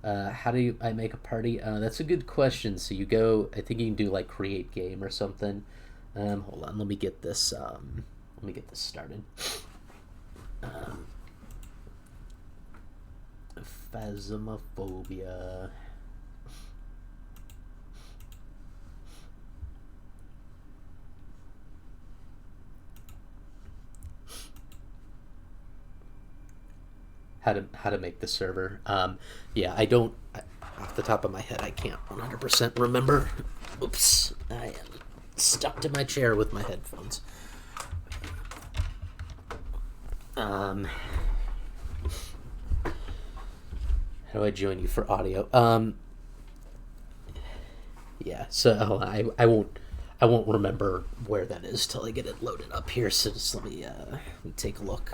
How do I make a party? That's a good question. So you go. I think you can do like create game or something. Hold on. Let me get this. Let me get this started. Um, Phasmophobia. How to make the server. Yeah, I don't. Off the top of my head, I can't 100% remember. Oops, I am stuck to my chair with my headphones. Um, how do I join you for audio? Yeah. So I won't remember where that is till I get it loaded up here. So just let me take a look.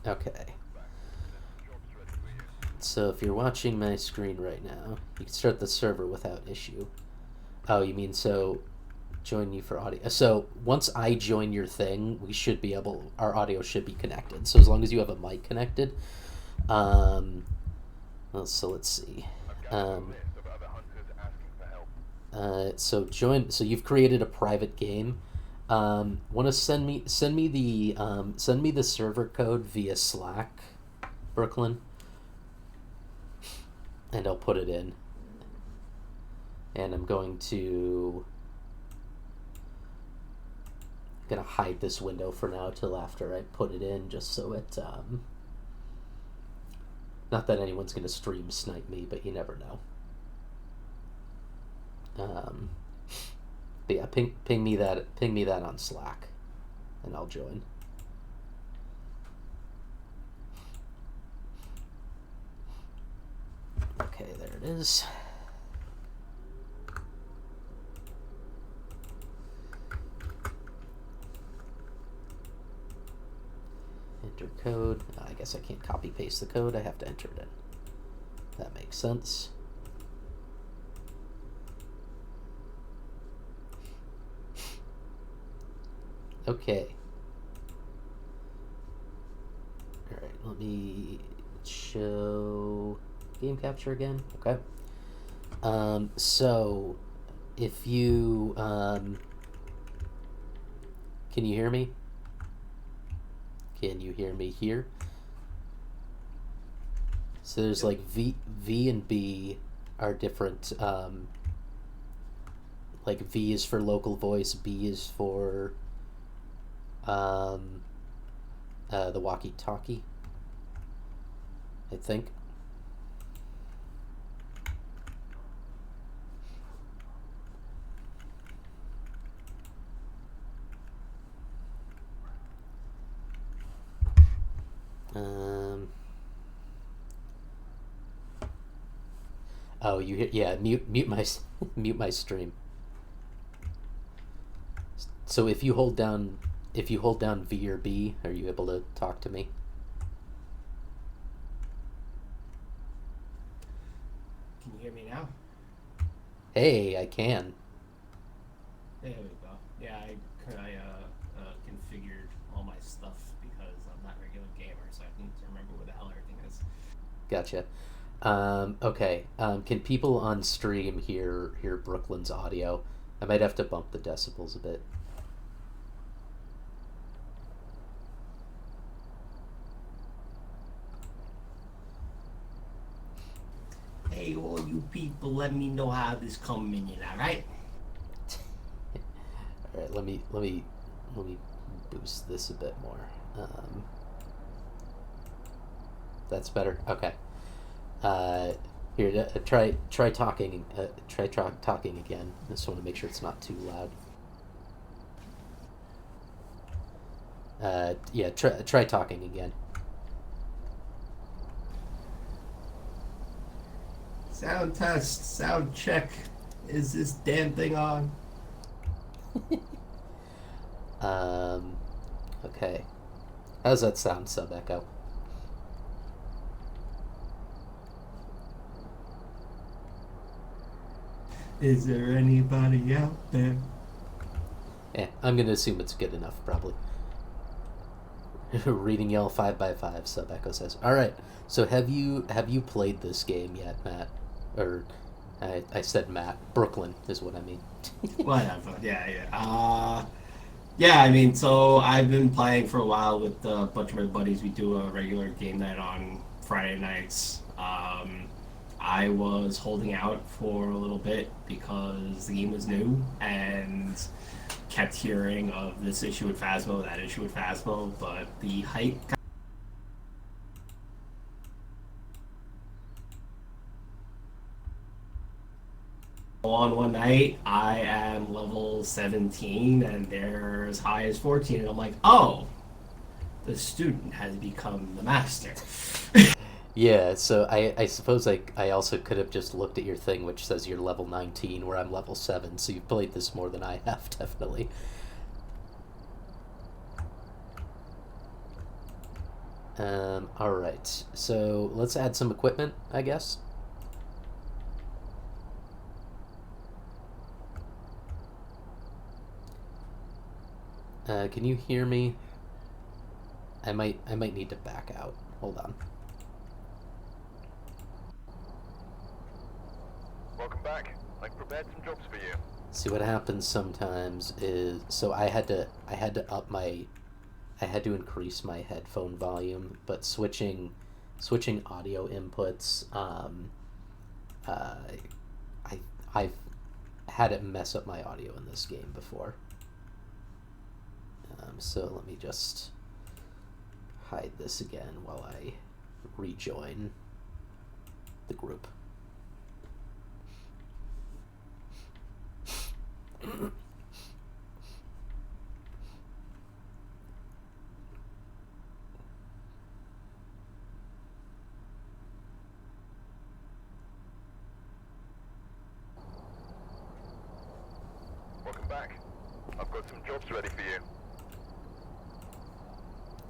Okay. So if you're watching my screen right now, you can start the server without issue. Oh, you mean so join you for audio. So once I join your thing, we should be able our audio should be connected. So as long as you have a mic connected. Um well, so let's see. Um so join so you've created a private game. Want to send me the server code via Slack, Brooklyn, and I'll put it in. And I'm gonna hide this window for now till after I put it in, just so it not that anyone's gonna stream snipe me, but you never know. Um, but yeah, ping me that on Slack, and I'll join. Okay, there it is. Enter code. I guess I can't copy paste the code. I have to enter it in. That makes sense. Okay. Alright, let me show game capture again. Okay. So if you can you hear me? Can you hear me here? So there's like V and B are different. Like V is for local voice, B is for um, the walkie-talkie, I think. Um, oh, yeah, mute my mute my stream. So if you hold down V or B, are you able to talk to me? Can you hear me now? Hey, I can. There we go. Yeah, I configured all my stuff because I'm not a regular gamer, so I need to remember where the hell everything is. Gotcha. Okay. Can people on stream hear Brooklyn's audio? I might have to bump the decibels a bit. Hey, all you people, let me know how this coming in, alright? All right. Let me boost this a bit more. Um, that's better. Okay. Uh, here, try talking. Try talking again. I just want to make sure it's not too loud. Yeah, try talking again. Sound test, sound check. Is this damn thing on? Um, okay. How's that sound, Sub Echo? Is there anybody out there? Yeah, I'm gonna assume it's good enough, probably. Reading Yell 5x5, Sub Echo says. Alright, so have you played this game yet, Matt? Or I said Matt. Brooklyn is what I mean. Whatever. Yeah. I mean, so I've been playing for a while with a bunch of my buddies. We do a regular game night on Friday nights. I was holding out for a little bit because the game was new and kept hearing of this issue with Phasmo, that issue with Phasmo, but the hype on one night. I am level 17 and they're as high as 14, and I'm like, oh, the student has become the master. Yeah, so I suppose I also could have just looked at your thing, which says you're level 19, where I'm level 7, so you've played this more than I have, definitely. Alright, so let's add some equipment, I guess. Can you hear me? I might need to back out. Hold on. Welcome back. I've prepared some jobs for you. See, what happens sometimes is, so I had to increase my headphone volume, but switching audio inputs, I've had it mess up my audio in this game before. So let me just hide this again while I rejoin the group. Welcome back. I've got some jobs ready for you.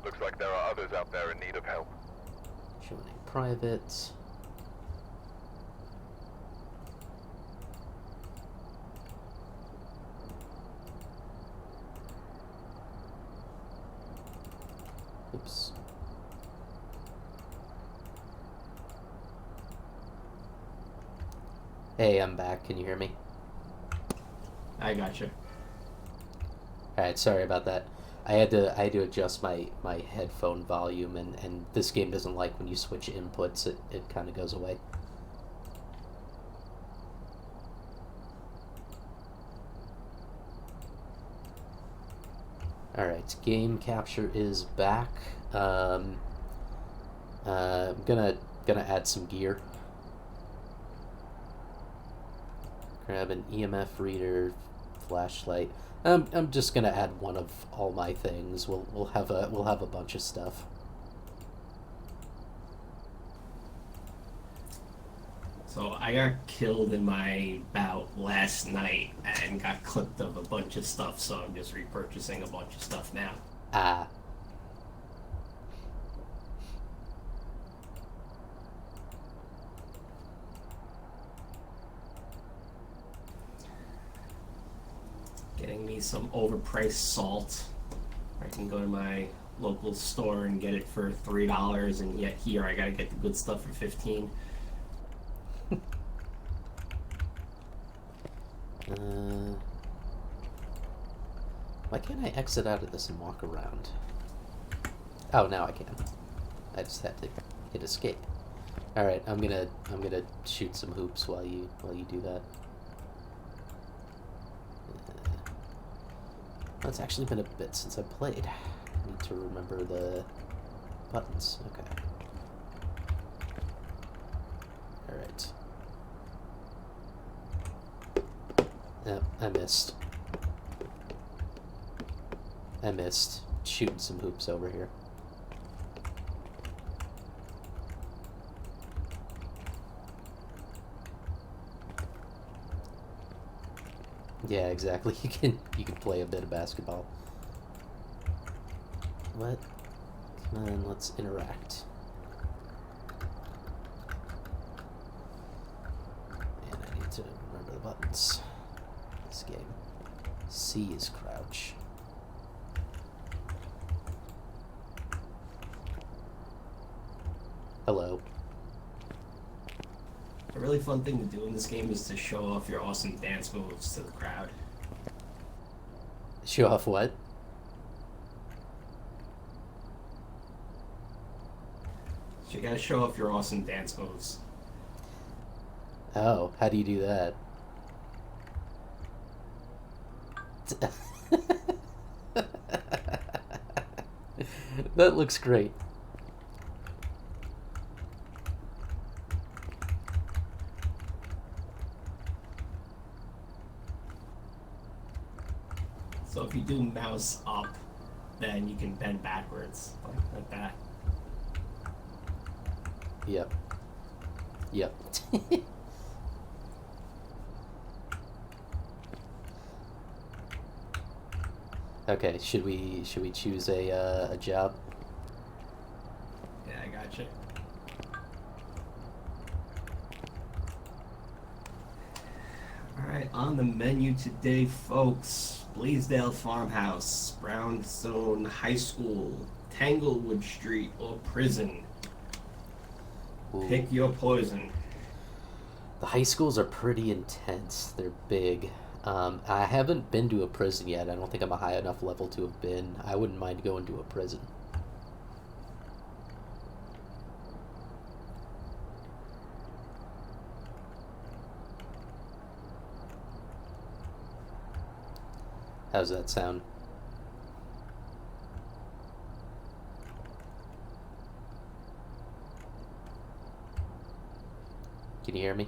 Looks like there are others out there in need of help. Joining private. Oops. Hey, I'm back. Can you hear me? I gotcha. Alright, sorry about that. I had to adjust my headphone volume, and this game doesn't like when you switch inputs, it kind of goes away. Alright, game capture is back. I'm gonna add some gear. Grab an EMF reader, flashlight. I'm just gonna add one of all my things. We'll have a bunch of stuff. So I got killed in my bout last night and got clipped of a bunch of stuff, so I'm just repurchasing a bunch of stuff now. Ah. Getting me some overpriced salt. I can go to my local store and get it for $3, and yet here I gotta get the good stuff for $15. Why can't I exit out of this and walk around? Oh, now I can. I just had to hit escape. All right, I'm gonna shoot some hoops while you do that. It's actually been a bit since I played. I need to remember the buttons. Okay. All right. Yep, I missed. Shooting some hoops over here. Yeah, exactly. You can play a bit of basketball. What? Come on, let's interact. And I need to remember the buttons. This game. C is crouch. Hello. A really fun thing to do in this game is to show off your awesome dance moves to the crowd. Show off what? So you gotta show off your awesome dance moves. Oh, how do you do that? That looks great. So if you do mouse up, then you can bend backwards, like that. Yep. Yep. Okay, should we choose a job? Yeah, I gotcha. Alright, on the menu today, folks, Blaisdell Farmhouse, Brownstone High School, Tanglewood Street, or prison. Ooh. Pick your poison. The high schools are pretty intense. They're big. I haven't been to a prison yet. I don't think I'm a high enough level to have been. I wouldn't mind going to a prison. How's that sound? Can you hear me?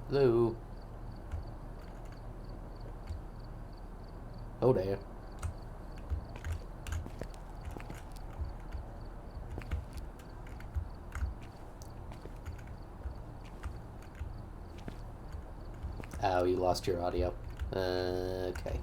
Hello? Oh there. Oh, you lost your audio. Okay.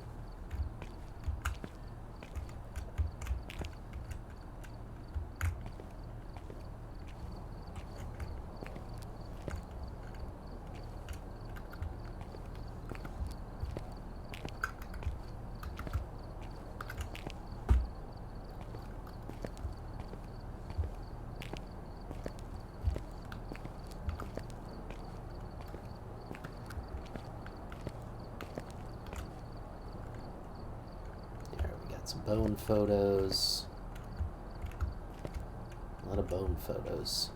Some bone photos. A lot of bone photos.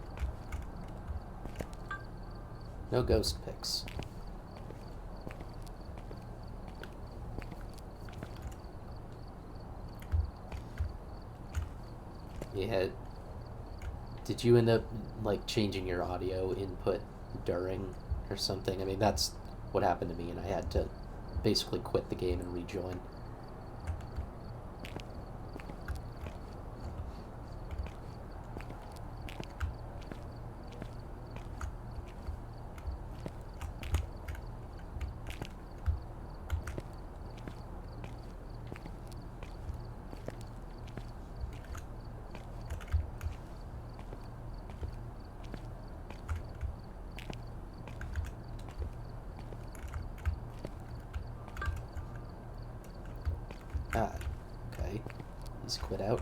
No ghost pics. Yeah. Did you end up like changing your audio input during or something? I mean, that's what happened to me, and I had to basically quit the game and rejoin. Ah, okay. He's quit out.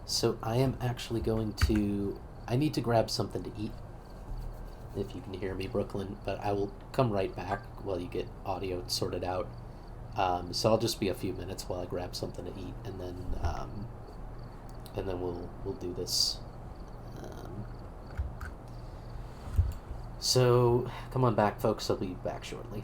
So I am actually going to... I need to grab something to eat, if you can hear me, Brooklyn, but I will come right back while you get audio sorted out. So I'll just be a few minutes while I grab something to eat, and then we'll do this. So come on back, folks. I'll be back shortly.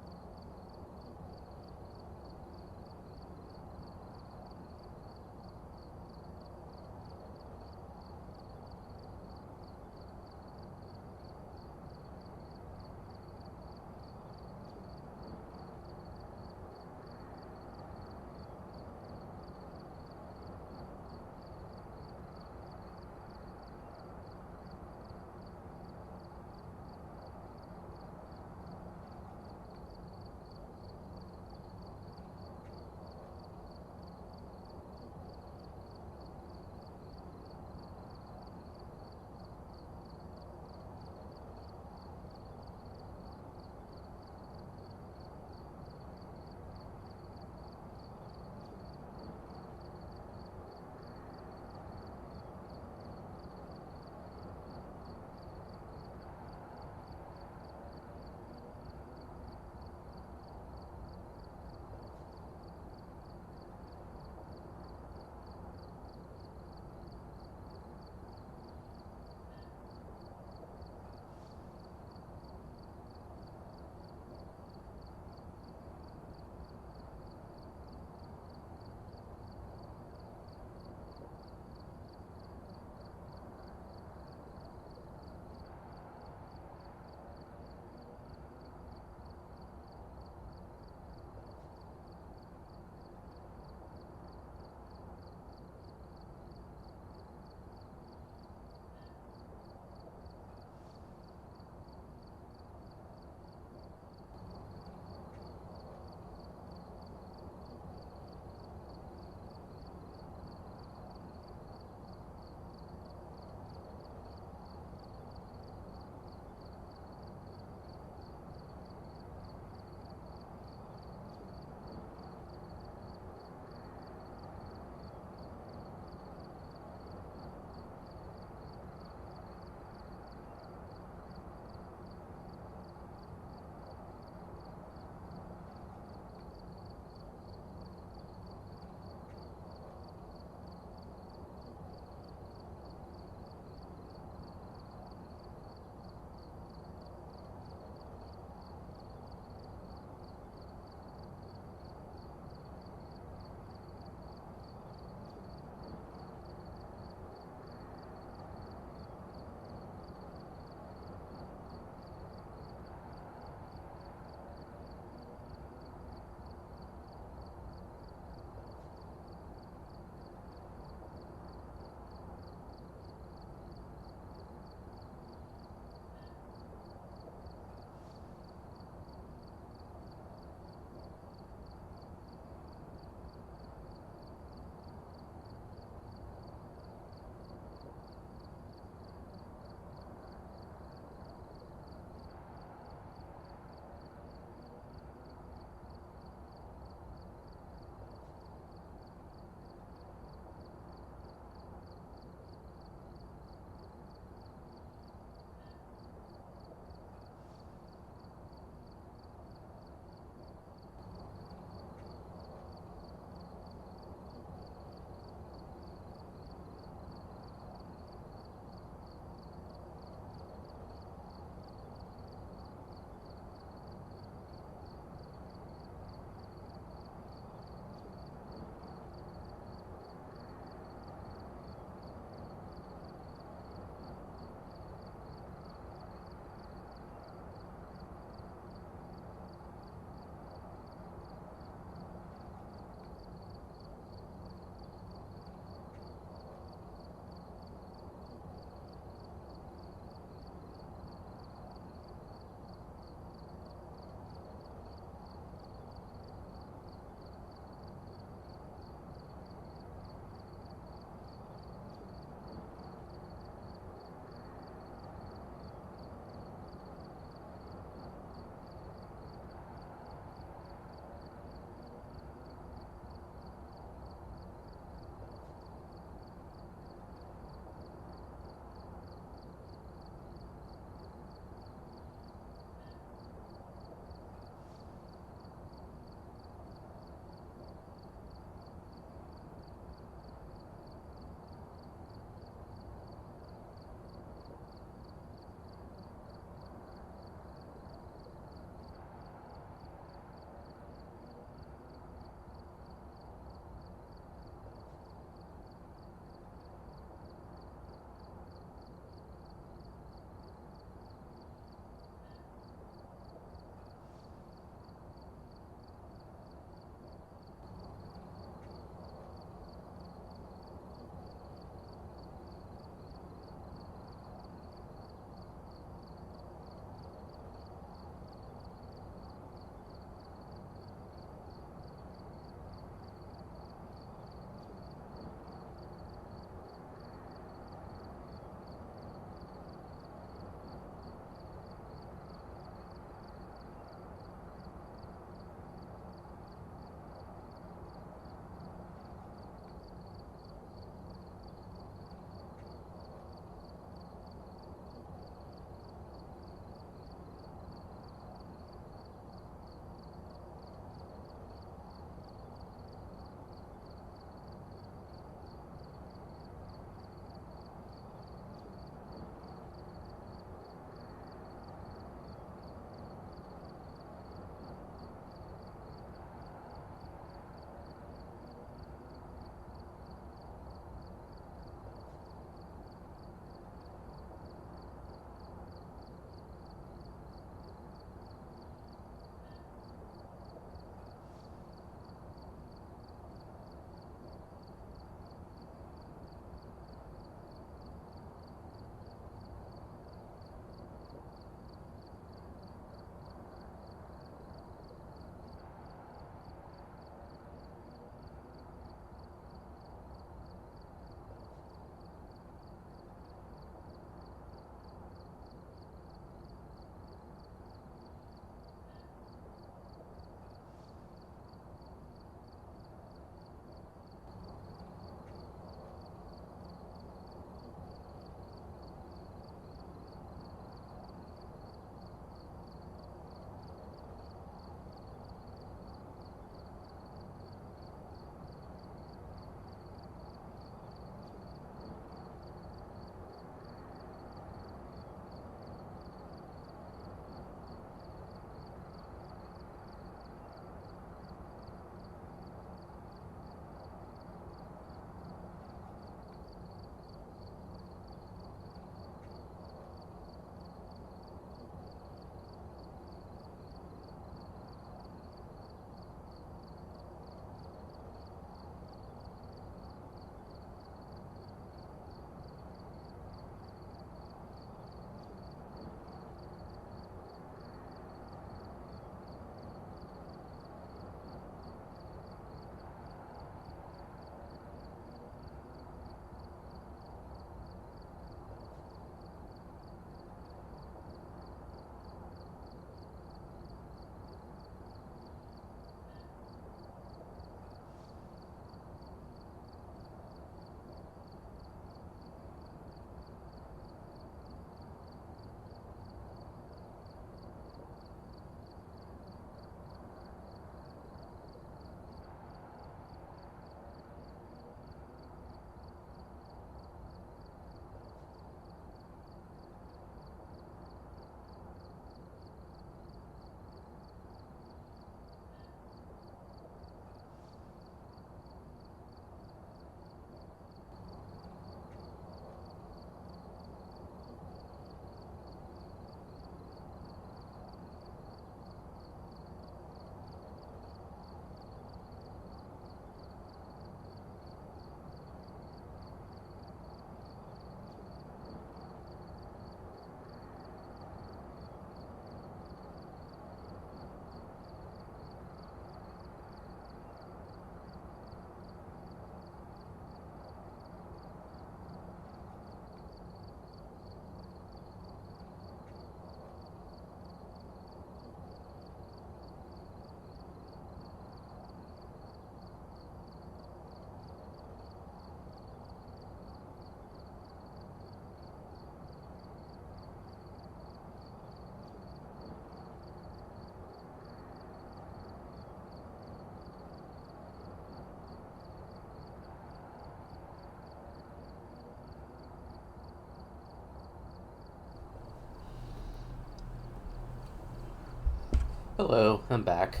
Hello, I'm back.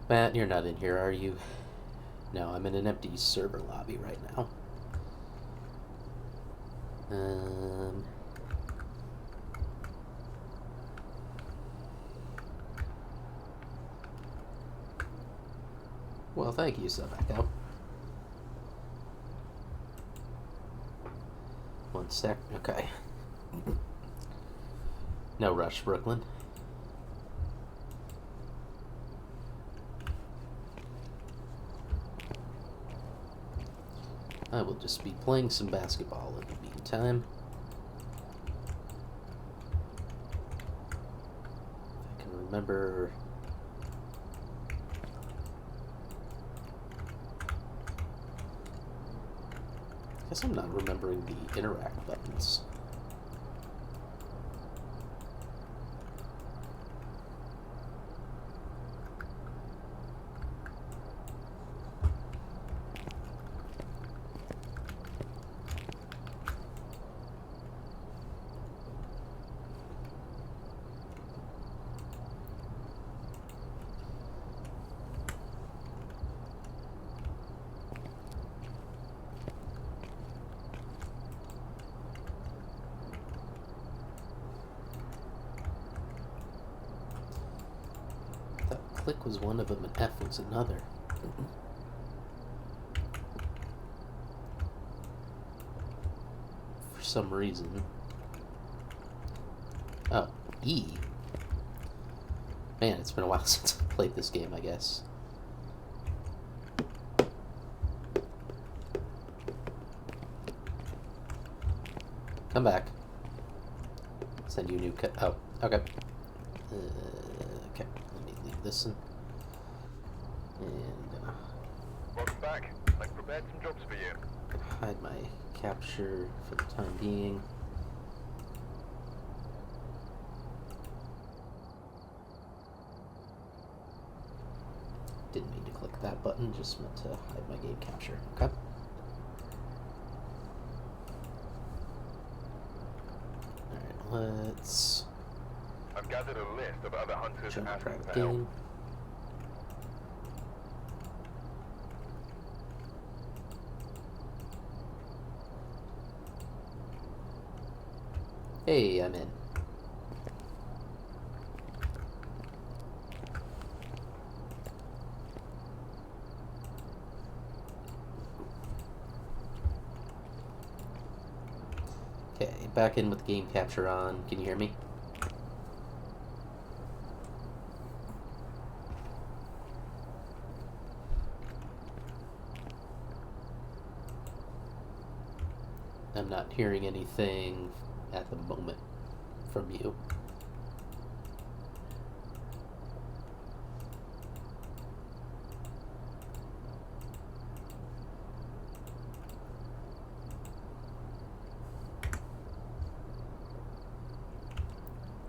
Matt, you're not in here, are you? No, I'm in an empty server lobby right now. Well, thank you, Sub Echo. One sec. Okay. No rush, Brooklyn. I will just be playing some basketball in the meantime. If I can remember. I guess I'm not remembering the interact buttons. Click was one of them and F was another. For some reason. Oh, E. Man, it's been a while since I played this game, I guess. Come back. Send you a new cut. Oh, okay. Okay, let me leave this in. And Welcome back. I've prepared some jobs for you. hide my capture for the time being. Didn't mean to click that button, just meant to hide my game capture. Okay. Alright, let's I've gathered a list of other hunters jump asking private for help. game. Hey, I'm in. Okay, back in with game capture on. Can you hear me? I'm not hearing anything at the moment from you.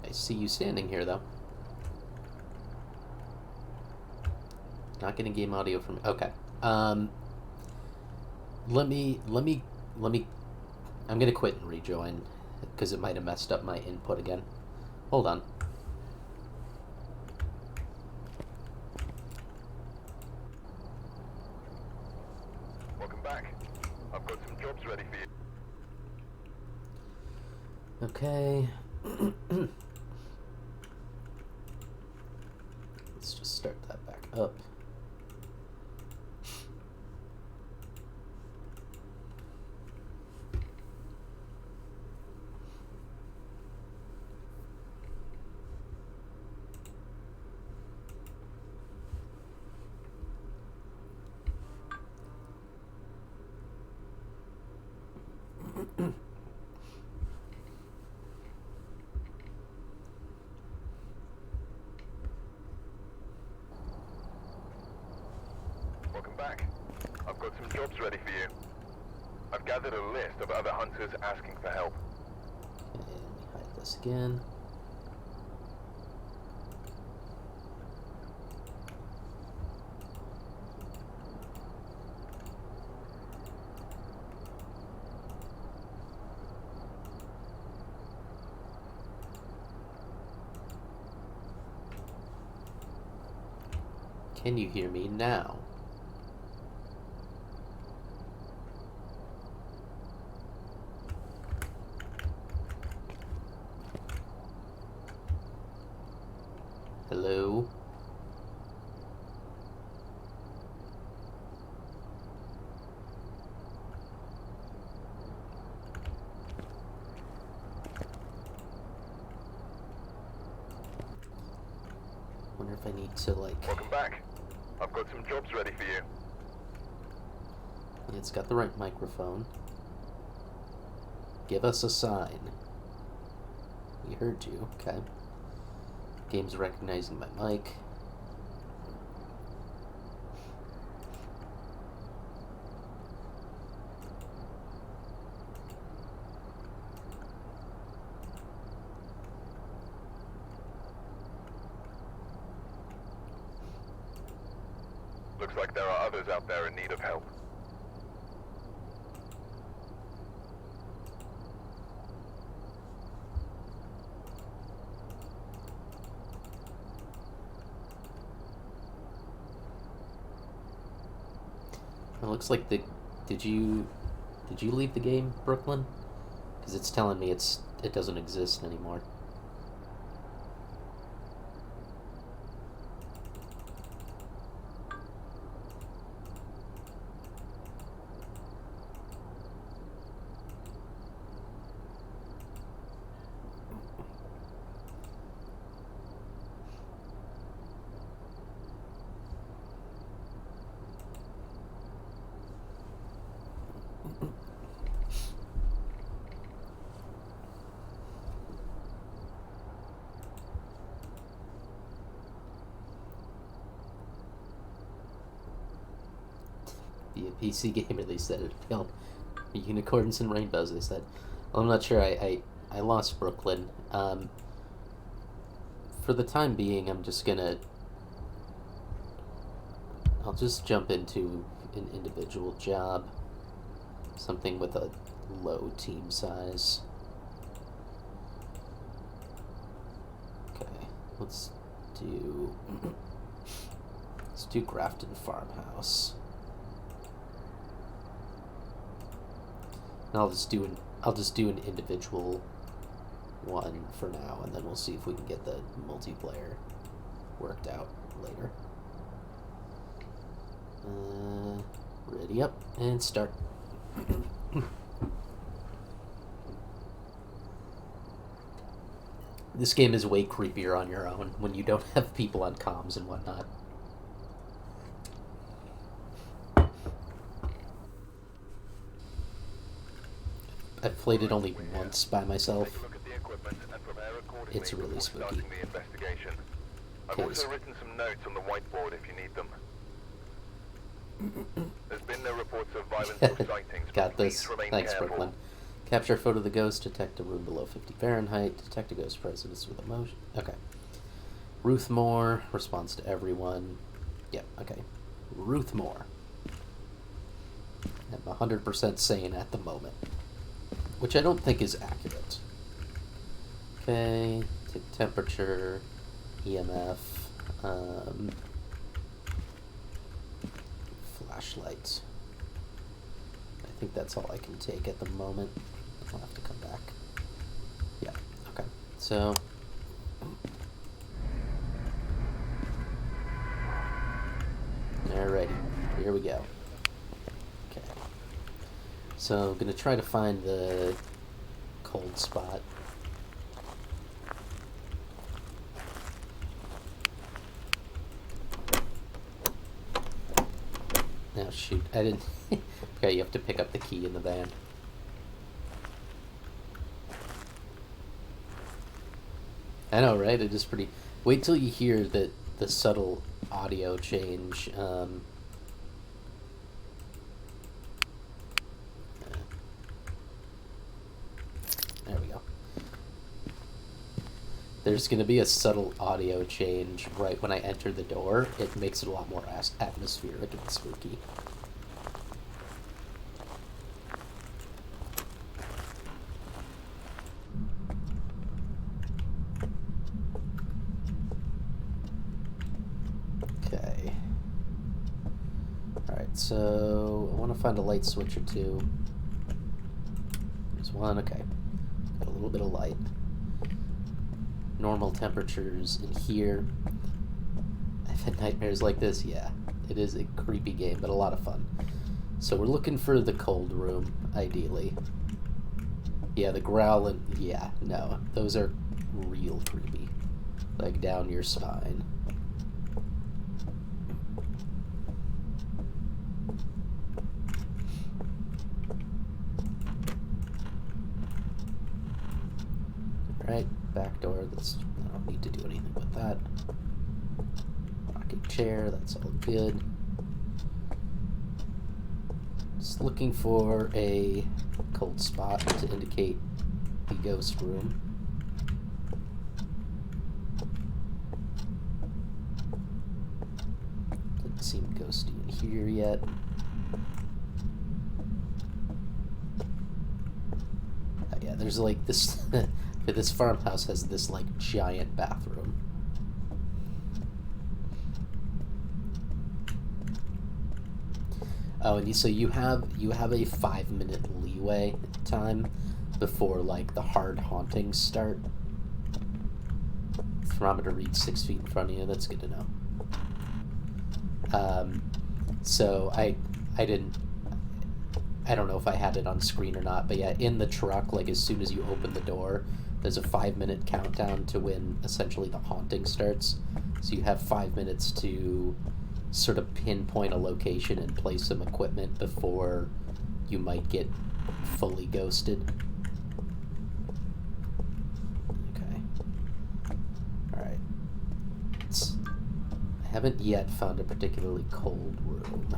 I see you standing here, though. Not getting game audio from. Okay. Let me. I'm gonna quit and rejoin because it might have messed up my input again. Hold on. Welcome back. I've got some jobs ready for you. Okay. Let's just start that back up. Welcome back. I've got some jobs ready for you. I've gathered a list of other hunters asking for help. Okay, let me hide this again. Can you hear me now? Hello? Wonder if I need to, like... Welcome back. I've got some jobs ready for you. It's got the right microphone. Give us a sign. We heard you. Okay. Game's recognizing my mic. Looks like there are others out there in need of help. It looks like the... Did you leave the game, Brooklyn? Because it's telling me it doesn't exist anymore. Be a PC gamer, they said. It'd be called Unicorns and Rainbows, they said. Well, I'm not sure. I lost Brooklyn. For the time being, I'm just gonna... I'll just jump into an individual job. Something with a low team size. Okay, let's do... let's do Grafton Farmhouse. And I'll just do an individual one for now, and then we'll see if we can get the multiplayer worked out later. Ready up and start. This game is way creepier on your own when you don't have people on comms and whatnot. I've played it only once by myself. It's really spooky. I've also written some notes on the whiteboard if you need them. There's been no reports of violence or sightings. Got this. Thanks, Brooklyn. Capture a photo of the ghost, detect a room below 50 Fahrenheit, detect a ghost presence with emotion. Okay. Ruth Moore, responds to everyone. Yep, okay. Ruth Moore. I'm 100% sane at the moment. Which I don't think is accurate. Okay, take temperature, EMF, flashlight. I think that's all I can take at the moment. I'll have to come back. Yeah, okay. So... Alrighty, here we go. Okay. So I'm gonna try to find the cold spot. Oh shoot, I didn't... Okay, you have to pick up the key in the van. I know, right? It is pretty... Wait till you hear the subtle audio change. There we go. There's going to be a subtle audio change right when I enter the door. It makes it a lot more atmospheric and spooky. Okay. So I want to find a light switch or two. There's one, okay. Got a little bit of light. Normal temperatures in here. I've had nightmares like this, yeah. It is a creepy game, but a lot of fun. So we're looking for the cold room, ideally. Yeah, the growling, yeah, no. Those are real creepy. Like down your spine. Alright, back door, I don't need to do anything with that. Rocking chair, that's all good. Just looking for a cold spot to indicate the ghost room. Doesn't seem ghosty in here yet. Oh yeah, there's like this... This farmhouse has this like giant bathroom. Oh, and so you have a 5-minute leeway time before like the hard hauntings start. Thermometer reads 6 feet in front of you. That's good to know. So I don't know if I had it on screen or not, but yeah, in the truck, like as soon as you open the door, there's a 5-minute countdown to when essentially the haunting starts. So you have 5 minutes to sort of pinpoint a location and place some equipment before you might get fully ghosted. Okay. Alright. I haven't yet found a particularly cold room.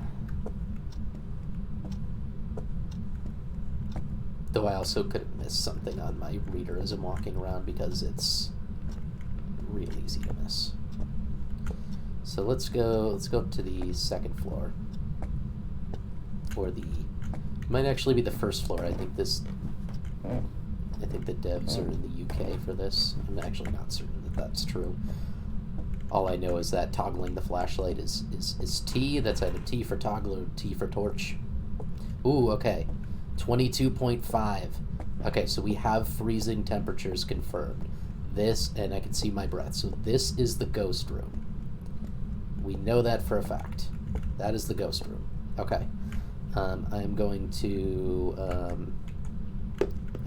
Though I also could have missed something on my reader as I'm walking around because it's real easy to miss. So let's go to the second floor. Or might actually be the first floor. I think the devs are in the UK for this. I'm actually not certain that that's true. All I know is that toggling the flashlight is T. That's either T for toggle or T for torch. Ooh, okay. 22.5. Okay, so we have freezing temperatures confirmed. This, and I can see my breath. So this is the ghost room. We know that for a fact. That is the ghost room. Okay. I'm going to...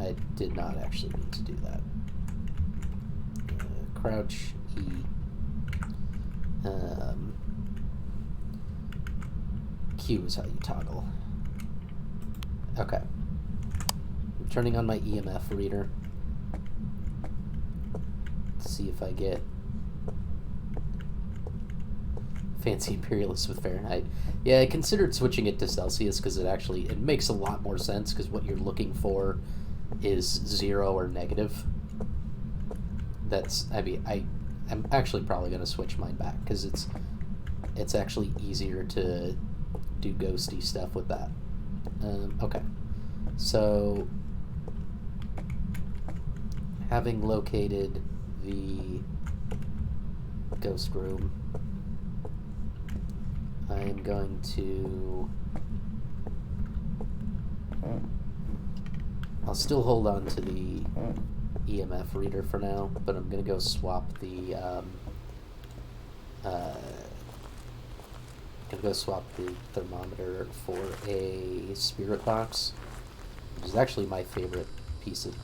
I did not actually mean to do that. Crouch, E. Q is how you toggle. Okay. I'm turning on my EMF reader to see if I get fancy imperialist with Fahrenheit. Yeah, I considered switching it to Celsius because it makes a lot more sense because what you're looking for is 0 or negative. I'm actually probably going to switch mine back because it's actually easier to do ghosty stuff with that. Okay, so having located the ghost room, I'm going to... I'll still hold on to the EMF reader for now, but I'm going to go swap the thermometer for a spirit box, which is actually my favorite piece of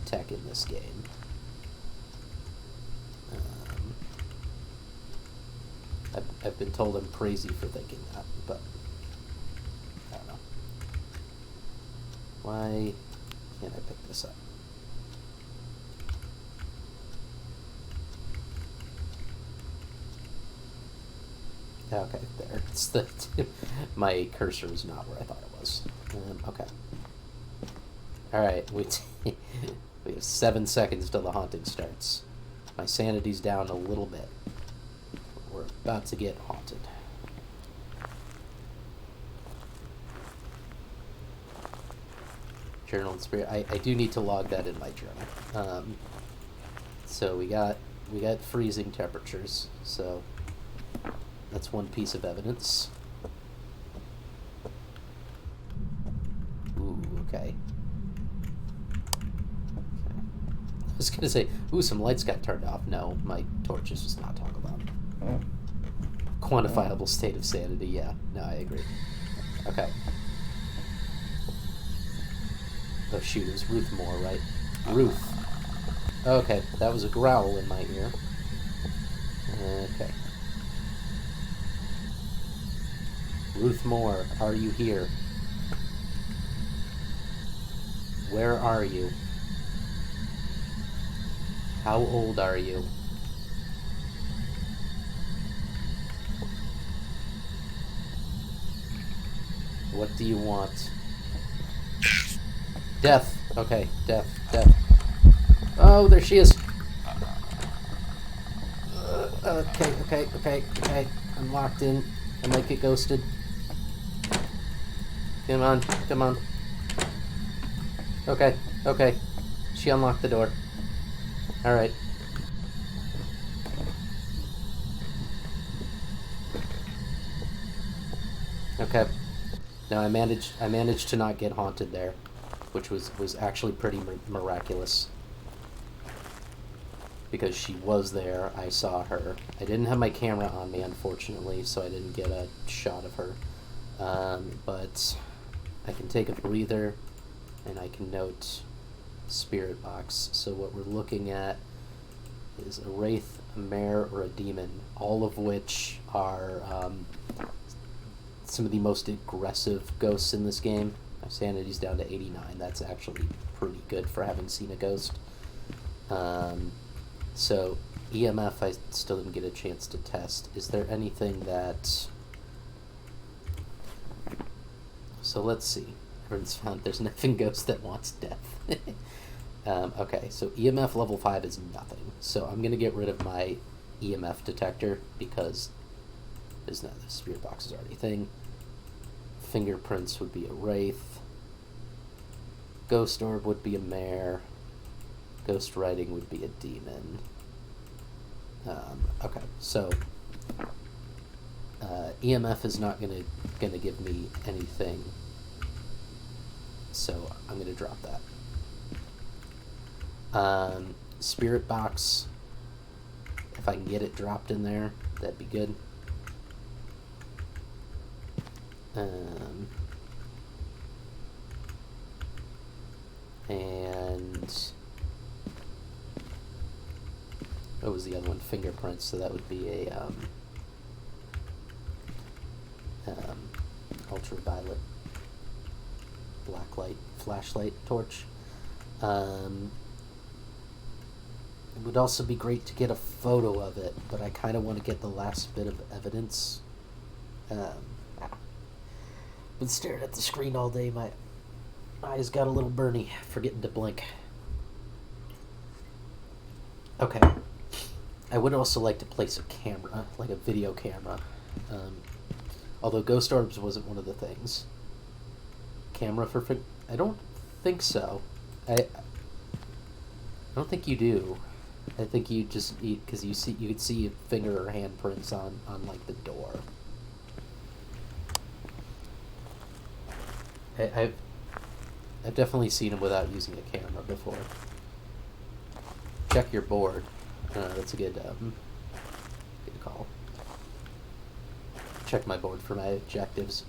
tech in this game. I've been told I'm crazy for thinking that, but I don't know. Why can't I pick this up? Okay, there. It's my cursor is not where I thought it was. Okay. Alright, we have 7 seconds till the haunting starts. My sanity's down a little bit. We're about to get haunted. Journal and spirit. I do need to log that in my journal. So we got freezing temperatures. So that's one piece of evidence. Ooh, okay. I was gonna say, ooh, some lights got turned off. No, my torch is just not talk about. Quantifiable state of sanity, yeah. No, I agree. Okay. Oh shoot, it was Ruth Moore, right? Ruth. Okay, that was a growl in my ear. Okay. Ruth Moore, are you here? Where are you? How old are you? What do you want? Death. Okay, death. Oh, there she is. Okay. I'm locked in. I might get ghosted. Come on. Okay. She unlocked the door. Alright. Okay. Now I managed to not get haunted there, which was actually pretty miraculous. Because she was there, I saw her. I didn't have my camera on me, unfortunately, so I didn't get a shot of her. But I can take a breather, and I can note spirit box. So what we're looking at is a wraith, a mare, or a demon, all of which are some of the most aggressive ghosts in this game. My sanity's down to 89. That's actually pretty good for having seen a ghost. So EMF I still didn't get a chance to test. Is there anything that... So let's see. Everyone's found there's nothing ghost that wants death. Okay, so EMF level 5 is nothing. So I'm going to get rid of my EMF detector because the spirit box is already a thing. Fingerprints would be a wraith. Ghost orb would be a mare. Ghost writing would be a demon. Okay, so EMF is not gonna give me anything, so I'm gonna drop that. Spirit box, if I can get it dropped in there, that'd be good. And what was the other one? Fingerprints. So that would be a ultraviolet blacklight flashlight torch. It would also be great to get a photo of it, but I kind of want to get the last bit of evidence. Been staring at the screen all day. My eyes got a little burny, forgetting to blink. Okay. I would also like to place a camera, like a video camera. Although ghost orbs wasn't one of the things. Camera for I don't think so. I don't think you do. I think you just because you could see finger or handprints on like the door. I've definitely seen them without using a camera before. Check your board. That's a good call. Check my board for my objectives.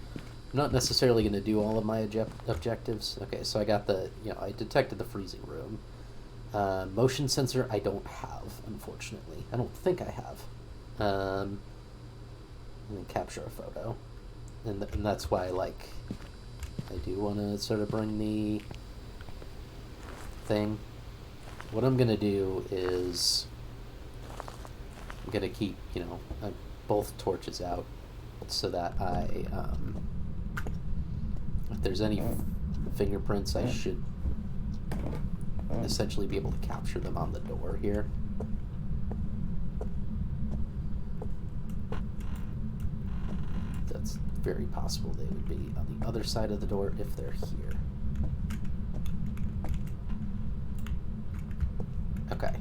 I'm not necessarily going to do all of my objectives. Okay, so I got I detected the freezing room. Motion sensor I don't have, unfortunately. I don't think I have. And then capture a photo. And that's why, I do want to sort of bring the thing. What I'm going to do is I'm going to keep, both torches out so that if there's any fingerprints, I should essentially be able to capture them on the door here. That's very possible they would be on the other side of the door if they're here. Okay.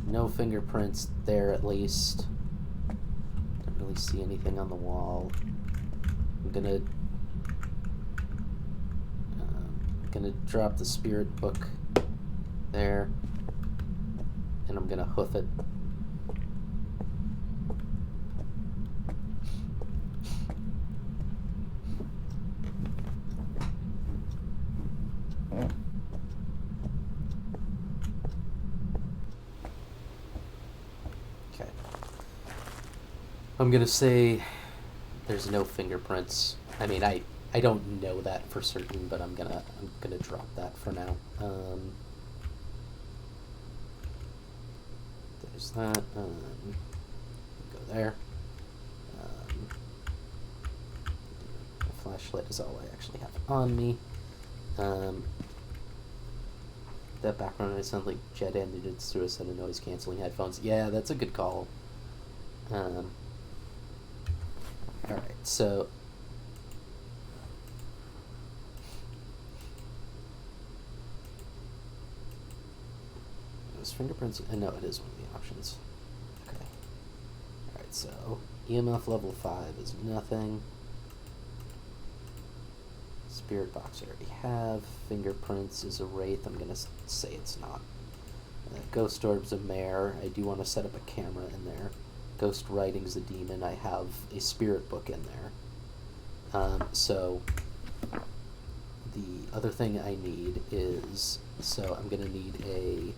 No fingerprints there, at least. Don't really see anything on the wall. I'm gonna gonna drop the spirit book there, and I'm gonna hoof it. Okay. I'm gonna say there's no fingerprints. I mean, I don't know that for certain, but I'm gonna drop that for now. There's that. Go there. The flashlight is all I actually have on me. That background noise sounds like jet engines through a set of noise canceling headphones. Yeah, that's a good call. Alright, so those fingerprints. No, it is one of the options. Okay. Alright, so EMF level 5 is nothing. Spirit box I already have. Fingerprints is a wraith. I'm gonna say it's not. Ghost orb's a mare. I do want to set up a camera in there. Ghost writing's a demon. I have a spirit book in there. So the other thing I need is, so I'm gonna need a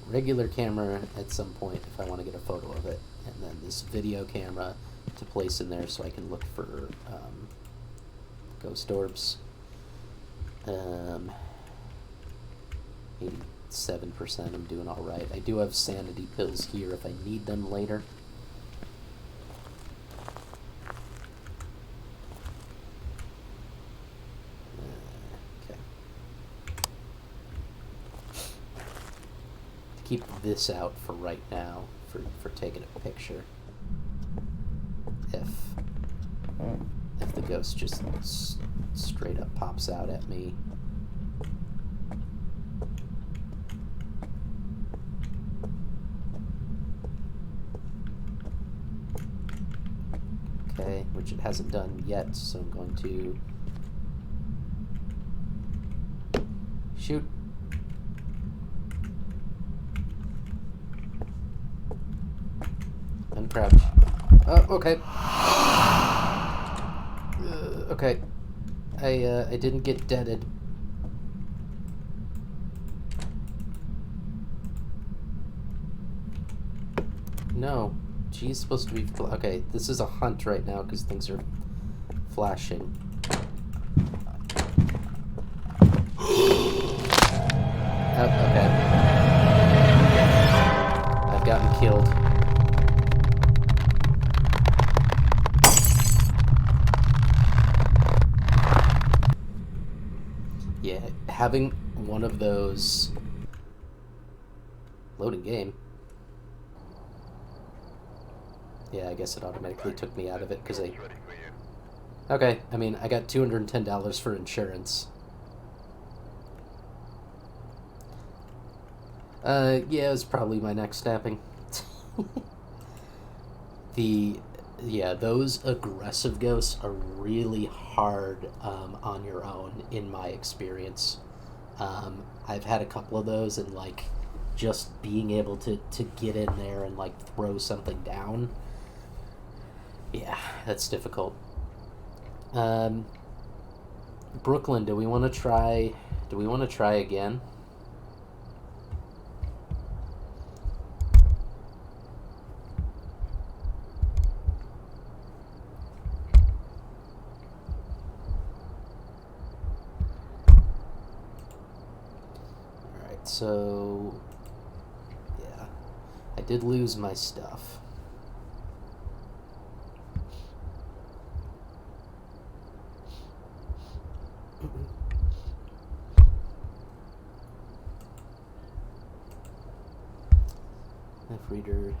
regular camera at some point if I want to get a photo of it, and then this video camera to place in there so I can look for ghost orbs. 87%, I'm doing all right. I do have sanity pills here if I need them later. Okay. Keep this out for right now, for taking a picture. If the ghost just straight up pops out at me. Okay, which it hasn't done yet, so I'm going to shoot. Uncrouch. Oh, okay. Okay. I didn't get deaded. No. G's supposed to be... Okay, this is a hunt right now because things are flashing. Oh, okay. I've gotten killed. Yeah, having one of those... Loading game. Yeah, I guess it automatically took me out of it because I... Okay, I mean, I got $210 for insurance. Yeah, it was probably my neck snapping. Yeah, those aggressive ghosts are really hard on your own, in my experience. I've had a couple of those, and, like, just being able to get in there and, like, throw something down... Yeah, that's difficult. Brooklyn, do we want to try again? Alright, so... Yeah. I did lose my stuff. Reader,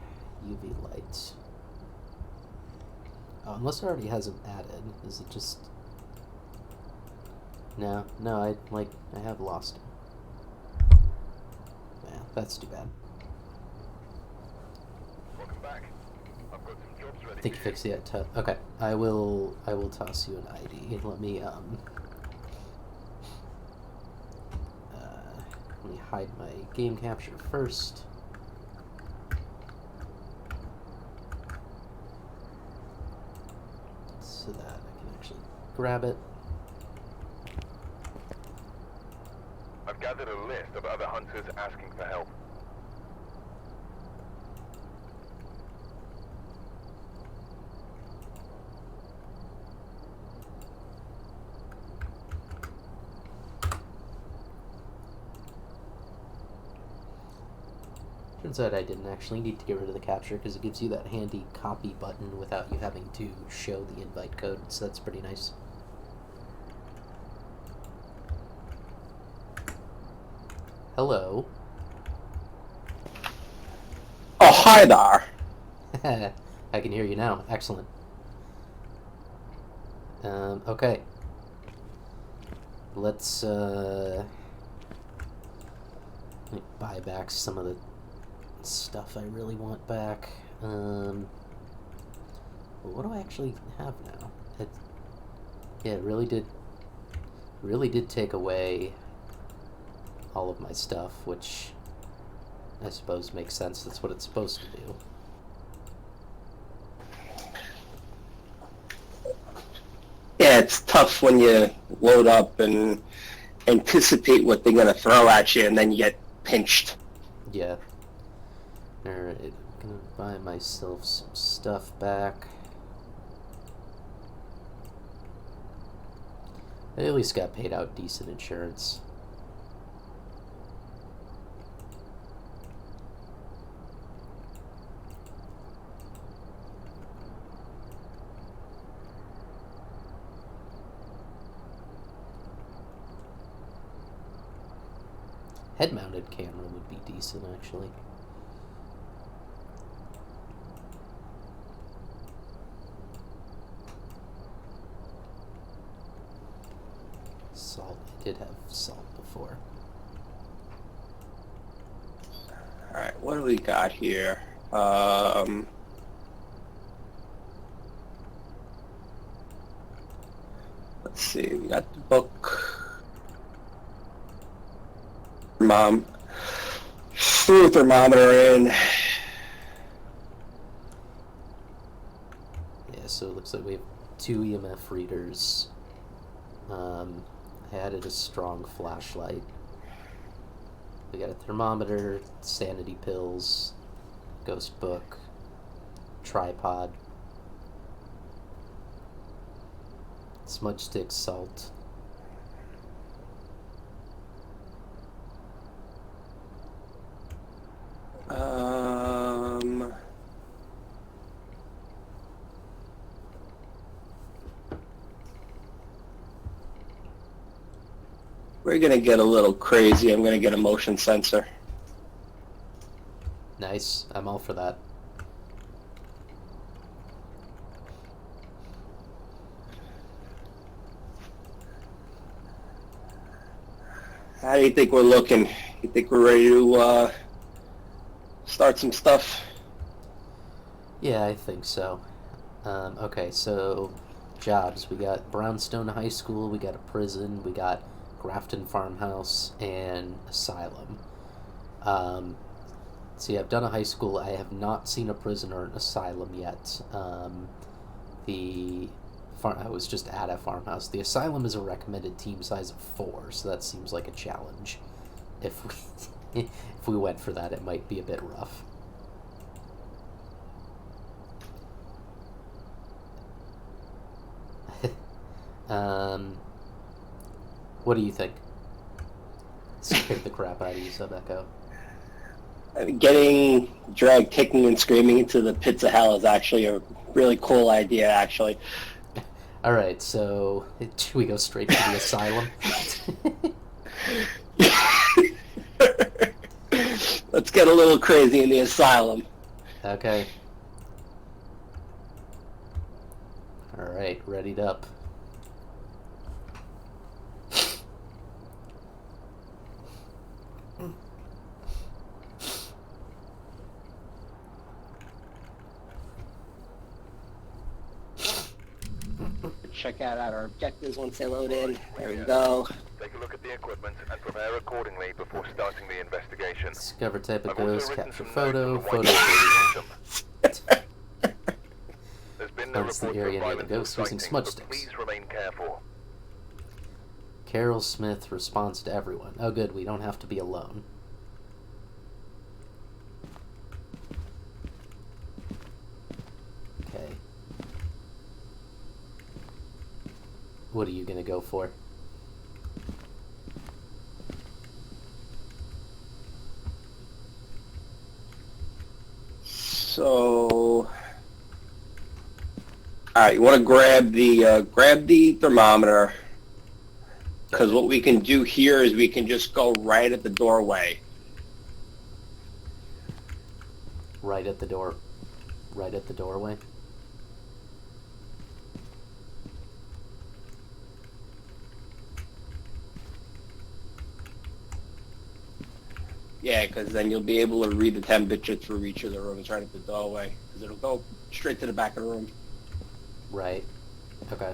UV lights. Oh, unless it already has them added. Is it just... No, I have lost it. Yeah, that's too bad. Welcome back. I've got some jobs ready. I think you fixed it. Okay, I will toss you an ID. Let me Let me hide my game capture first. So that I can actually grab it. I've gathered a list of other hunters asking for help. Turns out I didn't actually need to get rid of the capture because it gives you that handy copy button without you having to show the invite code, so that's pretty nice. Hello. Oh, hi there. I can hear you now. Excellent. Okay. Let's, let me buy back some of the stuff I really want back. What do I actually have now? It really did take away all of my stuff, which I suppose makes sense. That's what it's supposed to do. Yeah, it's tough when you load up and anticipate what they're going to throw at you, and then you get pinched. Yeah. Alright, I'm gonna buy myself some stuff back. I at least got paid out decent insurance. Head-mounted camera would be decent, actually. Salt. I did have salt before. Alright, what do we got here? Let's see, we got the book. Threw a thermometer in. Yeah, so it looks like we have 2 EMF readers. I added a strong flashlight. We got a thermometer, sanity pills, ghost book, tripod, smudge stick, salt. We're gonna get a little crazy. I'm gonna get a motion sensor. Nice. I'm all for that. How do you think we're looking? You think we're ready to start some stuff? Yeah, I think so. Okay, so jobs. We got Brownstone High School, we got a prison, we got Grafton Farmhouse, and Asylum. See, I've done a high school. I have not seen a prison or an asylum yet. I was just at a farmhouse. The asylum is a recommended team size of 4, so that seems like a challenge. If we went for that, it might be a bit rough. What do you think? Scared the crap out of you, Sub Echo. Getting dragged kicking and screaming into the pits of hell is actually a really cool idea, actually. Alright, so should we go straight to the asylum? Let's get a little crazy in the asylum. Okay. Alright, readied up. Check out our objectives once they load in. There we go. Take a look at the equipment and prepare accordingly before starting the investigation. Discover type of I've also ghost, written capture some photo, notes on the photo white 31. system. There's been no Cleanse the reports area of near the violence ghost or using sightings, smudge but sticks. please remain careful. Carol Smith responds to everyone. Oh good, we don't have to be alone. Okay. What are you gonna go for? So, alright, you want to grab the thermometer, because what we can do here is we can just go right at the doorway. Right at the door. Right at the doorway? Yeah, because then you'll be able to read the temperature through each of the rooms right at the doorway, because it'll go straight to the back of the room. Right. Okay.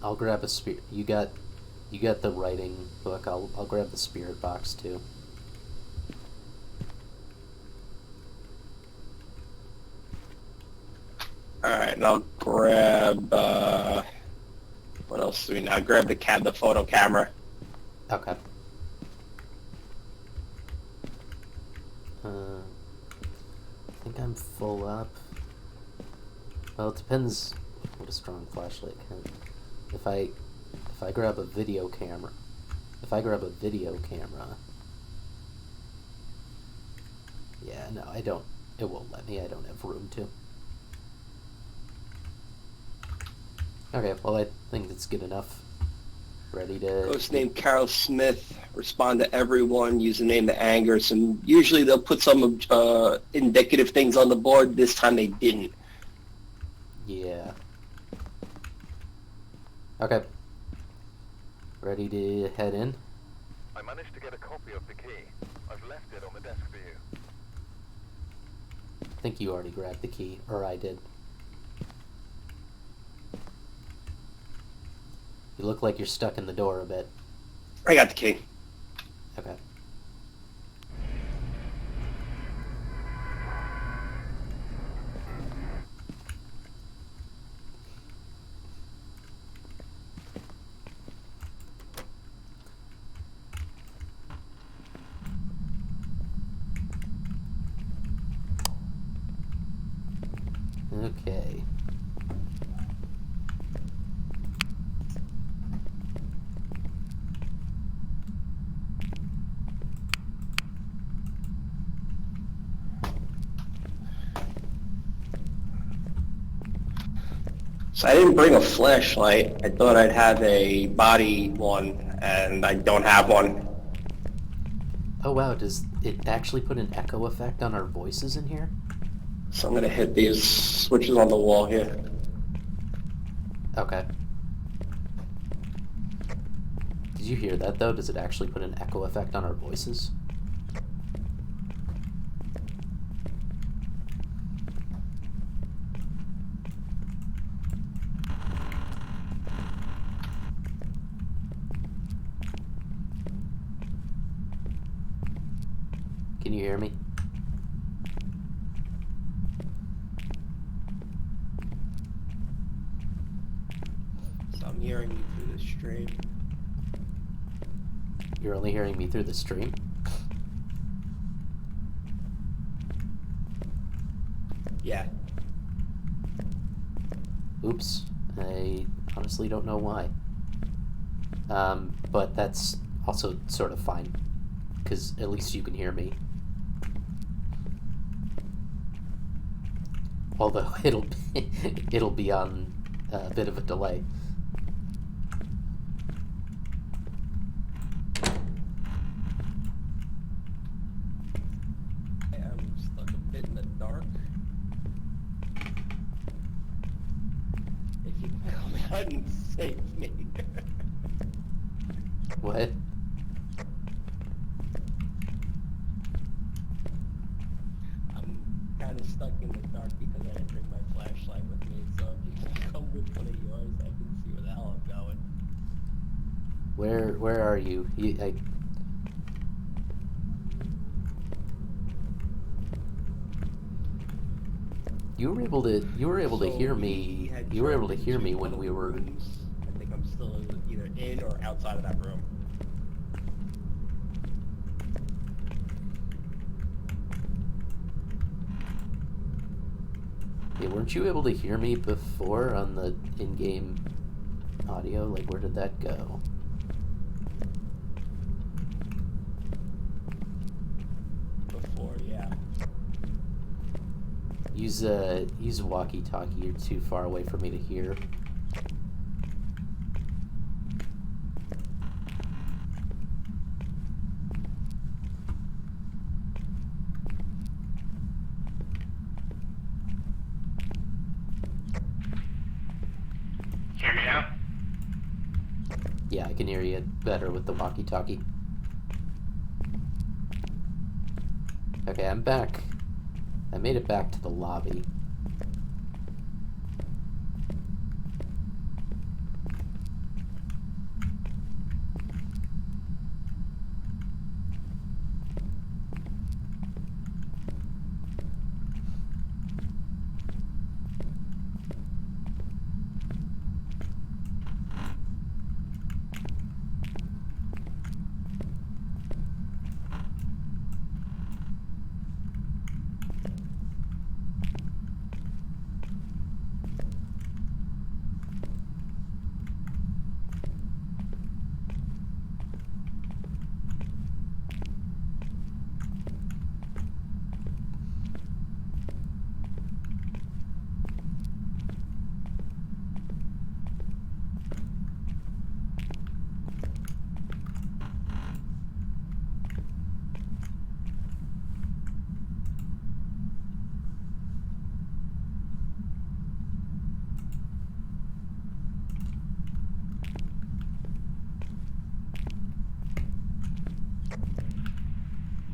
I'll grab a spirit. You got the writing book. I'll grab the spirit box too. Alright, and I'll grab, what else do we now? Grab the photo camera. Okay. I think I'm full up. Well, it depends what a strong flashlight can. If I grab a video camera, yeah, no, I don't. It won't let me. I don't have room to. Okay, well, I think that's good enough. Ready to... Ghost named Carol Smith. Respond to everyone. Use the name The Angers. And usually they'll put some indicative things on the board. This time they didn't. Yeah. Okay. Ready to head in? I managed to get a copy of the key. I've left it on the desk for you. I think you already grabbed the key, or I did. You look like you're stuck in the door a bit. I got the key. Okay. Okay. So I didn't bring a flashlight. I thought I'd have a body one, and I don't have one. Oh wow, does it actually put an echo effect on our voices in here? So I'm going to hit these switches on the wall here. Okay. Did you hear that though? Does it actually put an echo effect on our voices? Can you hear me? So I'm hearing you through the stream. You're only hearing me through the stream? Yeah. Oops. I honestly don't know why. But that's also sort of fine, because at least you can hear me. Although it'll be on a bit of a delay. I'm stuck a bit in the dark. If you can come out and save me. What? I'm kind kind of stuck in the dark because I didn't bring my flashlight with me, so if you can come with one of yours, I can see where the hell I'm going. Where are you? You were able to hear me. You were able to hear me when we were. I think I'm still either in or outside of that room. Yeah, weren't you able to hear me before on the in-game audio? Like, where did that go? Before, yeah. Use a walkie-talkie. You're too far away for me to hear. Hear me now? Yeah, I can hear you better with the walkie-talkie. Okay, I'm back. I made it back to the lobby.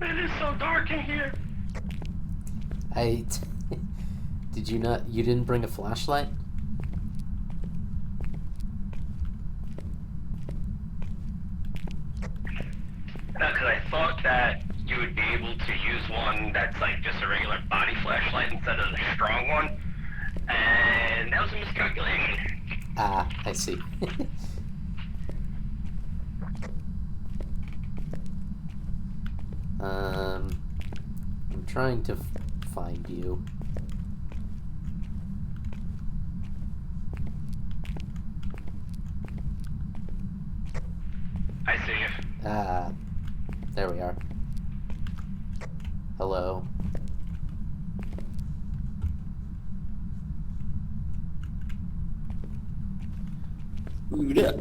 It is so dark in here. Did you not? You didn't bring a flashlight? No, because I thought that you would be able to use one that's like just a regular body flashlight instead of the strong one. And that was a miscalculation. Ah, I see. I'm trying to find you. I see you. Ah, there we are. Hello. Boot up.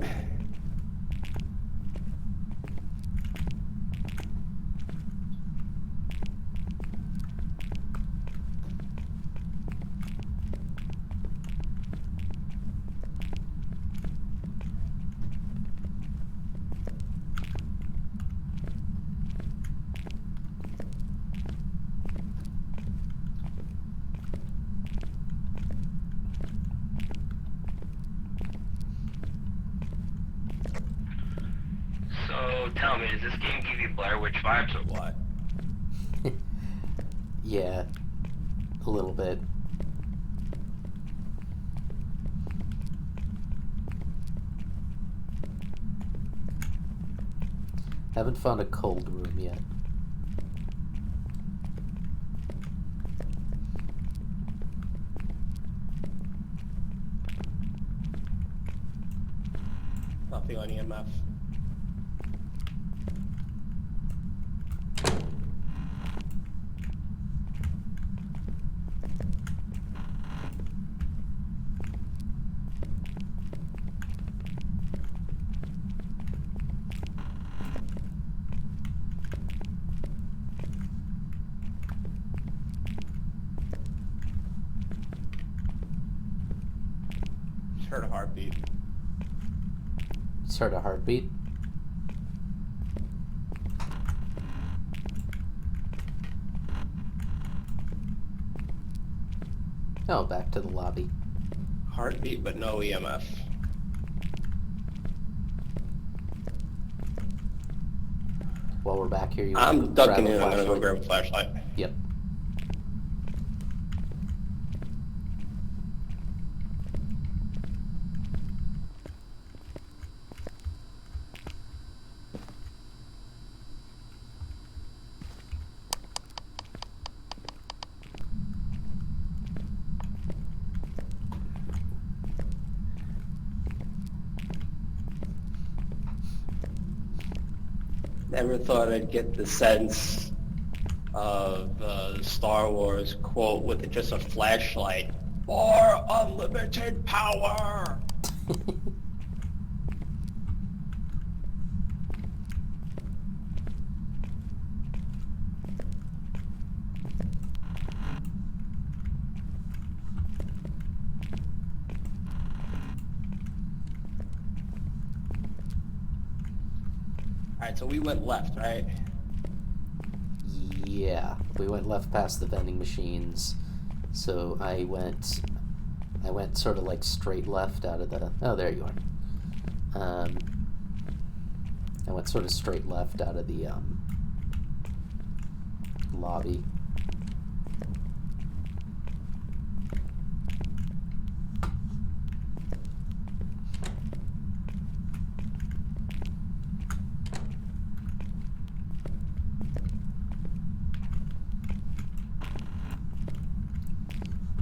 So tell me, does this game give you Blair Witch vibes or what? Yeah, a little bit. Haven't found a cold room yet. Nothing on EMF. Just heard a heartbeat. Just heard a heartbeat. Oh, back to the lobby. Heartbeat, but no EMF. While we're back here, you I'm want to grab ducking a in. I'm gonna go flashlight? grab a flashlight. Yep. Never thought I'd get the sense of the Star Wars quote with just a flashlight. For unlimited power! Alright, so we went left, right? Yeah, we went left past the vending machines. So I went sort of like straight left out of the. Oh, there you are. I went sort of straight left out of the lobby.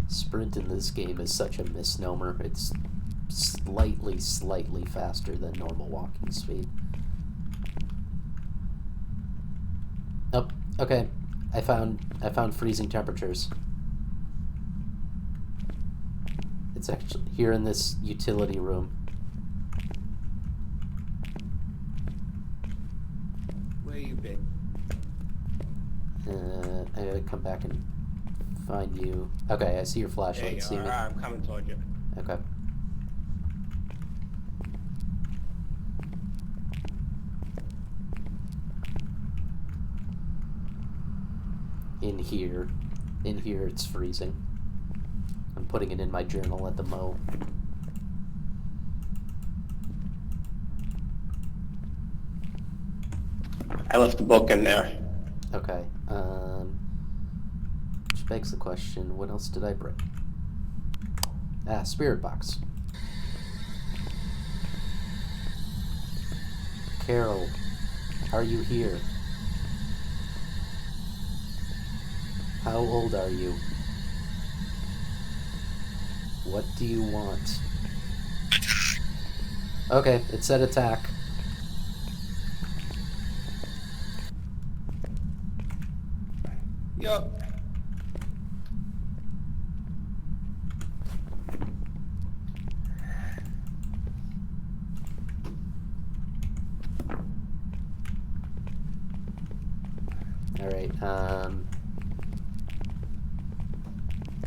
Sprint in this game is such a misnomer. It's slightly faster than normal walking speed. Oh, okay. I found freezing temperatures. It's actually here in this utility room. Where you been? I gotta come back and find you. Okay, I see your There flashlight. you See are. me? I'm coming towards you. Okay. In here it's freezing. I'm putting it in my journal at the Mo. I left the book in there. Okay. Which begs the question, what else did I bring? Ah, spirit box. Carol, are you here? How old are you? What do you want? Okay, it said attack. Yup. Alright, I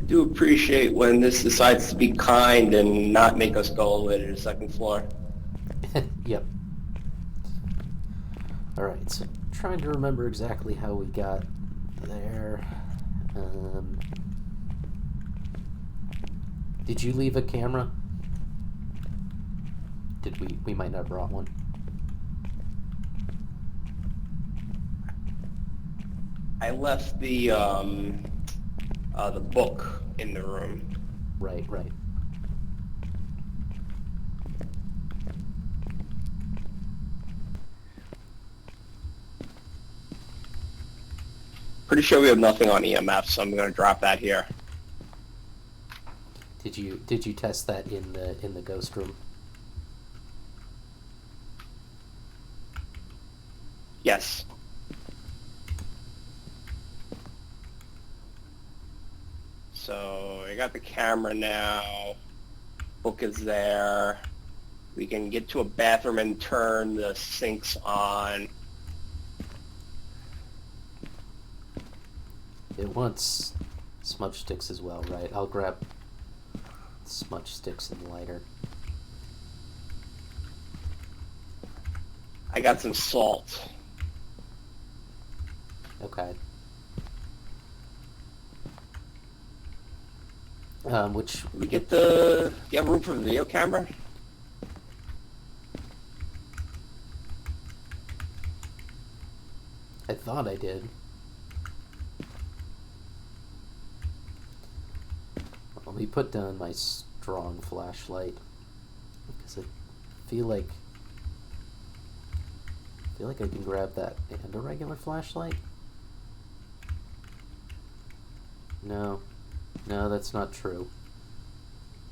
do appreciate when this decides to be kind and not make us go all the way to the second floor. yep. Alright, so trying to remember exactly how we got there. Did you leave a camera? Did we might not have brought one. I left the book in the room. Right. Pretty sure we have nothing on EMF, so I'm going to drop that here. Did you test that in the ghost room? Yes. So I got the camera now. Book is there. We can get to a bathroom and turn the sinks on. It wants smudge sticks as well, right? I'll grab smudge sticks and lighter. I got some salt. Okay. Which We get the... Do you have room for the video camera? I thought I did. Let me put down my strong flashlight because I feel like I can grab that and a regular flashlight. No, that's not true.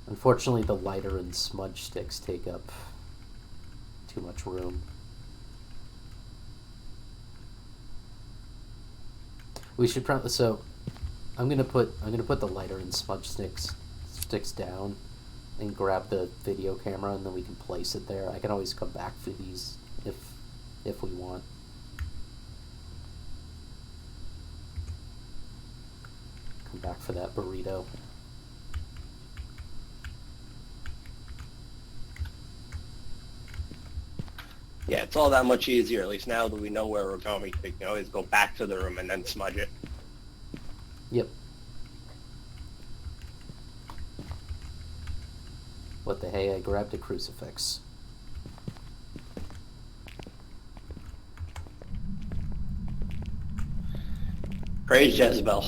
Unfortunately, the lighter and smudge sticks take up too much room. We should probably I'm gonna put the lighter and smudge sticks down and grab the video camera, and then we can place it there. I can always come back for these if we want. Come back for that burrito. Yeah, it's all that much easier. At least now that we know where we're going, we can always go back to the room and then smudge it. Yep. What the hey, I grabbed a crucifix. Praise Jezebel.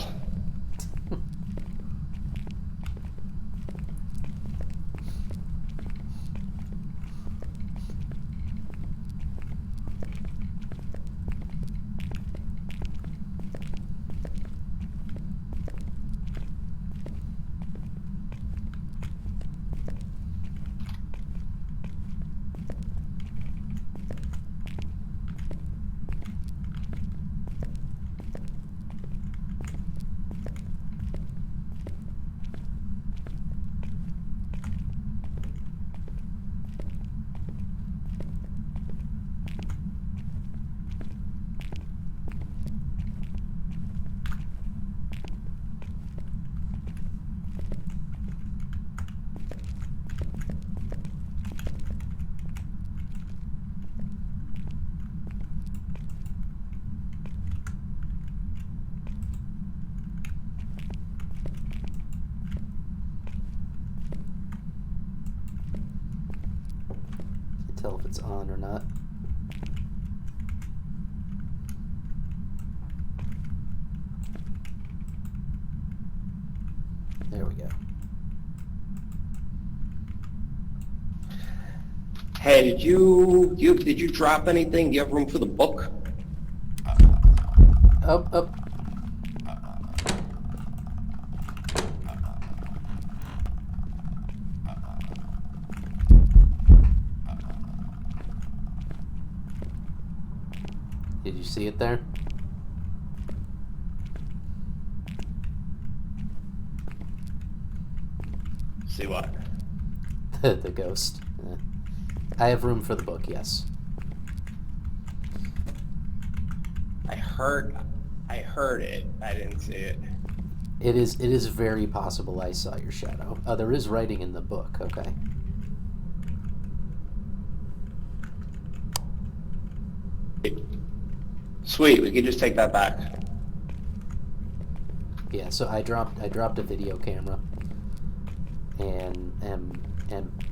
Tell if it's on or not. There we go. Hey, did you drop anything? Do you have room for the book? Up. Did you see it there? See what? The ghost. I have room for the book, yes. I heard it. I didn't see it. It is very possible I saw your shadow. There is writing in the book, okay. Sweet, we can just take that back. Yeah, so I dropped a video camera and am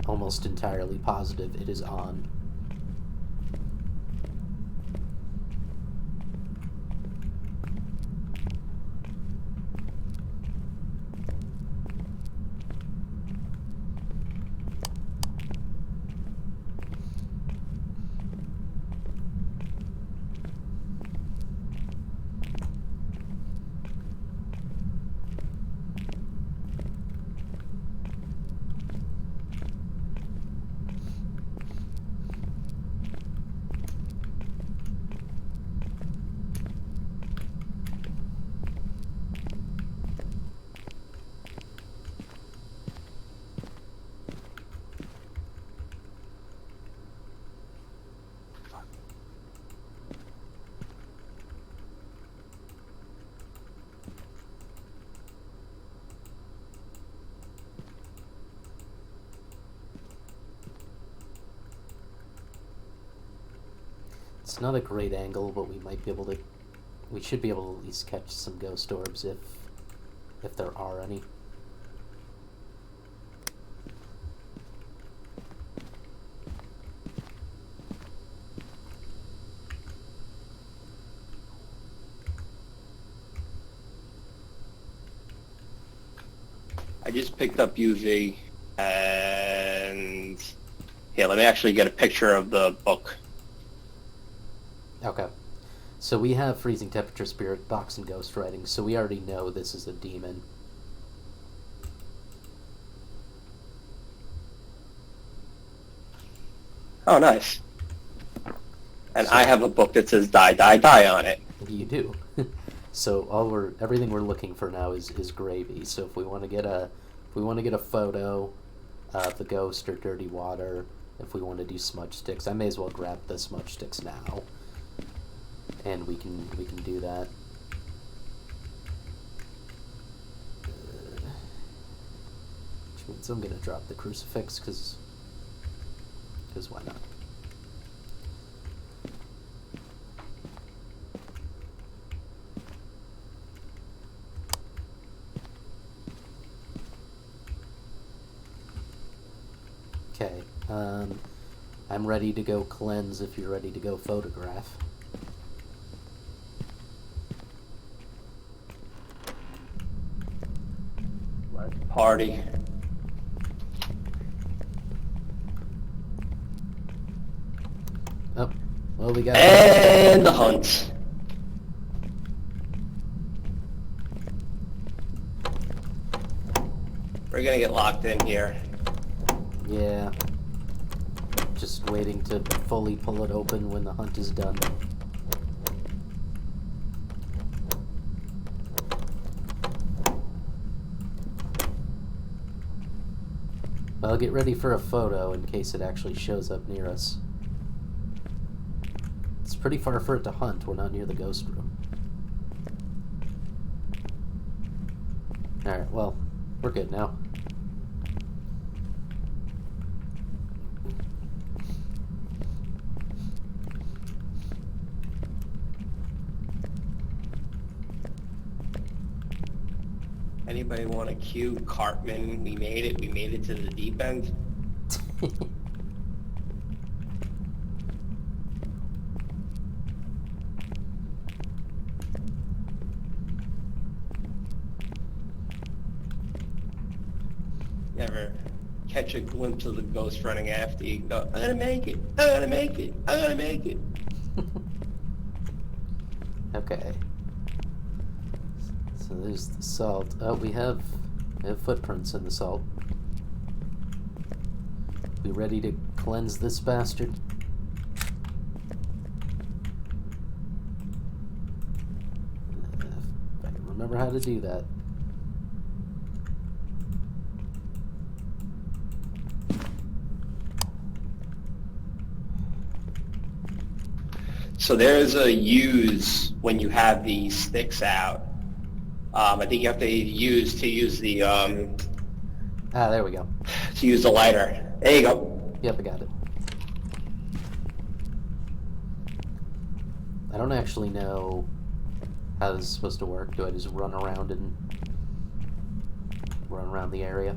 almost entirely positive it is on. It's not a great angle, but we should be able to at least catch some ghost orbs if there are any. just picked up UV, and here, let me actually get a picture of the book. Okay. So we have freezing temperature, spirit box, and ghost writing, so we already know this is a demon. Oh, nice. And I have a book that says "Die, Die, Die" on it. You do. So everything we're looking for now is gravy. So if we want to get a photo of the ghost or dirty water, if we want to do smudge sticks, I may as well grab the smudge sticks now, and we can do that. Which means I'm gonna drop the crucifix because why not? Okay, I'm ready to go cleanse if you're ready to go photograph. Let's party. Oh, well, we got... And the hunt. We're gonna get locked in here. Yeah. Just waiting to fully pull it open when the hunt is done. Well, get ready for a photo in case it actually shows up near us. It's pretty far for it to hunt. We're not near the ghost room. Alright, well, we're good now. Anybody want to cue Cartman? We made it. We made it to the deep end. Never catch a glimpse of the ghost running after you. Go, I'm gonna make it. I'm gonna make it. I'm gonna make it. Okay. So there's the salt. Oh, we have footprints in the salt. We ready to cleanse this bastard? If I can remember how to do that. So there's a use when you have the sticks out. I think you have to use the Ah, there we go. to use the lighter. There you go. Yep, I got it. I don't actually know how this is supposed to work. Do I just run around the area?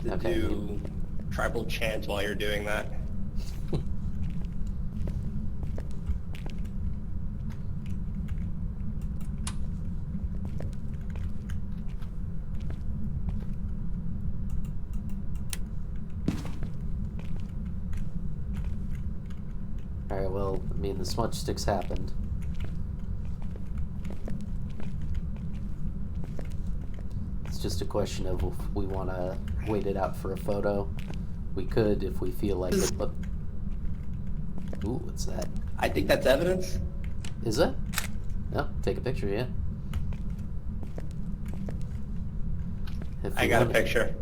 Do tribal chants while you're doing that. Alright, well, I mean, the smudge sticks happened. It's just a question of if we want to wait it out for a photo. We could if we feel like it, but... Ooh, what's that? I think that's evidence. Is it? No, take a picture, yeah. I got a picture.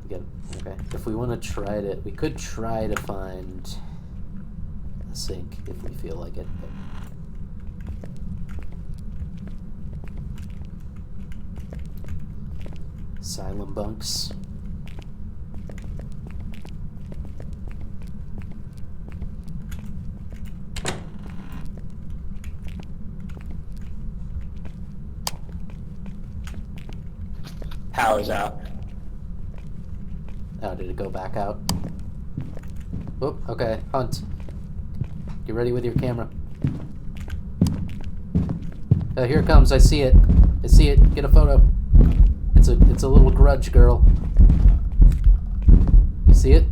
You got it? Okay. If we want to try to... We could try to find a sink if we feel like it, but... Asylum bunks. Power's out. Oh, did it go back out? Whoop, okay, hunt. Get ready with your camera. Here it comes, I see it. I see it. Get a photo. It's a little grudge girl. You see it?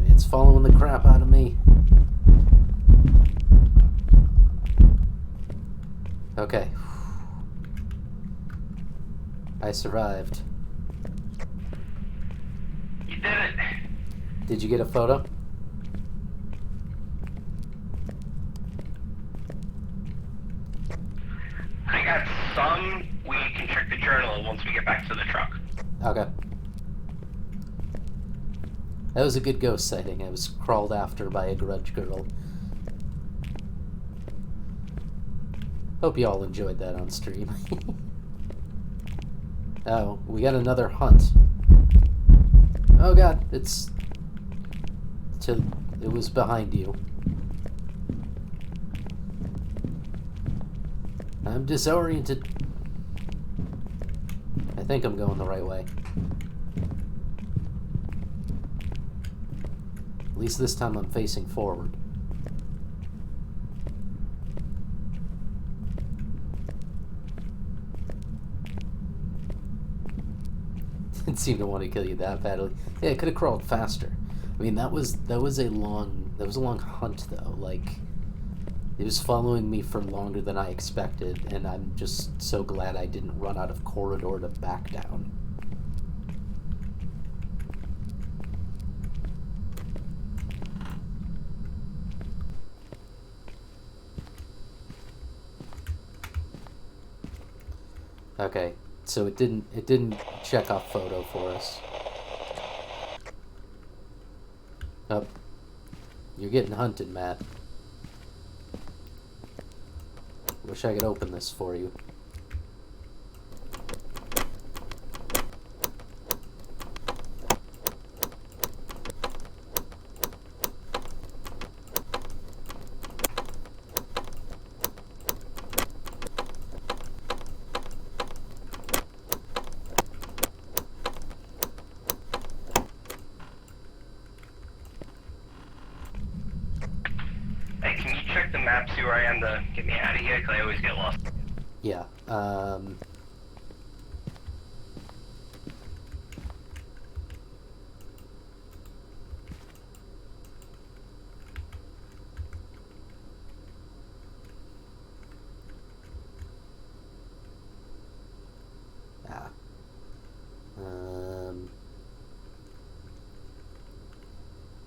It's following the crap out of me. Okay. I survived. You did it. Did you get a photo? I got some. We can check the journal once we get back to the truck. Okay. That was a good ghost sighting. I was crawled after by a grudge girl. Hope you all enjoyed that on stream. Oh, we got another hunt. Oh god, it was behind you. I'm disoriented. I think I'm going the right way. At least this time I'm facing forward. Didn't seem to want to kill you that badly. Yeah, it could have crawled faster. I mean, that was a long hunt though. Like, it was following me for longer than I expected, and I'm just so glad I didn't run out of corridor to back down. Okay, so it didn't check off photo for us. Oh, you're getting hunted, Matt. Wish I could open this for you. Hey, can you check the map, see where I am to get me out of here? Because I always get lost. Yeah,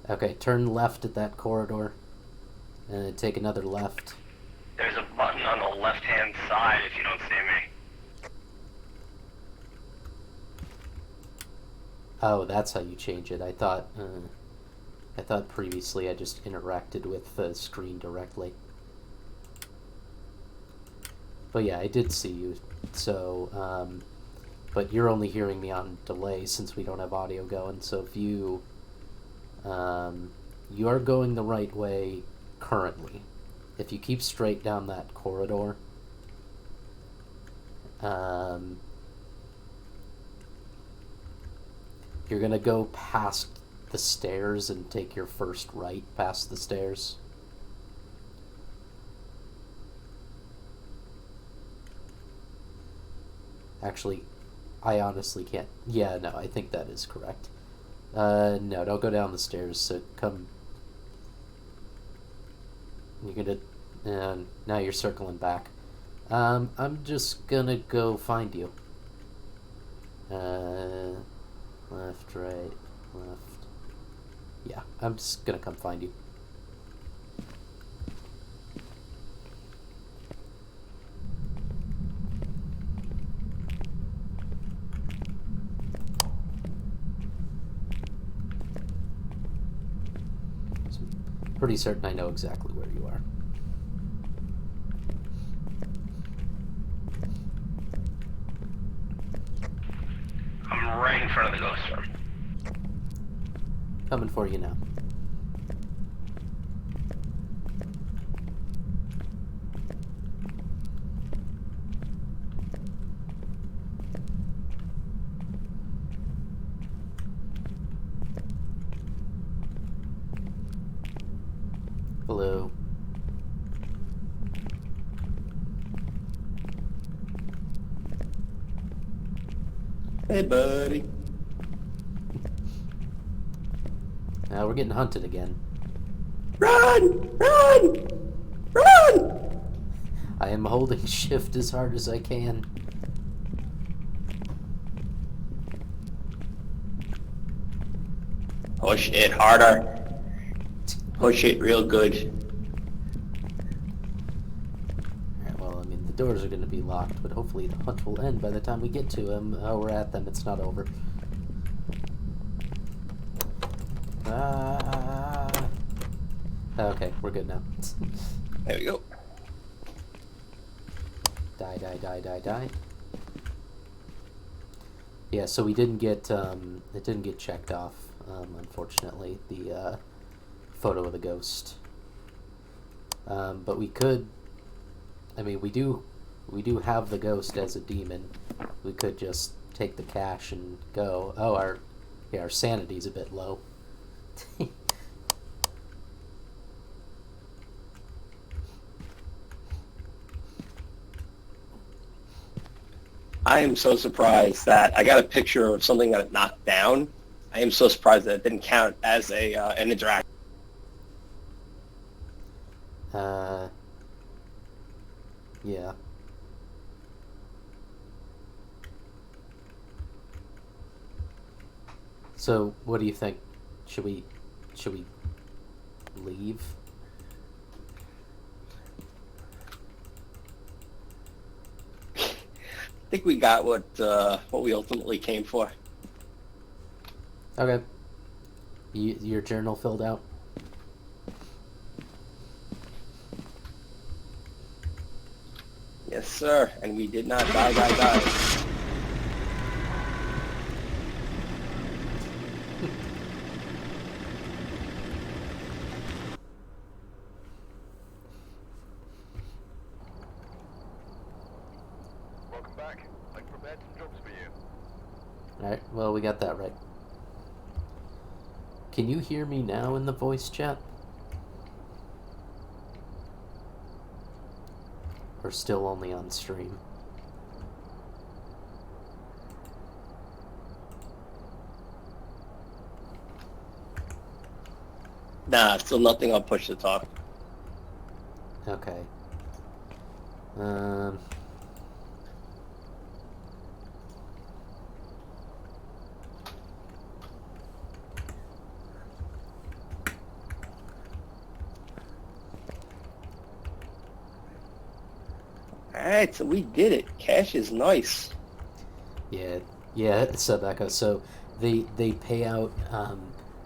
okay, turn left at that corridor, and then take another left. There's a button on the left-hand side if you don't see me. Oh, that's how you change it. I thought previously I just interacted with the screen directly. But yeah, I did see you. So, but you're only hearing me on delay since we don't have audio going. So if you, you are going the right way currently. If you keep straight down that corridor, you're gonna go past the stairs and take your first right past the stairs. Actually, I honestly can't. Yeah, no, I think that is correct. No, don't go down the stairs. So come. You're gonna. Now you're circling back. I'm just gonna go find you. Left, right, left. Yeah, I'm just gonna come find you. So I'm pretty certain I know exactly where you are. I'm right in front of the ghost room. Coming for you now. Hey, buddy. We're getting hunted again. Run! Run! Run! I am holding shift as hard as I can. Push it harder. Push it real good. Alright, well, I mean, the doors are going to be locked, but hopefully the hunt will end by the time we get to them. Oh, we're at them. It's not over. Okay, we're good now. There we go. Die, die, die, die, die. Yeah, so we didn't get, it didn't get checked off, unfortunately, the, photo of the ghost. But we could, I mean, we do have the ghost as a demon. We could just take the cash and go. Oh, our sanity's a bit low. I am so surprised that I got a picture of something that it knocked down. I am so surprised that it didn't count as a an interaction. Yeah. So, what do you think? Should we leave? I think we got what we ultimately came for. Okay. Your journal filled out? Yes, sir. And we did not die. Welcome back. I've prepared some jobs for you. Alright, well, we got that right. Can you hear me now in the voice chat? Or still only on stream? Nah, still nothing on push to talk. Okay. Alright, so we did it. Cash is nice. Yeah, so Becca, so they pay out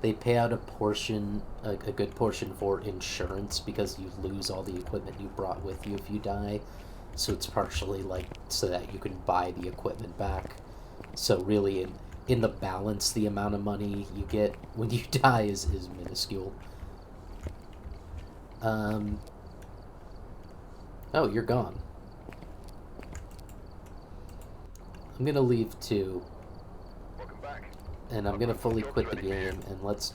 a portion, a good portion for insurance because you lose all the equipment you brought with you if you die. So it's partially like so that you can buy the equipment back. So really in the balance, the amount of money you get when you die is minuscule. Oh, you're gone. I'm gonna leave too. Welcome back. And I'm gonna fully quit the game, and let's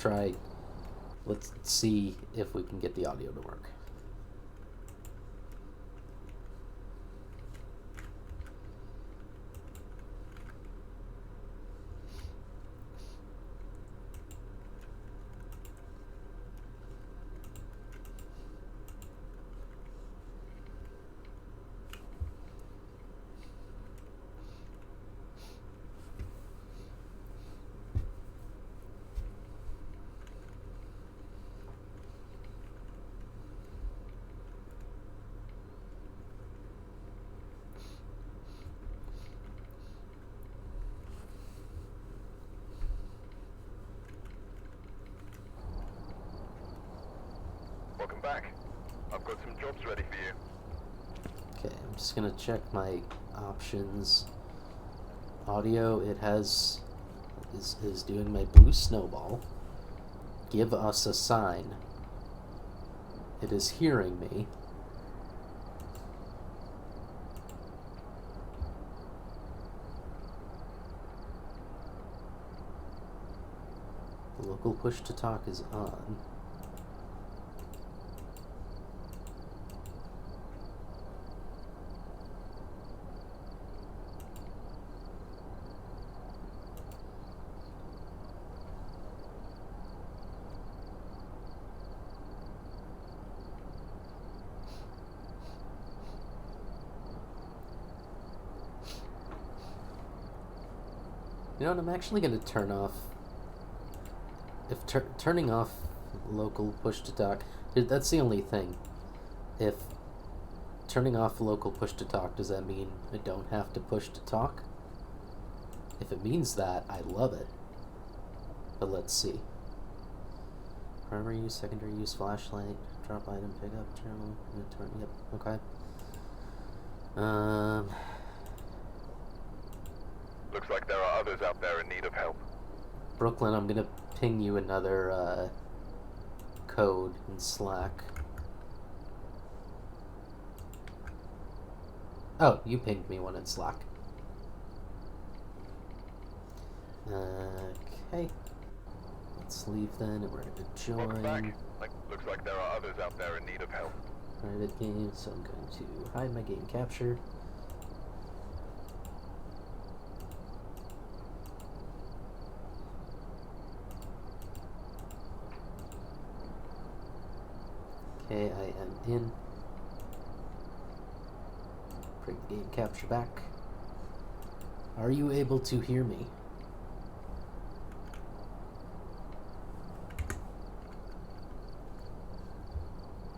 see if we can get the audio to work. Welcome back. I've got some jobs ready for you. Okay, I'm just gonna check my options. Audio, it is doing my blue snowball. Give us a sign. It is hearing me. The local push to talk is on. You know what? I'm actually going to turn off. If turning off local push to talk, that's the only thing. If turning off local push to talk, does that mean I don't have to push to talk? If it means that, I love it. But let's see. Primary use, secondary use, flashlight, drop item, pick up, journal, turn. Yep. Okay. Looks like there are others out there in need of help. Brooklyn, I'm gonna ping you another code in Slack. Oh, you pinged me one in Slack. Okay. Let's leave then, and we're gonna Welcome back. join Looks like there are others out there in need of help. private game, so I'm going to hide my game capture. Okay, I am in. Bring the game capture back. Are you able to hear me?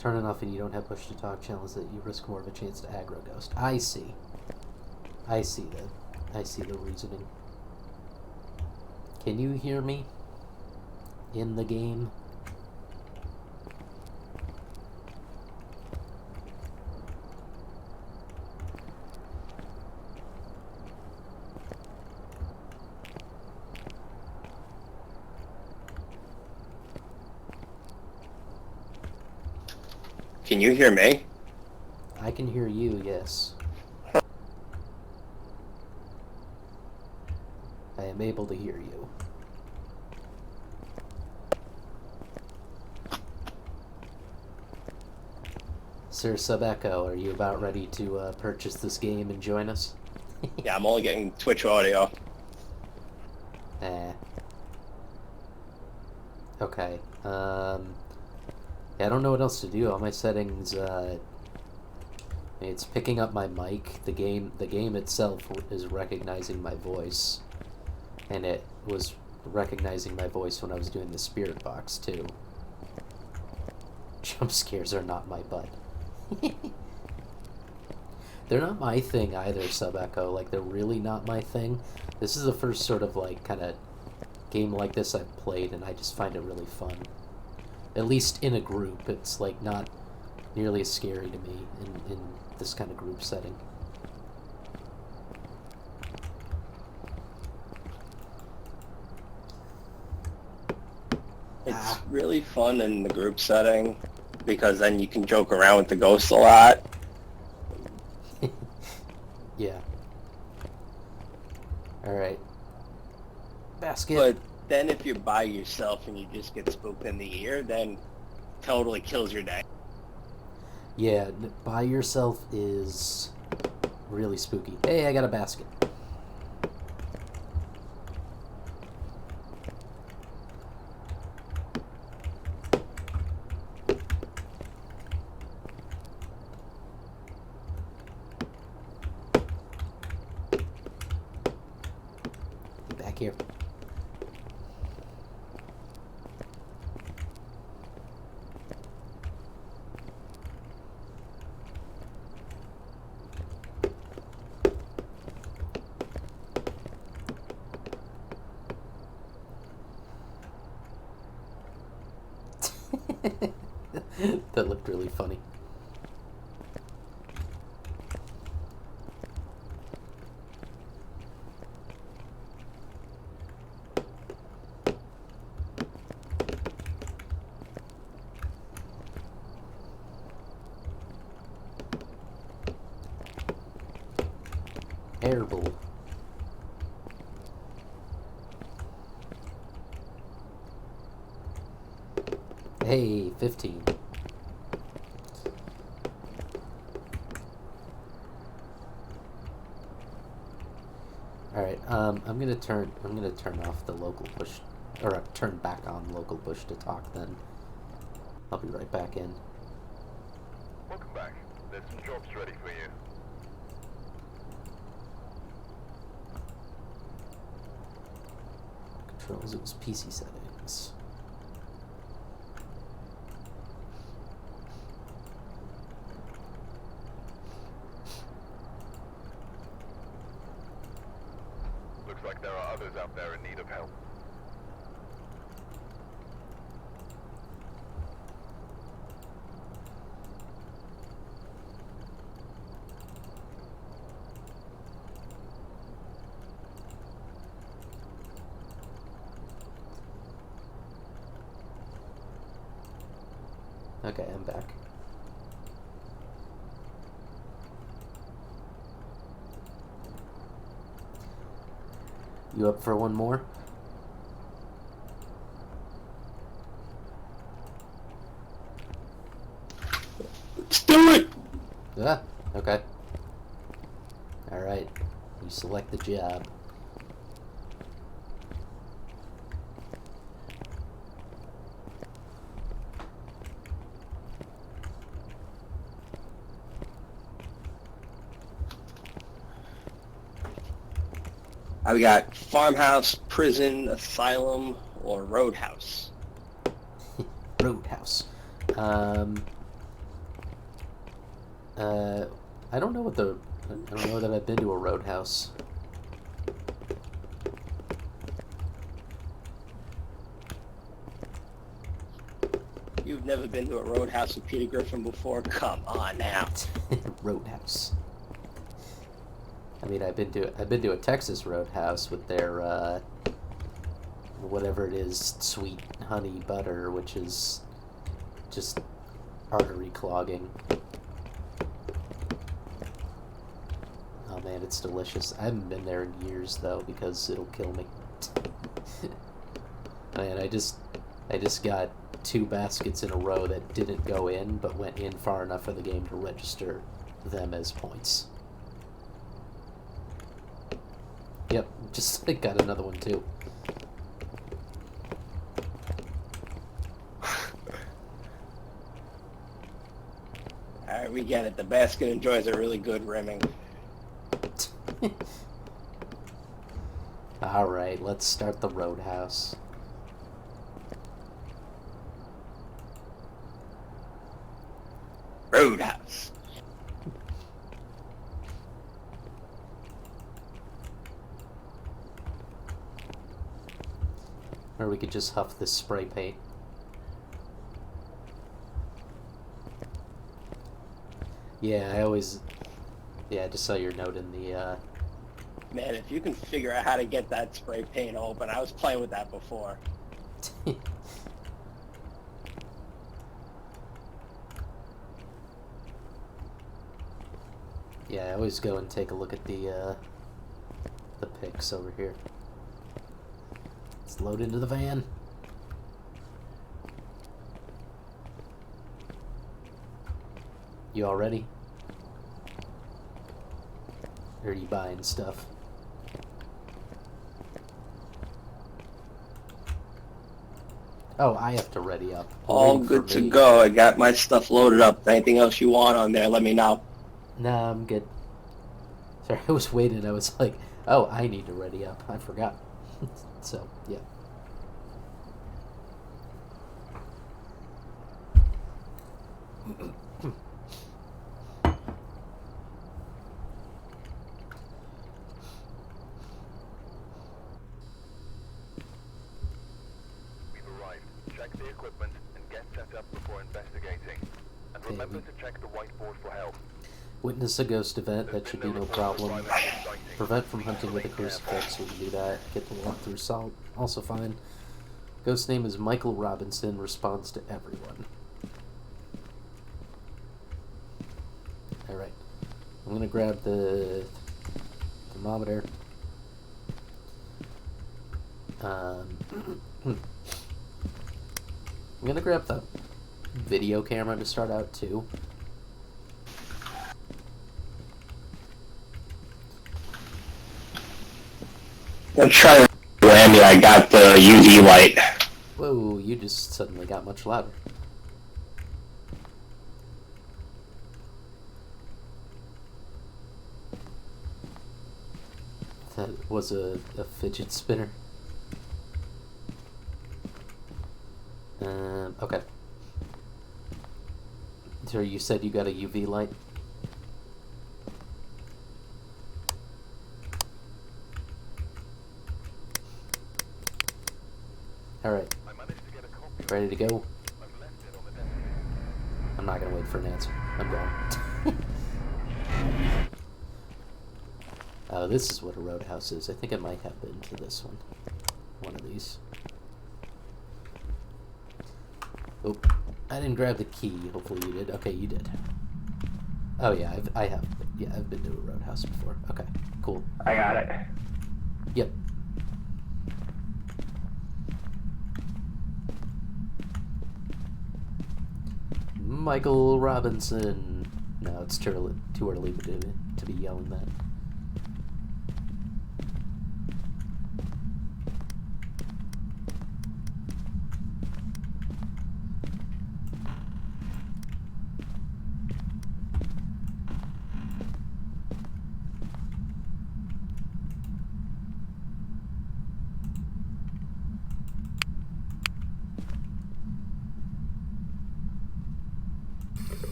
Turn it off and you don't have push to talk channels that you risk more of a chance to aggro ghost. I see. I see the reasoning. Can you hear me? In the game? Can you hear me? I can hear you, yes. I am able to hear you. Sir Sub-Echo, are you about ready to purchase this game and join us? Yeah, I'm only getting Twitch audio. Okay. Yeah, I don't know what else to do. All my settings, it's picking up my mic. The game itself is recognizing my voice, and it was recognizing my voice when I was doing the spirit box too. Jump scares are not my butt. They're not my thing either, Sub-Echo. Like, they're really not my thing. This is the first sort of, like, kind of game like this I've played, and I just find it really fun. At least in a group. It's, like, not nearly as scary to me in this kind of group setting. It's really fun in the group setting because then you can joke around with the ghosts a lot. Yeah. Alright. Basket. But then if you're by yourself and you just get spooked in the ear, then totally kills your day. Yeah, by yourself is really spooky. Hey, I got a basket. Get back here. That looked really funny. Airball. Hey, 15. Alright, I'm gonna turn off the local push, or turn back on local push to talk then. I'll be right back in. Welcome back. There's some jobs ready for you. Controls, it was PC settings. Looks like there are others out there in need of help. Okay, I'm back. You up for one more? Let's do it! Yeah, okay. Alright, you select the job. We got farmhouse, prison, asylum, or roadhouse. Roadhouse. I don't know I don't know that I've been to a roadhouse. You've never been to a roadhouse with Peter Griffin before? Come on now. Roadhouse. I mean, I've been to a Texas roadhouse with their whatever it is, sweet honey butter, which is just artery clogging. Oh man, it's delicious. I haven't been there in years though because it'll kill me. Man, I just got 2 baskets in a row that didn't go in but went in far enough for the game to register them as points. Yep, just got another one too. Alright, we get it. The basket enjoys a really good rimming. Alright, let's start the roadhouse. Roadhouse. Or we could just huff this spray paint. Yeah, I just saw your note in the, Man, if you can figure out how to get that spray paint open, I was playing with that before. Yeah, I always go and take a look at the pics over here. Let's load into the van. You all ready? Or are you buying stuff? Oh, I have to ready up. All Waiting for good to me. go. I got my stuff loaded up. Anything else you want on there, let me know. Nah, I'm good. Sorry, I was waiting. I was like, oh, I need to ready up. I forgot. So, yeah. We've arrived. Check the equipment and get set up before investigating. And remember to check the whiteboard for help. Witness a ghost event, that should be no problem. Prevent from hunting with a crucifix, we can do that. Get the walkthrough salt, also fine. Ghost name is Michael Robinson, responds to everyone. Alright. I'm gonna grab the thermometer. I'm gonna grab the video camera to start out too. I'm trying to Randy, I got the UV light. Whoa, you just suddenly got much louder. That was a fidget spinner. Okay. So you said you got a UV light? Alright. I managed to get a copy. Ready to go? I've left it on the desk. I'm not gonna wait for an answer. I'm going. Oh, this is what a roadhouse is. I think I might have been to this one. One of these. Oh, I didn't grab the key. Hopefully you did. Okay, you did. Oh yeah, I've been to a roadhouse before. Okay, cool. I got it. Yep. Michael Robinson. No, it's too early to be yelling that.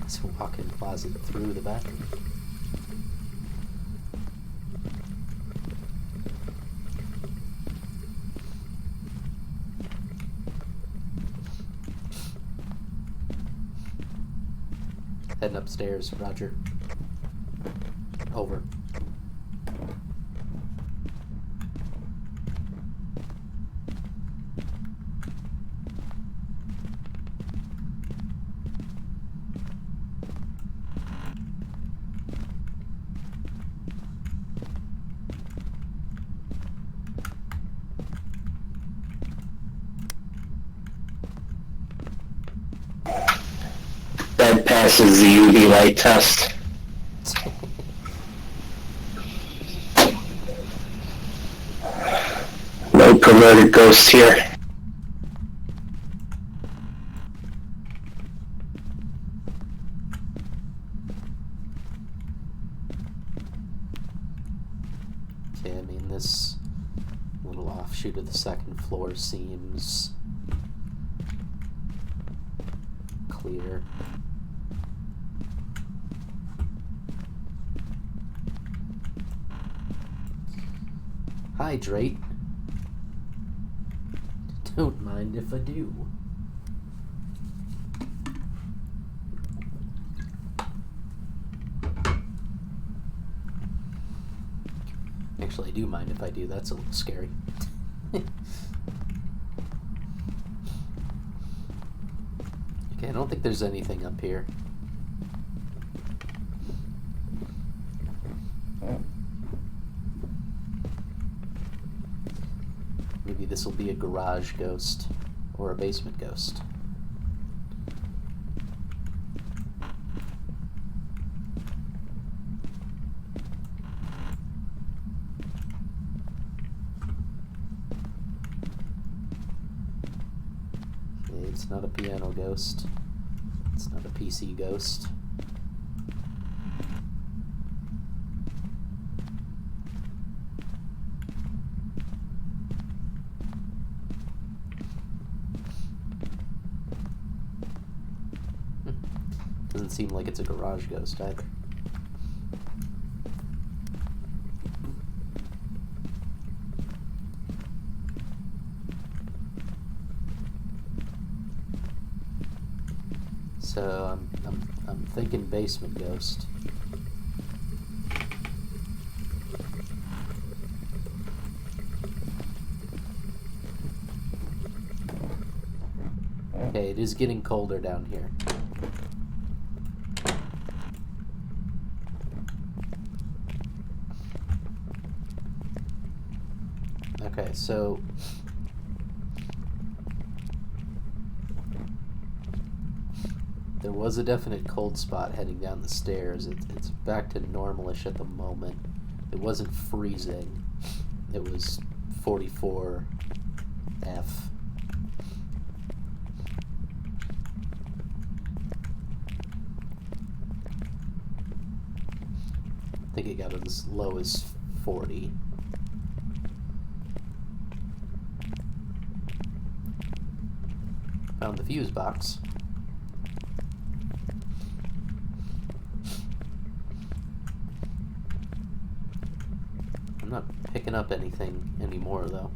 Let's walk in closet through the bathroom. Heading upstairs, Roger. Over. That passes the UV light test. No perverted ghosts here. Okay, I mean, this little offshoot of the second floor seems clear. Hydrate. Don't mind if I do. Actually, I do mind if I do. That's a little scary. Okay, I don't think there's anything up here. Maybe this will be a garage ghost or a basement ghost. Okay, it's not a piano ghost. It's not a PC ghost. Doesn't seem like it's a garage ghost either. So I'm thinking basement ghost. Okay, it is getting colder down here. Okay, so there was a definite cold spot heading down the stairs. It's back to normalish at the moment. It wasn't freezing. It was 44 F. I think it got as low as 40. Found the fuse box. I'm not picking up anything anymore, though.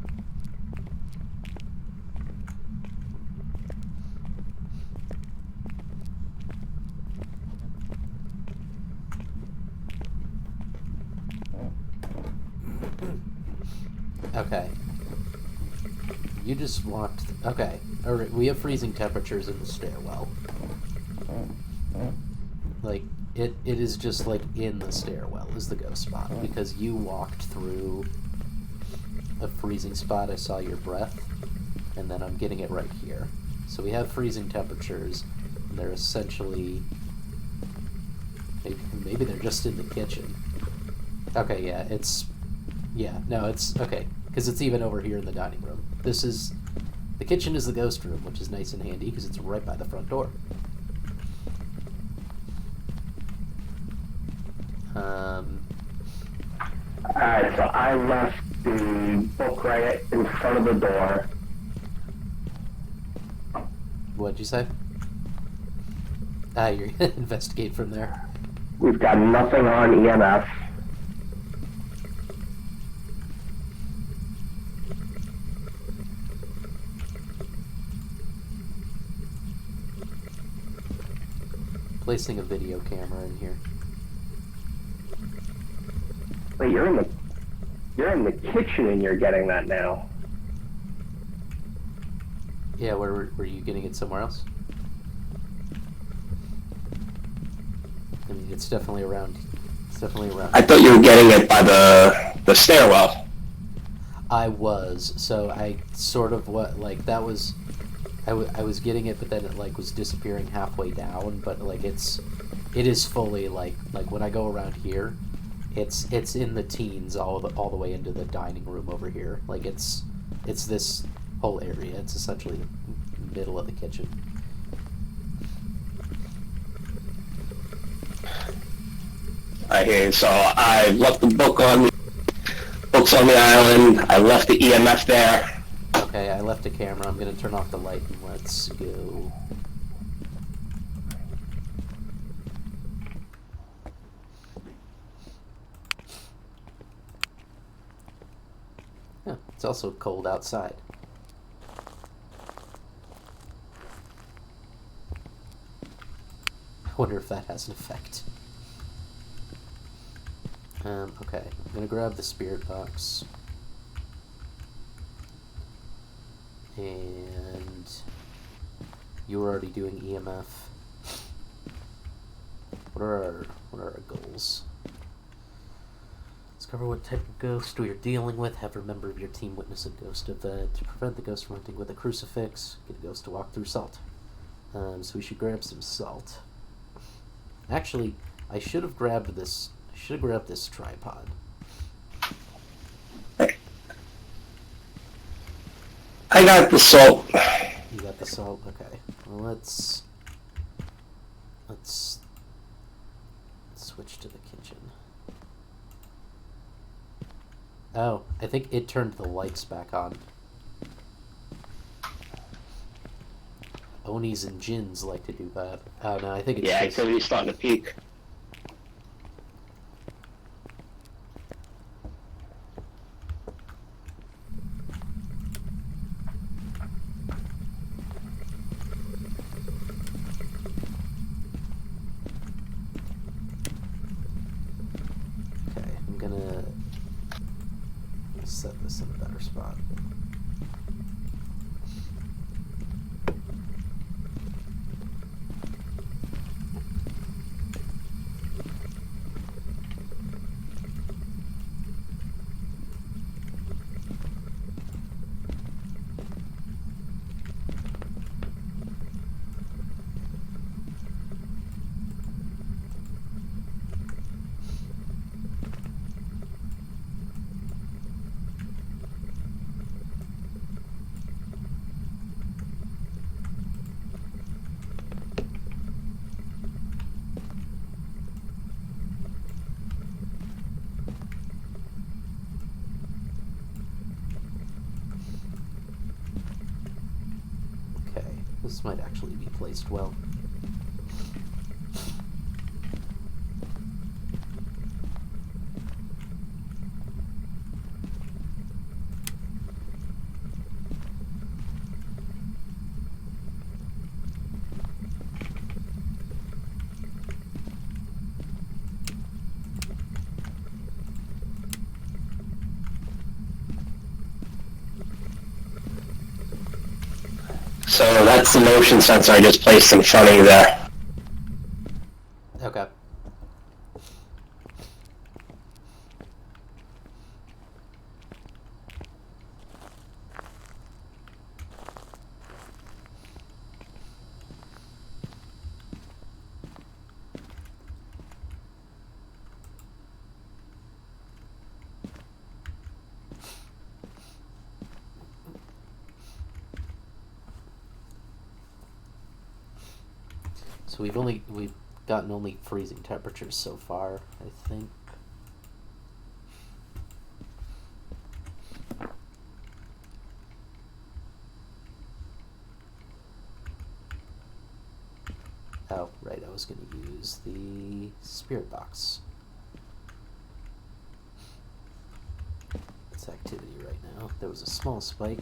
Okay. You just walked... Okay. Alright, we have freezing temperatures in the stairwell. Like, it is just, like, in the stairwell is the ghost spot. Because you walked through a freezing spot, I saw your breath, and then I'm getting it right here. So we have freezing temperatures, and they're essentially... Maybe they're just in the kitchen. Okay, yeah, it's... Yeah, no, it's... Okay, because it's even over here in the dining room. This is... The kitchen is the ghost room, which is nice and handy, because it's right by the front door. Alright, so I left the book right in front of the door. What'd you say? You're gonna investigate from there. We've got nothing on EMF. Placing a video camera in here. Wait, you're in the kitchen and you're getting that now. Yeah, were you getting it somewhere else? I mean, it's definitely around. It's definitely around. I thought you were getting it by the stairwell. I was. So I sort of that was. I was getting it, but then it like was disappearing halfway down. But like it is fully like when I go around here, it's in the teens all the way into the dining room over here. Like it's this whole area. It's essentially the middle of the kitchen. I hear you. So I left the books on the island. I left the EMF there. Okay, I left a camera. I'm gonna turn off the light and let's go. Yeah, it's also cold outside. I wonder if that has an effect. Okay, I'm gonna grab the spirit box. And you were already doing EMF. What are our goals? Discover what type of ghost we are dealing with. Have a member of your team witness a ghost event. To prevent the ghost from hunting with a crucifix. Get a ghost to walk through salt. So we should grab some salt. Actually, I should have grabbed this. I should have grabbed this tripod. I got the salt. You got the salt? Okay. Well, let's switch to the kitchen. Oh, I think it turned the lights back on. Onis and Jins like to do that. Oh no, I think it's Yeah, just... activity's starting to peak. Okay, I'm gonna set this in a better spot. might actually be placed well. So that's the motion sensor I just placed in front of you there. Okay. So we've gotten only freezing temperatures so far, I think. Oh, right, I was going to use the spirit box. It's activity right now. There was a small spike.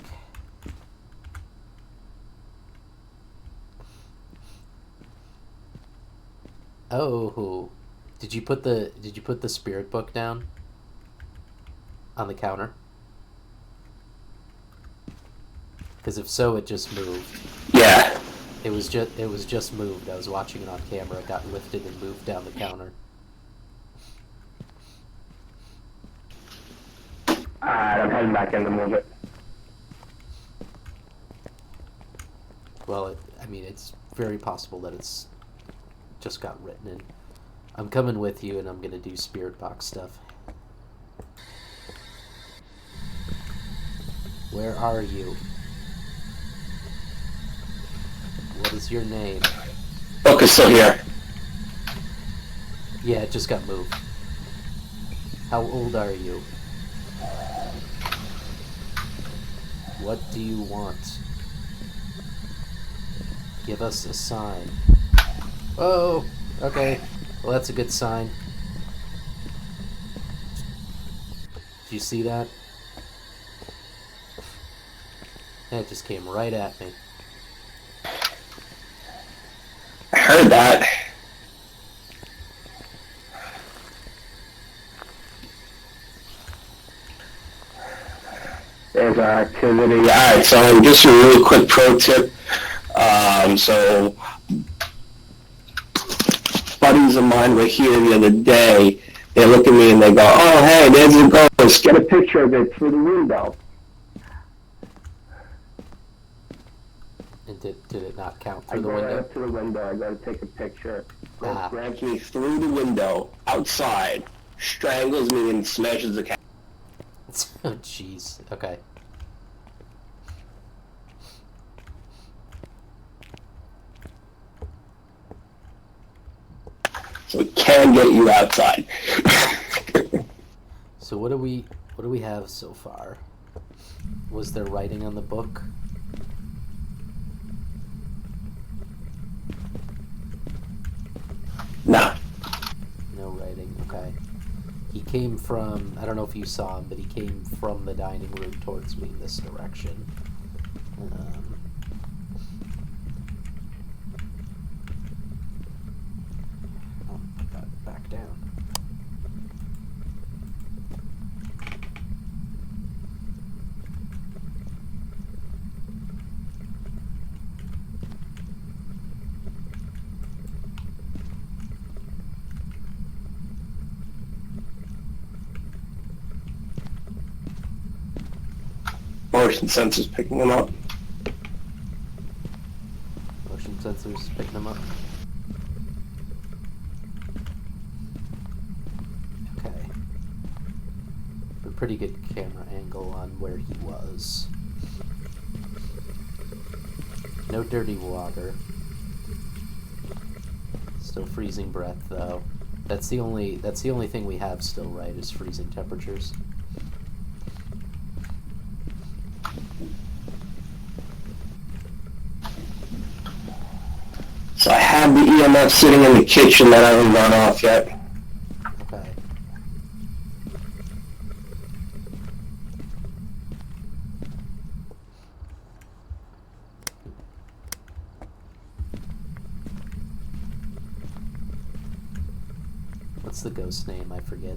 Oh, did you put the spirit book down on the counter? Because if so, it just moved. Yeah. It was just moved. I was watching it on camera. It got lifted and moved down the counter. Alright, I'm heading back in to move it. Well, I mean, it's very possible that it's just got written in. I'm coming with you, and I'm gonna do spirit box stuff. Where are you? What is your name? Book is still here. Yeah, it just got moved. How old are you? What do you want? Give us a sign. Oh, okay. Well, that's a good sign. Did you see that? It just came right at me. I heard that. There's our activity. Alright, so just a really quick pro tip. So buddies of mine were here the other day. They look at me and they go, "Oh, hey, there's a ghost. Get a picture of it through the window." And did it not count I through the go right window? up to the window. I go to take a picture. Ah. Grabs me through the window, outside, strangles me and smashes the cat." Oh, jeez. Okay. So it can get you outside. So what do we have so far? Was there writing on the book? Nah. No writing. Okay. He came from, I don't know if you saw him, but he came from the dining room towards me in this direction. Oh, I got it back down. Motion sensors picking them up. Motion sensors picking them up. Okay. A pretty good camera angle on where he was. No dirty water. Still freezing breath though. That's the only thing we have still, right, is freezing temperatures. EMF sitting in the kitchen that hasn't gone off yet. Okay. What's the ghost name? I forget.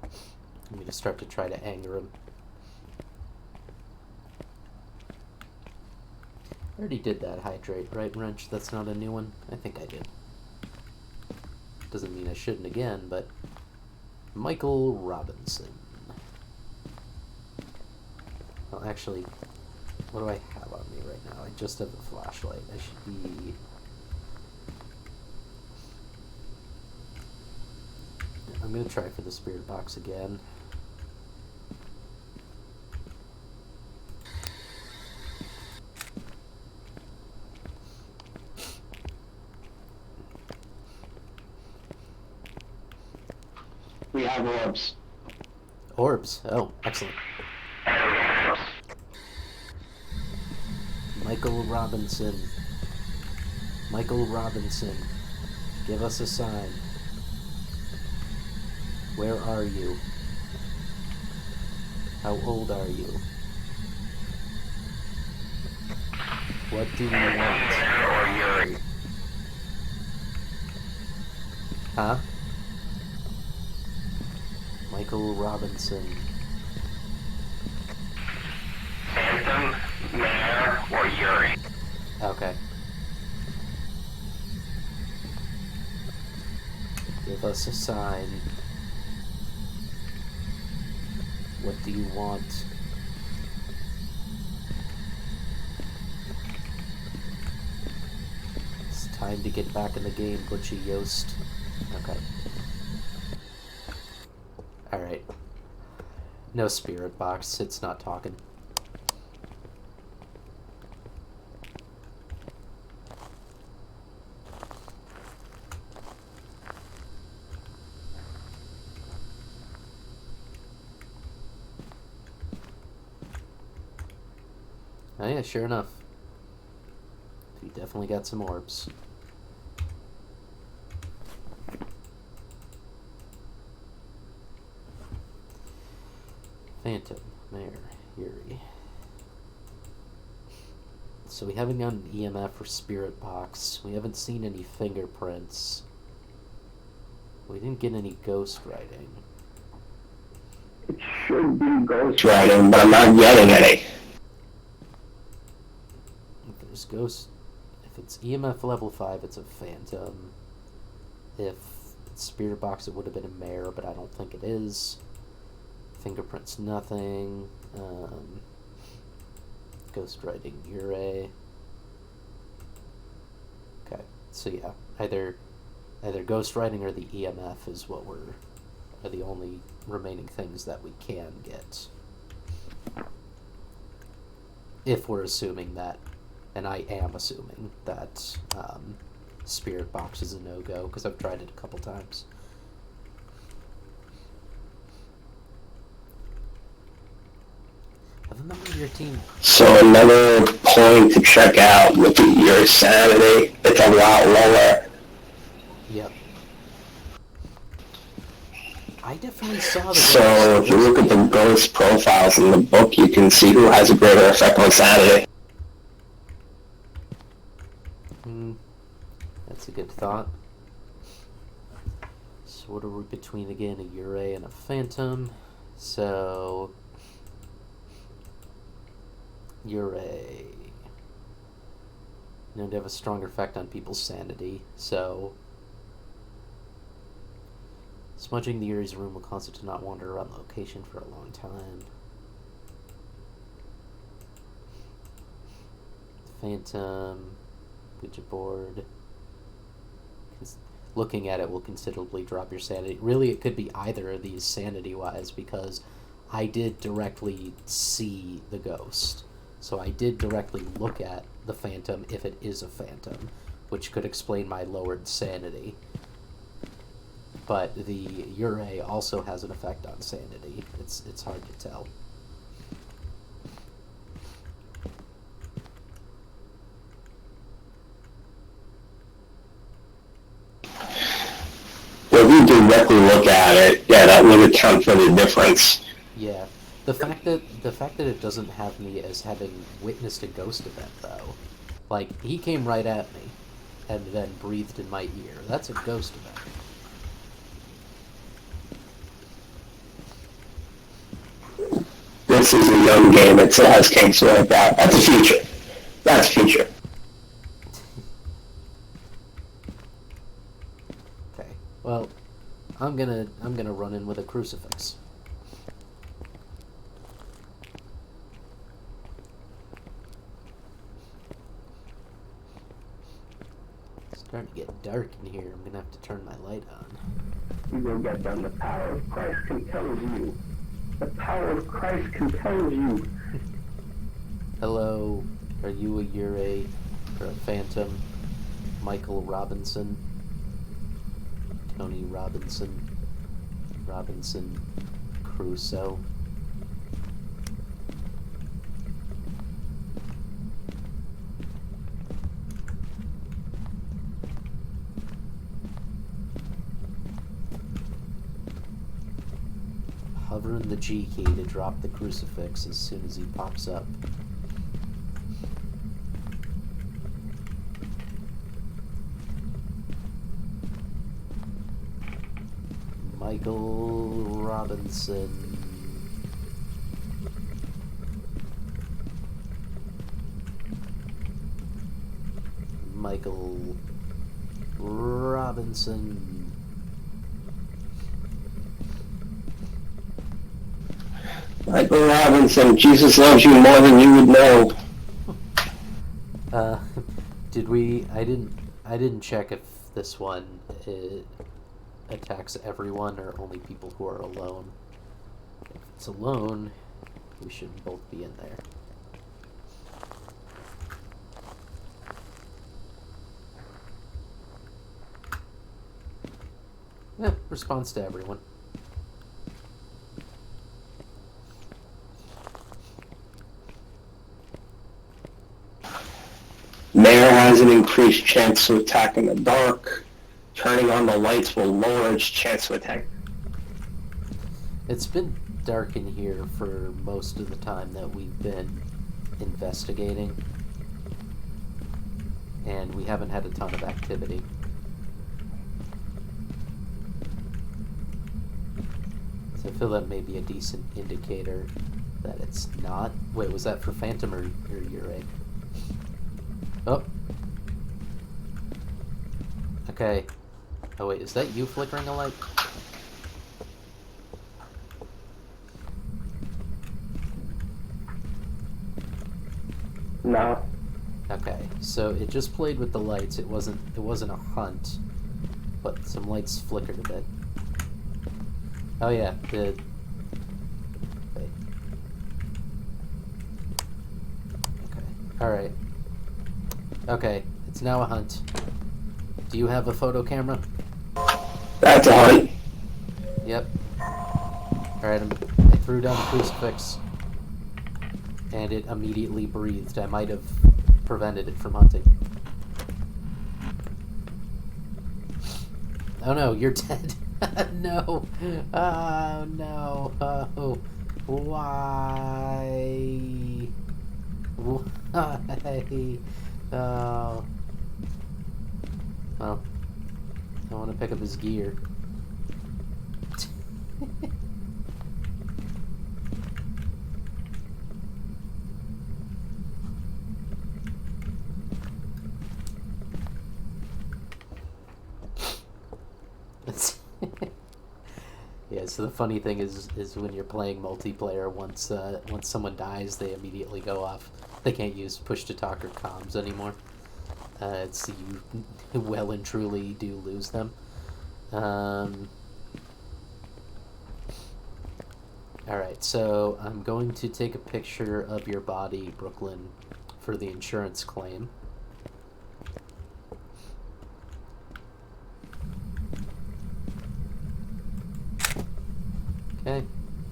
I'm gonna start to try to anger him. I already did that hydrate, right, Wrench? That's not a new one? I think I did. Doesn't mean I shouldn't again, but... Michael Robinson. Well, actually, what do I have on me right now? I just have a flashlight. I should be... I'm gonna try for the spirit box again. We have orbs. Orbs. Oh, excellent. Michael Robinson. Michael Robinson. Give us a sign. Where are you? How old are you? What do you want? Huh? Michael Robinson. Phantom, Mare, or Yuri. Okay. Give us a sign. What do you want? It's time to get back in the game, Butchie Yost. Okay. Alright. No spirit box, it's not talking. Oh yeah, sure enough. We definitely got some orbs. Phantom, Mare, Yuri. So we haven't gotten an EMF or spirit box. We haven't seen any fingerprints. We didn't get any ghost writing. It should be ghost writing, but I'm not getting any. If there's ghost... If it's EMF level 5, it's a phantom. If it's spirit box, it would have been a mare, but I don't think it is. Fingerprints, nothing. Ghost writing, Ure. Okay, so yeah, either ghost writing or the EMF is what are the only remaining things that we can get. If we're assuming that, and I am assuming that spirit box is a no-go, because I've tried it a couple times. Have a member of your team... So another point to check out with your sanity, it's a lot lower. Yep. I definitely saw the So if you look at the ghost profiles in the book, you can see who has a greater effect on sanity. That's a good thought. So what are we between again? A Ure and a Phantom. So... Ure... known to have a stronger effect on people's sanity, so... Smudging the Ure's room will cause it to not wander around the location for a long time. Phantom... Ouija board... Looking at it will considerably drop your sanity. Really, it could be either of these sanity-wise, because I did directly see the ghost. So I did directly look at the phantom, if it is a phantom, which could explain my lowered sanity. But the Ure also has an effect on sanity. It's hard to tell. you directly look at it, yeah, that would account for the difference. Yeah. The fact that it doesn't have me as having witnessed a ghost event, though. Like, he came right at me and then breathed in my ear. That's a ghost event. This is a young game. It still has kinks like that. That's a feature. That's a feature. Okay. Well, I'm gonna run in with a crucifix. It's starting to get dark in here. I'm gonna have to turn my light on. You will get done. The power of Christ compels you. The power of Christ compels you. Hello, are you a Ure or a Phantom? Michael Robinson? Tony Robinson? Robinson Crusoe? Hovering the G key to drop the crucifix as soon as he pops up. Michael Robinson. Michael Robinson. Michael Robinson, Jesus loves you more than you would know. Did we? I didn't check if this one attacks everyone or only people who are alone. If it's alone, we should both be in there. Yeah, response to everyone. Mayor has an increased chance to attack in the dark. Turning on the lights will lower its chance to attack. It's been dark in here for most of the time that we've been investigating, and we haven't had a ton of activity. So I feel that may be a decent indicator that it's not. Wait, was that for Phantom or Ure? Oh. Okay. Oh wait, is that you flickering a light? No. Okay, so it just played with the lights. It wasn't a hunt, but some lights flickered a bit. Oh yeah, the wait. Okay. Alright. Okay, it's now a hunt. Do you have a photo camera? That's a hunt. Yep. Alright, I threw down the crucifix, and it immediately breathed. I might have prevented it from hunting. Oh no, you're dead. No. Oh no. Oh. Why? Why? Oh. Well, I want to pick up his gear. Yeah, so the funny thing is when you're playing multiplayer, once someone dies, they immediately go off. They can't use push to talk or comms anymore. So you well and truly do lose them. Alright, so I'm going to take a picture of your body, Brooklyn, for the insurance claim. Okay.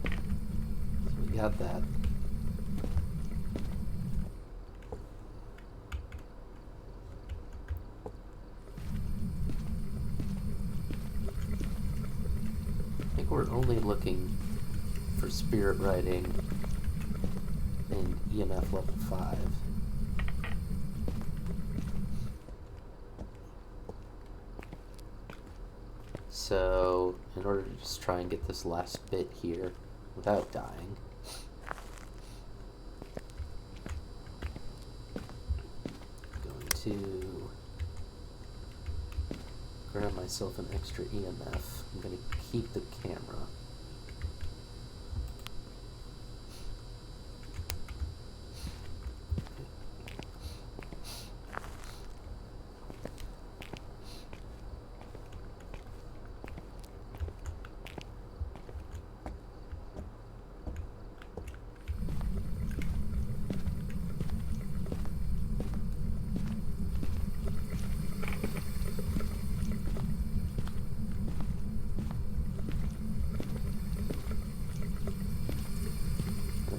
So we got that. think we're only looking for spirit writing and EMF level 5. So, in order to just try and get this last bit here without dying, I'm going to grab myself an extra EMF. I'm going to keep the camera.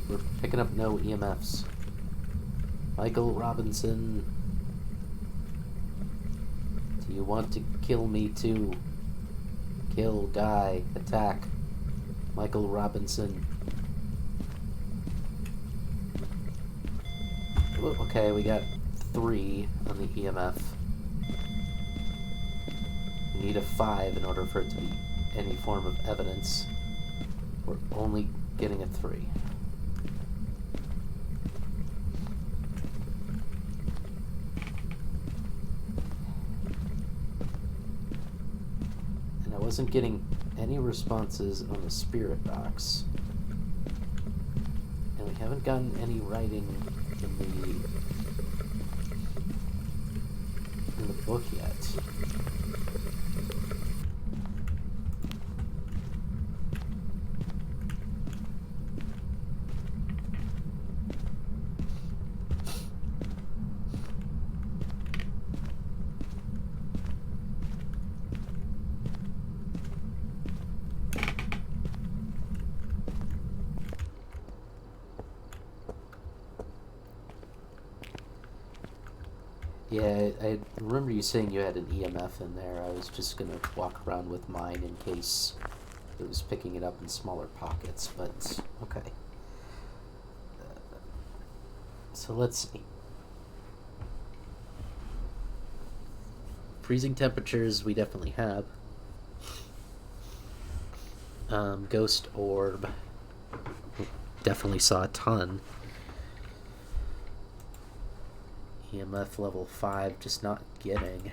We're picking up no EMFs. Michael Robinson, do you want to kill me too? Kill, die, attack. Michael Robinson. Okay, we got 3 on the EMF. We need a 5 in order for it to be any form of evidence. We're only getting a 3. And I wasn't getting any responses on the spirit box. And we haven't gotten any writing in the book yet. Yeah, I remember you saying you had an EMF in there. I was just gonna walk around with mine in case it was picking it up in smaller pockets, but okay. So let's see. Freezing temperatures we definitely have. Ghost orb. Definitely saw a ton. EMF level 5, just not getting.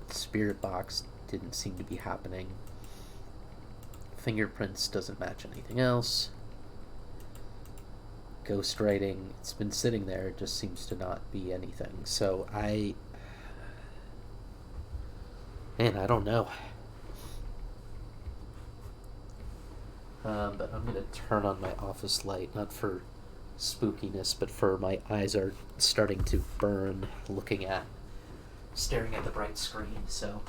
Spirit box didn't seem to be happening. Fingerprints doesn't match anything else. Ghost writing, it's been sitting there, it just seems to not be anything. So man, I don't know. But I'm gonna turn on my office light, not for spookiness, but for my eyes are starting to burn staring at the bright screen, so.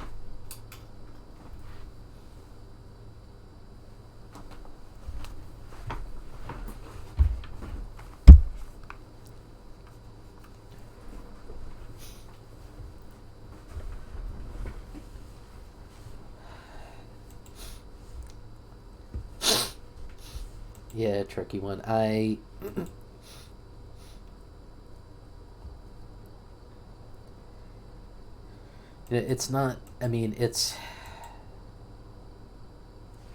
Yeah, tricky one. It's not, I mean, it's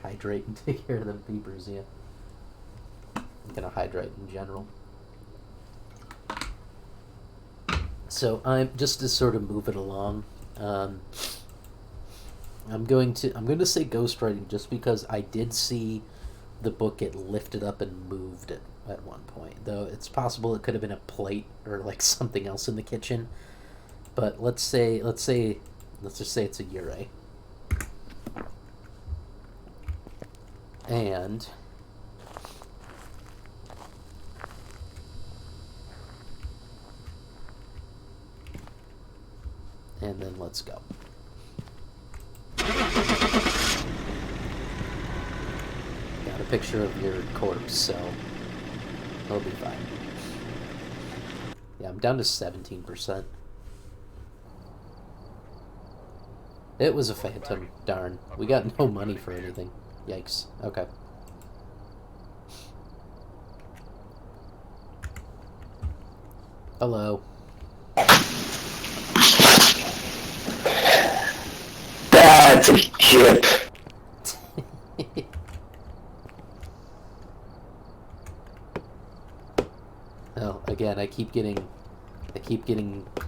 hydrate and take care of them peepers, yeah. I'm gonna hydrate in general. So I'm just to sort of move it along. I'm going to say ghostwriting just because I did see the book get lifted up and moved at one point. Though it's possible it could have been a plate or like something else in the kitchen. But let's just say it's a Ure. And then let's go. Got a picture of your corpse, so it'll be fine. Yeah, I'm down to 17%. It was a phantom. Darn. We got no money for anything. Yikes. Okay. Hello. That's a chip. Oh, again, I keep getting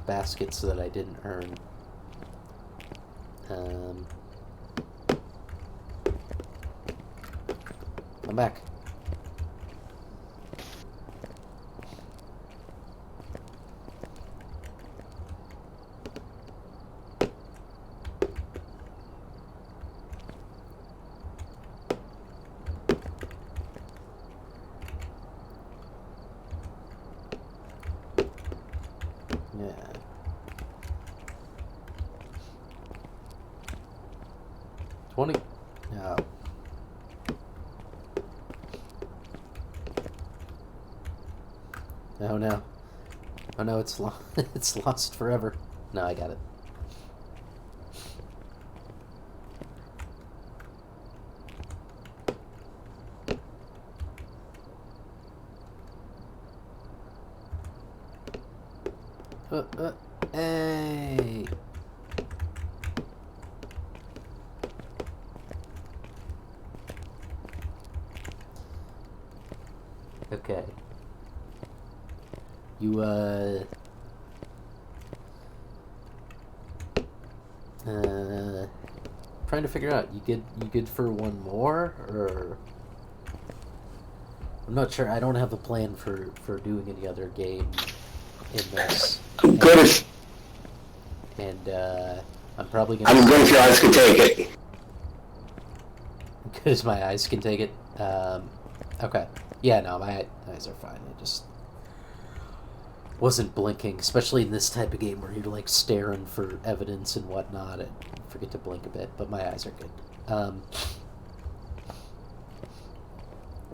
baskets that I didn't earn. I'm back. Yeah. $20. No. Oh no. Oh no, it's it's lost forever. No, I got it. Hey. Okay. You, trying to figure out, you good for one more, or... I'm not sure, I don't have a plan for doing any other game in this. I'm good if I'm probably gonna... I'm good if your eyes can take it. Good as my eyes can take it. Okay. Yeah, no, my eyes are fine. I just wasn't blinking, especially in this type of game where you're like staring for evidence and whatnot. I forget to blink a bit, but my eyes are good.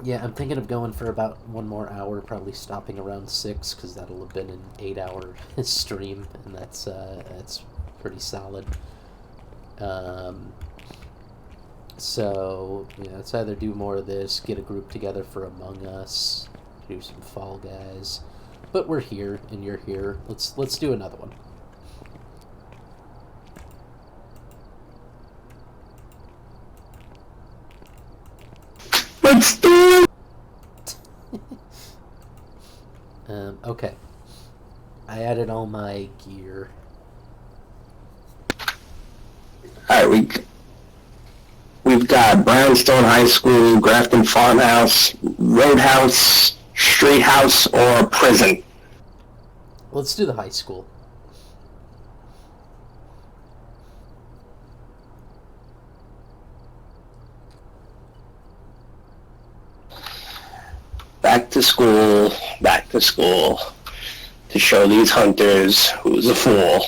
Yeah, I'm thinking of going for about one more hour, probably stopping around 6, because that'll have been an 8-hour stream, and that's pretty solid. So, yeah, let's either do more of this, get a group together for Among Us, do some Fall Guys. But we're here, and you're here. Let's do another one. Let's do it. Okay. I added all my gear. Alright, we've got Brownstone High School, Grafton Farmhouse, Roadhouse, Street House, or Prison. Let's do the high school. Back to school, to show these hunters who's a fool.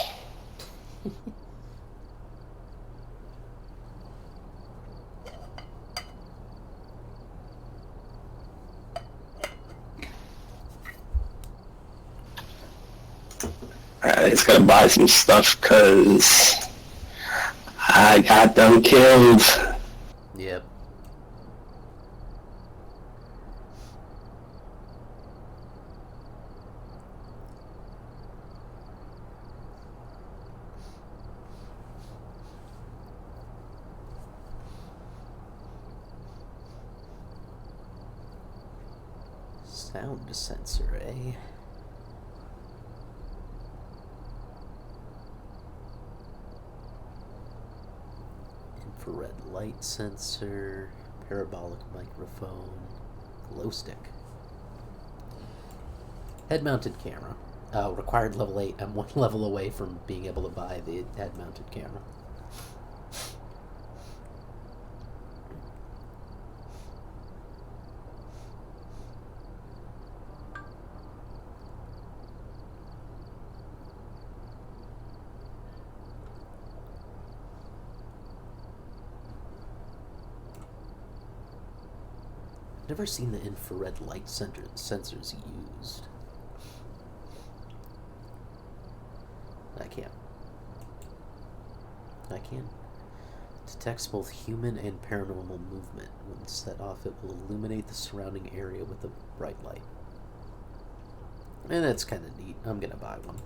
Alright, it's gonna buy some stuff because I got them killed. Yep. Sound sensor, eh? Infrared light sensor, parabolic microphone, glow stick. Head-mounted camera. Required level 8. I'm one level away from being able to buy the head-mounted camera. Never seen the infrared light sensors used. I can. Detects both human and paranormal movement. When set off, it will illuminate the surrounding area with a bright light. And that's kind of neat. I'm gonna buy one.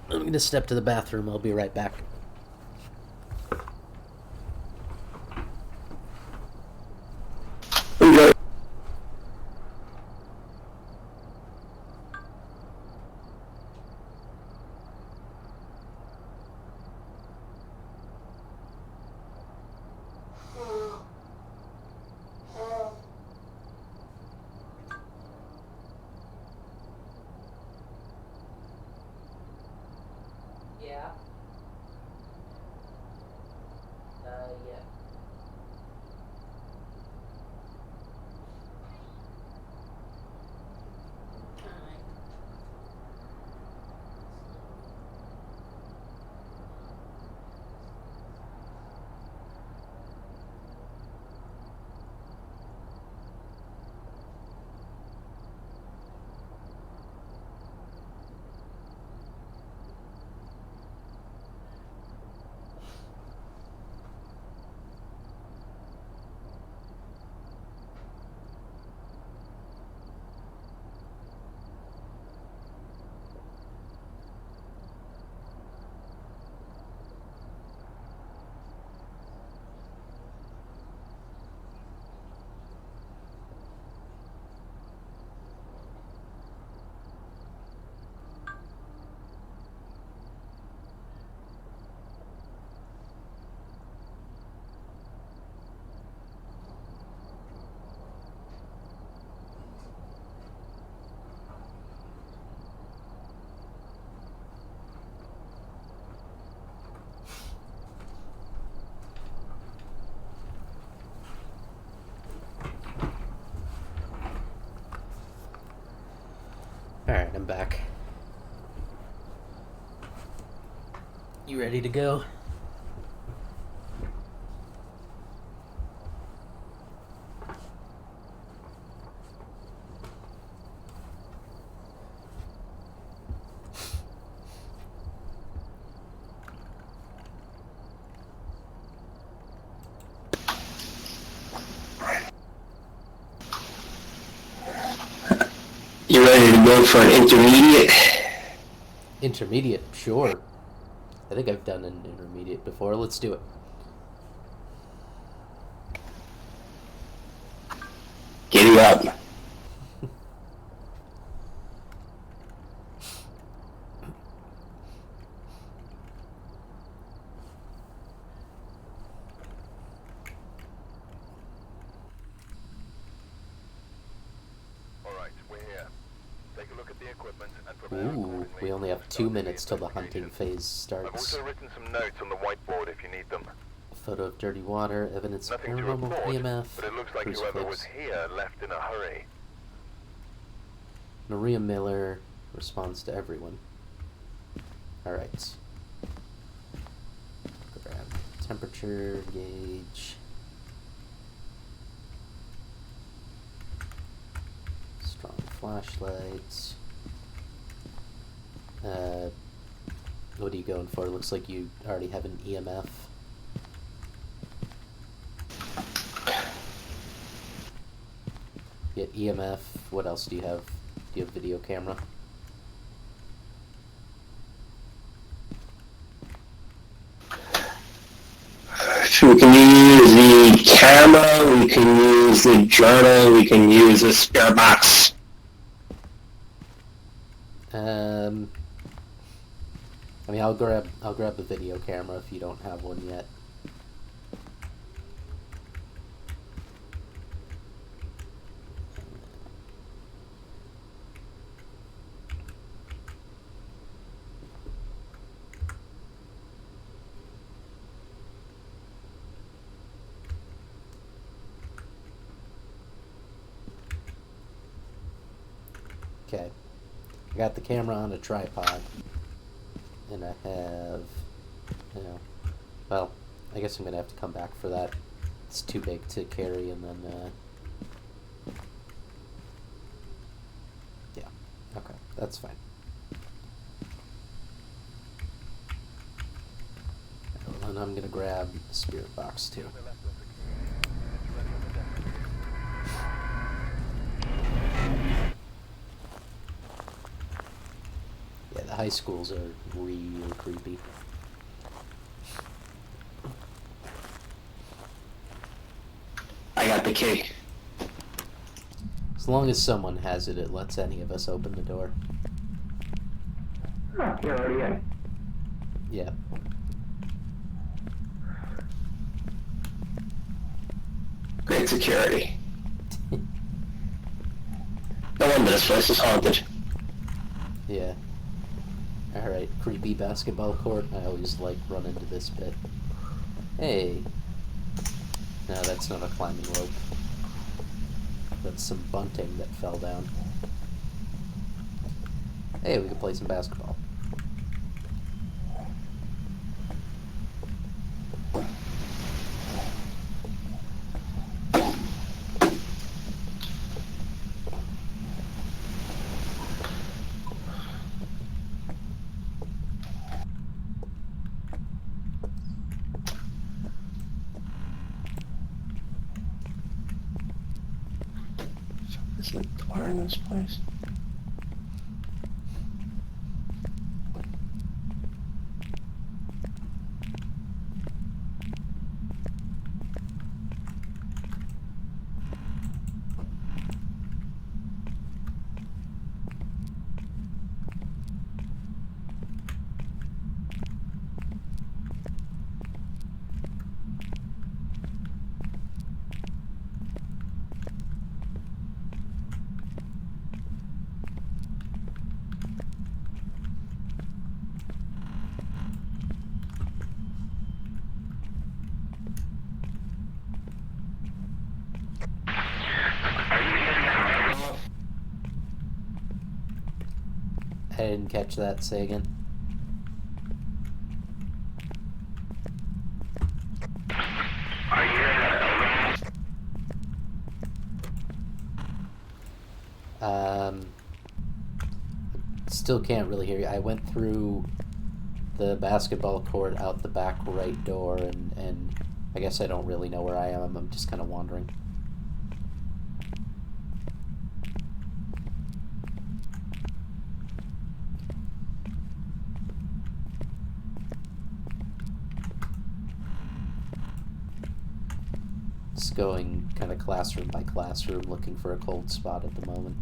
I'm gonna step to the bathroom. I'll be right back. Enjoy. Yeah. Yeah. Alright, I'm back. You ready to go? You ready to go for an intermediate? Intermediate, sure. I think I've done an intermediate before. Let's do it. Giddy up. Alright, we're here. Take a look at the equipment and prepare Ooh, accordingly. we only have 2 minutes till the hunting phase I've starts. also written some notes on the whiteboard if you need them. A photo of dirty water, evidence of Nothing to paranormal report, EMF, but it looks like whoever was crucifix. here left in a hurry. Maria Miller responds to everyone. Alright. Grab temperature gauge. Strong flashlights. What are you going for? Looks like you already have an EMF. You get EMF. What else do you have? Do you have video camera? So we can use the camera, we can use the journal, we can use a spare box. I mean, I'll grab the video camera if you don't have one yet. Okay, I got the camera on a tripod, and I have, Well, I guess I'm gonna have to come back for that. It's too big to carry, and then, yeah. Okay, that's fine. And I'm gonna grab the spirit box, too. Yeah, the high schools are real creepy. I got the key. As long as someone has it, it lets any of us open the door. Oh, you're already in. Yeah. Great security. No wonder this place is haunted. Yeah. Alright, creepy basketball court. I always like run into this bit. Hey. No, that's not a climbing rope. That's some bunting that fell down. Hey, we can play some basketball. There's a door in this place. I didn't catch that. Say again. Still can't really hear you. I went through the basketball court out the back right door, and I guess I don't really know where I am. I'm just kind of wandering. Just going kind of classroom by classroom, looking for a cold spot at the moment.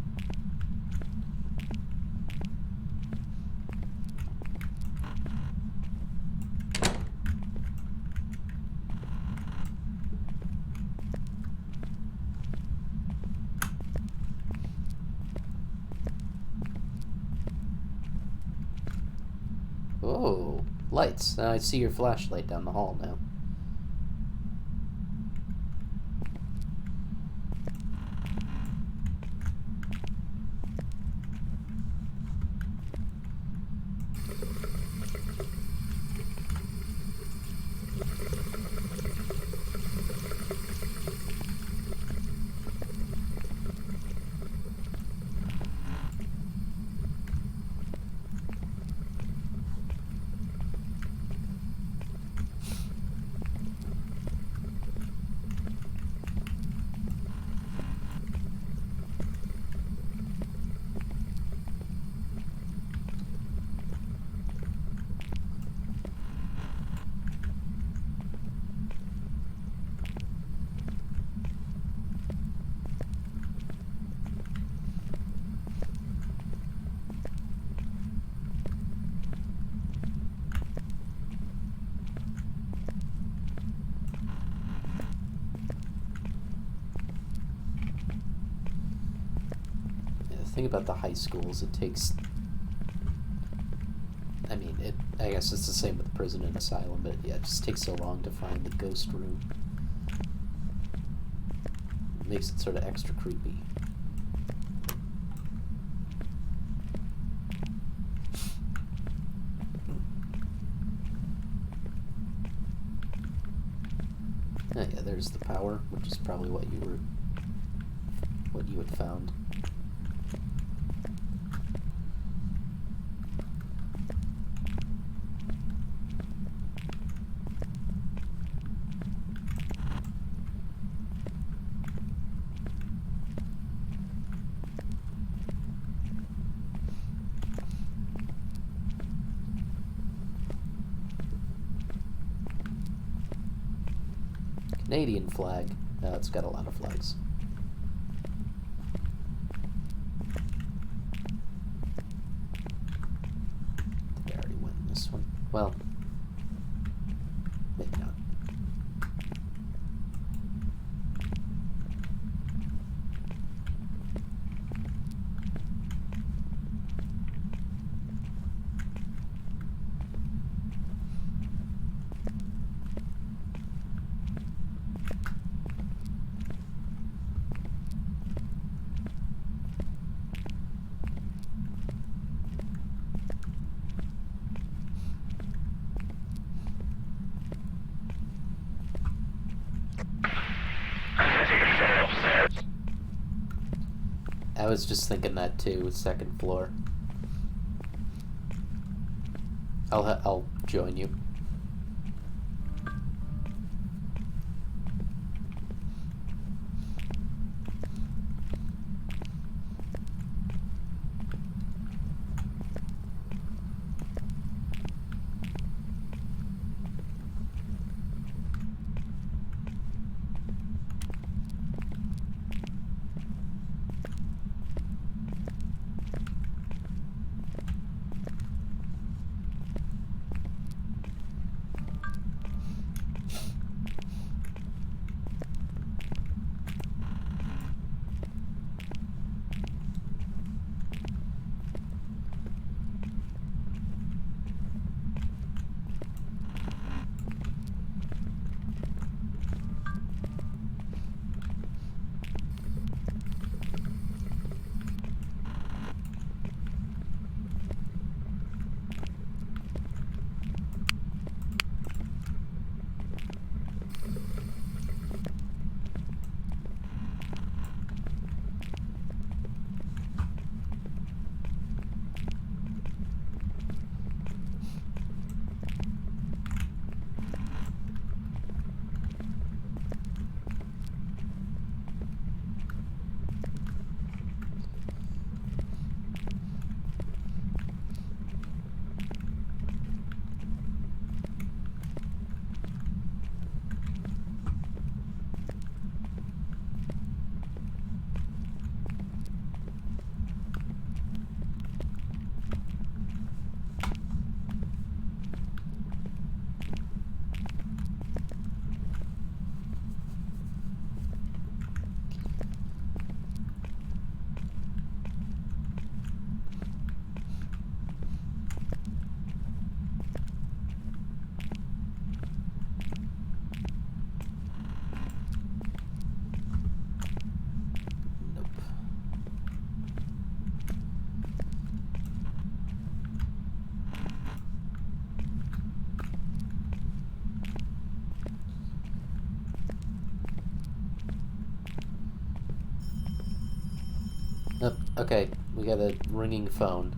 Oh, lights. I see your flashlight down the hall now. The thing about the high schools, it takes... I mean, I guess it's the same with prison and asylum, but yeah, it just takes so long to find the ghost room. It makes it sort of extra creepy. Oh, yeah, there's the power, which is probably what you had found. Canadian flag. It's got a lot of flags. I think I already went in this one. Well, maybe not. I was just thinking that too, second floor. I'll join you. Oh, okay, we got a ringing phone.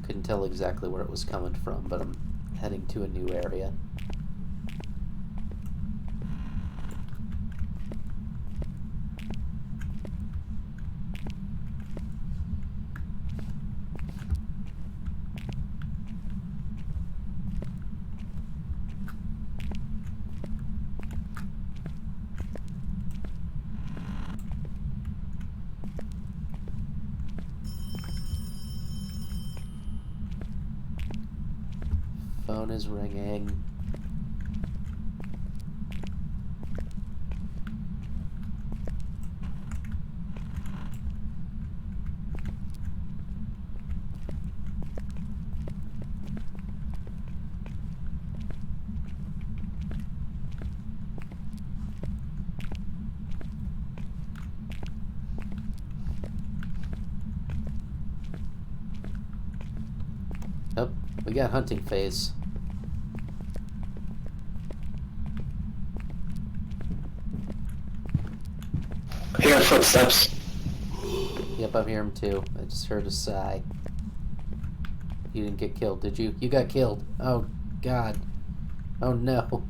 Couldn't tell exactly where it was coming from, but I'm heading to a new area. Phone is ringing. Oh, We got hunting phase. I hear footsteps. Yep, I'm hearing him too. I just heard a sigh. You didn't get killed, did you? You got killed. Oh, God. Oh, no.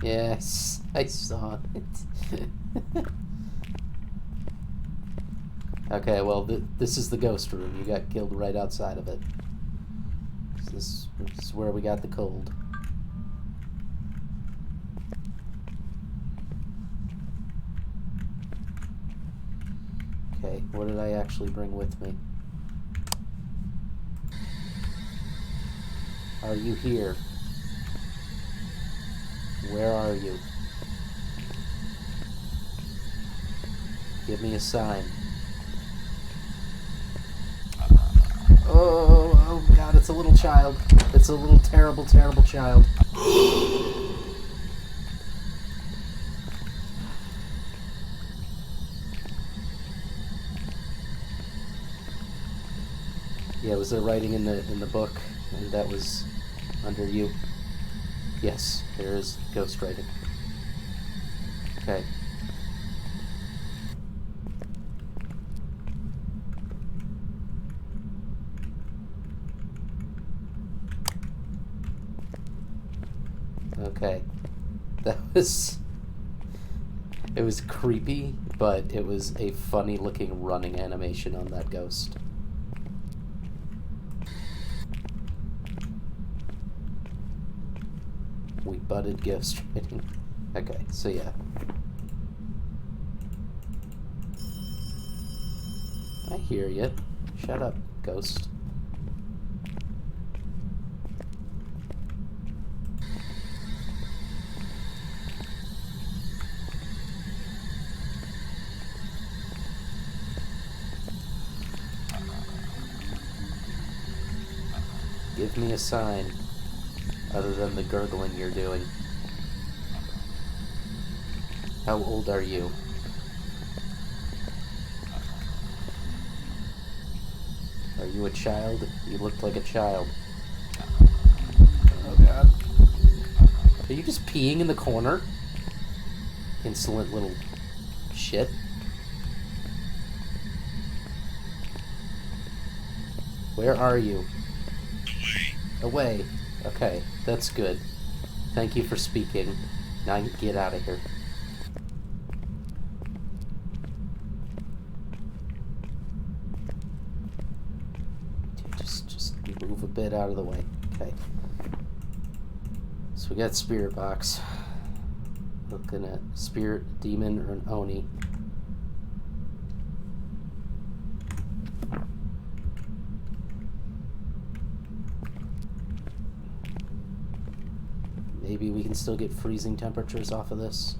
Yes, I saw it. Okay, well, this is the ghost room. You got killed right outside of it. This is where we got the cold. Okay, what did I actually bring with me? Are you here? Where are you? Give me a sign. Oh God, it's a little child. It's a little terrible, terrible child. Yeah, was there writing in the book, and that was under you? Yes, there is ghost writing. Okay. Okay. That was... It was creepy, but it was a funny looking running animation on that ghost. We butted ghost writing. Okay, so yeah. I hear you. Shut up, ghost. Give me a sign, other than the gurgling you're doing. How old are you? Are you a child? You look like a child. Oh God. Are you just peeing in the corner? Insolent little shit. Where are you? Away. Okay, that's good. Thank you for speaking. Now you get out of here. Just move a bit out of the way. Okay. So we got spirit box. Looking at spirit, demon, or an Oni. Maybe we can still get freezing temperatures off of this.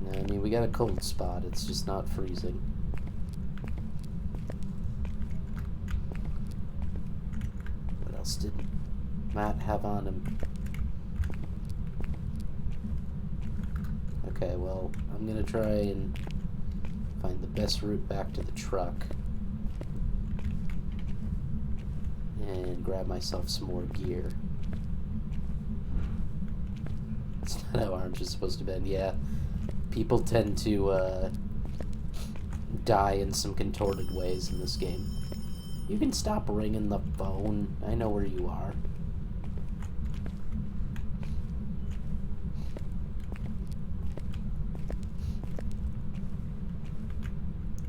No, I mean, we got a cold spot. It's just not freezing. Did Matt have on him? Okay, well, I'm gonna try and find the best route back to the truck and grab myself some more gear. That's not how Orange is supposed to bend. Yeah, people tend to die in some contorted ways in this game. You can stop ringing the phone. I know where you are.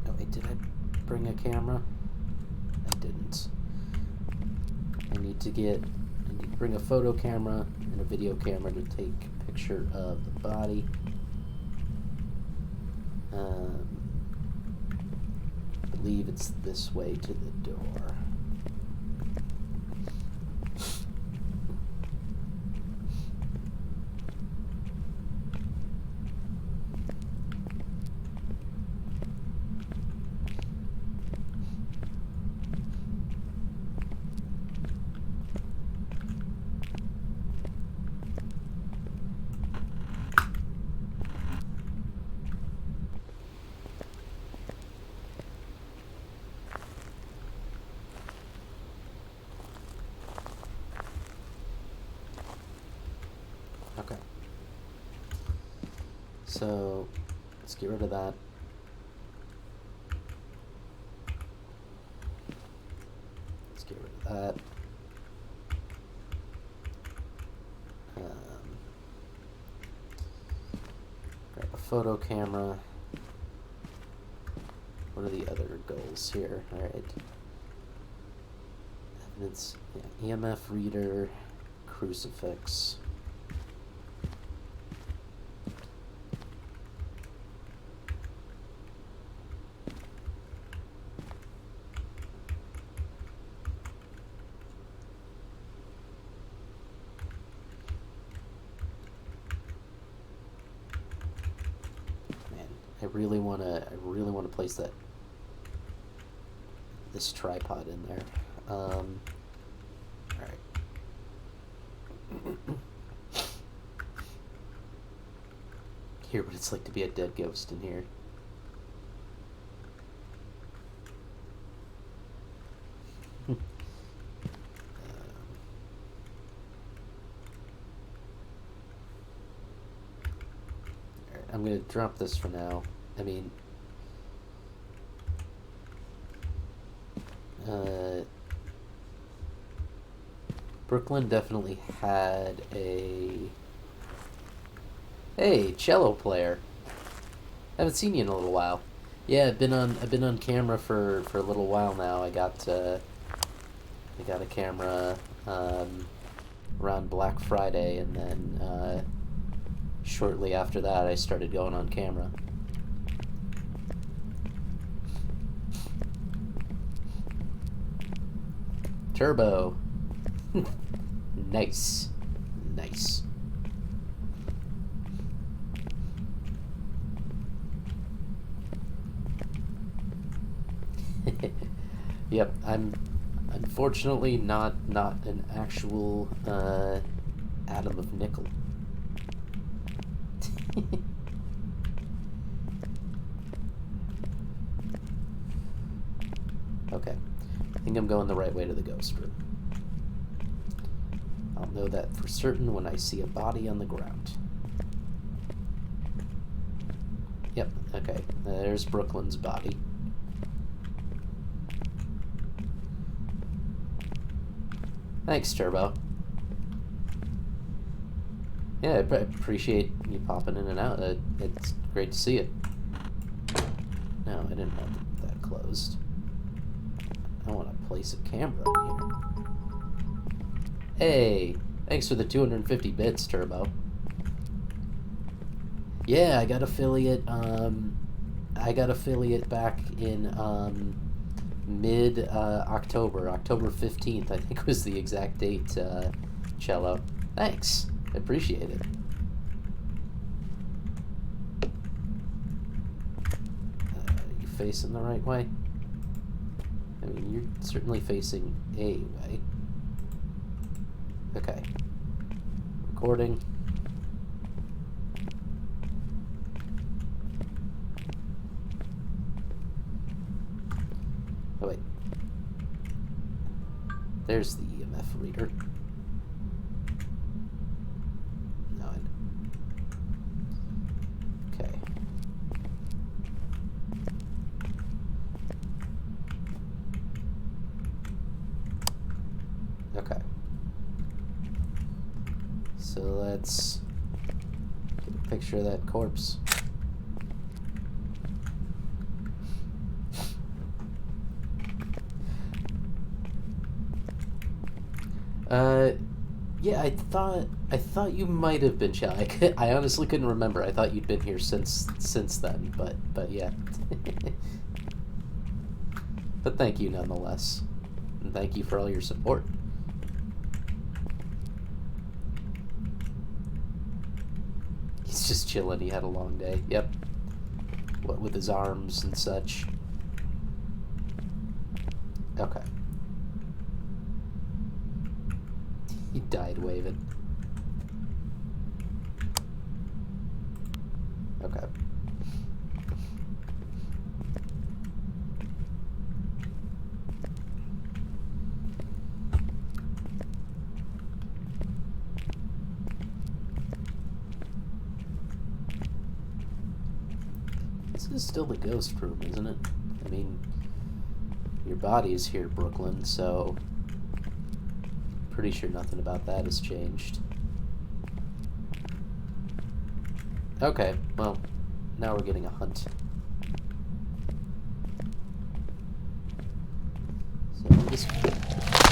Oh wait, did I bring a camera? I didn't. I need to bring a photo camera and a video camera to take a picture of the body. I believe it's this way to the door. So let's get rid of that. Let's get rid of that. Grab a photo camera. What are the other goals here? Alright. Evidence, yeah, EMF reader, crucifix. I really wanna place this tripod in there. All right. Hear what it's like to be a dead ghost in here. I'm gonna drop this for now. I mean, Brooklyn definitely had a cello player. Haven't seen you in a little while. Yeah, I've been on camera for a little while now. I got a camera around Black Friday, and then shortly after that I started going on camera. Turbo. Nice. Nice. Yep, I'm unfortunately not an actual atom of nickel. Okay, I think I'm going the right way to the ghost room. I'll know that for certain when I see a body on the ground. Yep, okay, there's Brooklyn's body. Thanks, Turbo. Yeah, I appreciate you popping in and out. It's great to see it. No, I didn't want that closed. I want to place a camera in here. Hey, thanks for the 250 bits, Turbo. Yeah, I got affiliate. I got affiliate back in mid October, October 15th, I think was the exact date. Cello, thanks. I appreciate it. You facing the right way? I mean, you're certainly facing a way. Okay. Recording. Oh, wait. There's the EMF reader. Okay. Okay. So let's get a picture of that corpse. Yeah, I thought you might have been Chell. I honestly couldn't remember. I thought you'd been here since then, but yeah. But thank you nonetheless. And thank you for all your support. He's just chilling. He had a long day. Yep. What with his arms and such. Okay. He died waving. Okay. This is still the ghost room, isn't it? I mean, your body is here, Brooklyn, so pretty sure nothing about that has changed. Okay, well, now we're getting a hunt. So this...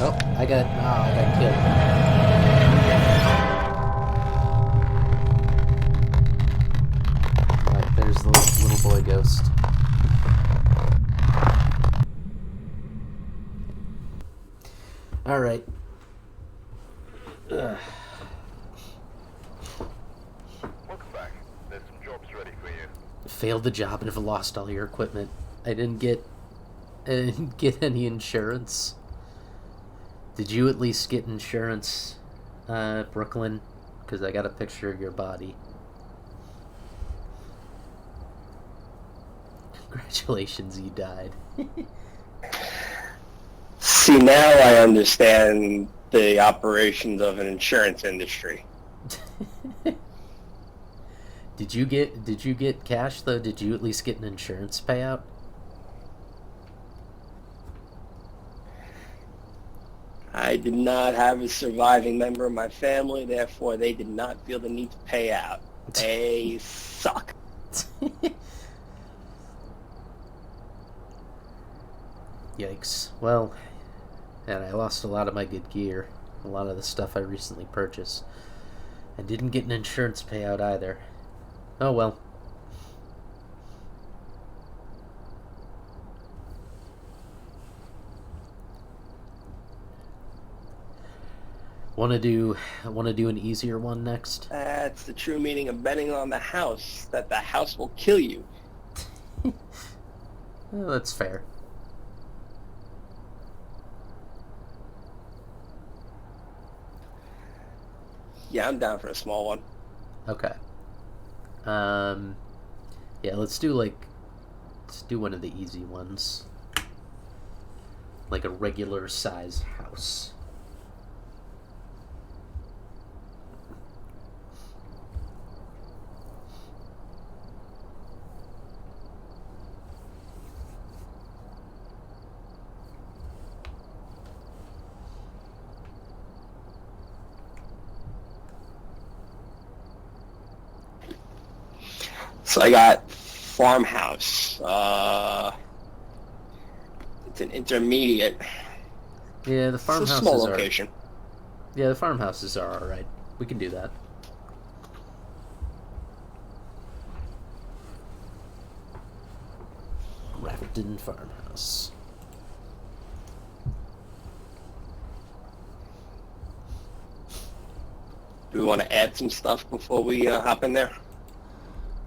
Oh, I got killed. Alright, there's the little boy ghost. Alright. Welcome back. There's some jobs ready for you. Failed the job and have lost all your equipment. I didn't get any insurance. Did you at least get insurance, Brooklyn? Because I got a picture of your body. Congratulations, you died. See, now I understand the operations of an insurance industry. Did you get cash though? Did you at least get an insurance payout? I did not have a surviving member of my family, therefore they did not feel the need to pay out. They suck. Yikes. Well, and I lost a lot of my good gear. A lot of the stuff I recently purchased. I didn't get an insurance payout either. Oh well. Want to do an easier one next? That's the true meaning of betting on the house, that the house will kill you. Well, that's fair. Yeah, I'm down for a small one. Okay. Yeah, let's do one of the easy ones. Like a regular size house. So I got farmhouse. It's an intermediate. Yeah, the It's a farmhouses small are. location. Yeah, the farmhouses are alright. We can do that. Grafton Farmhouse. Do we want to add some stuff before we hop in there?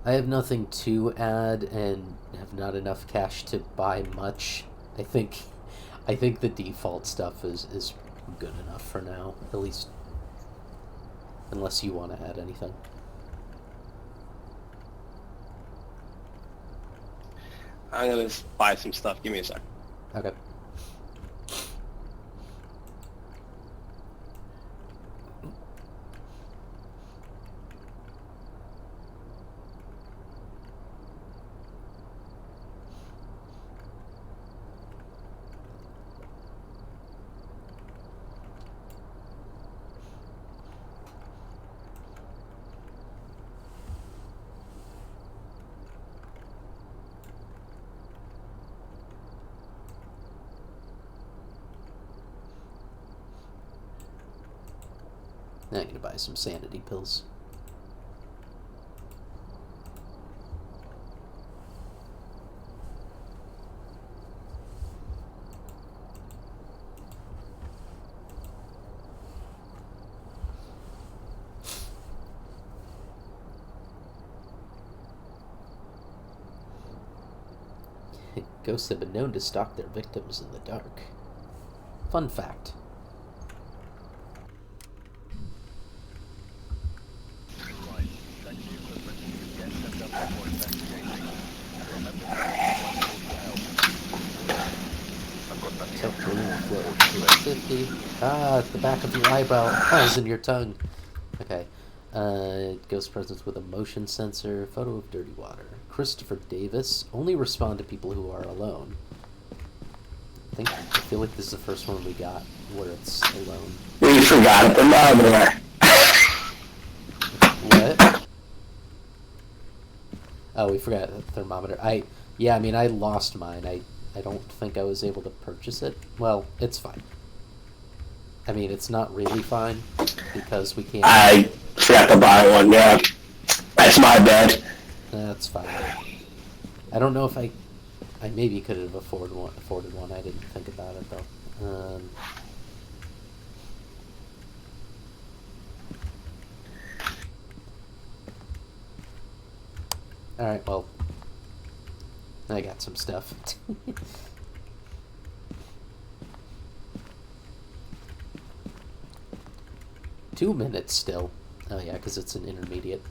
I have nothing to add and have not enough cash to buy much. I think the default stuff is good enough for now, at least unless you want to add anything. I'm gonna buy some stuff. Give me a sec. Okay. Now I'm gonna buy some sanity pills. Ghosts have been known to stalk their victims in the dark. Fun fact. Right. Thank you for letting me get sent up for investigating. Remember to I've got that So flow 250. Ah, at the back of your eyebrow. Ah, it's in your tongue. Okay. Ghost presence with a motion sensor. Photo of dirty water. Christopher Davis. Only respond to people who are alone. I feel like this is the first one we got where it's alone. We forgot a thermometer. What? Oh, we forgot a thermometer. I mean, I lost mine. I don't think I was able to purchase it. Well, it's fine. I mean, it's not really fine because we can't... I forgot to buy one, yeah. That's my bad. That's fine. I don't know if I maybe could have afforded one. I didn't think about it, though. Alright, well, I got some stuff. 2 minutes still. Oh yeah, because it's an intermediate.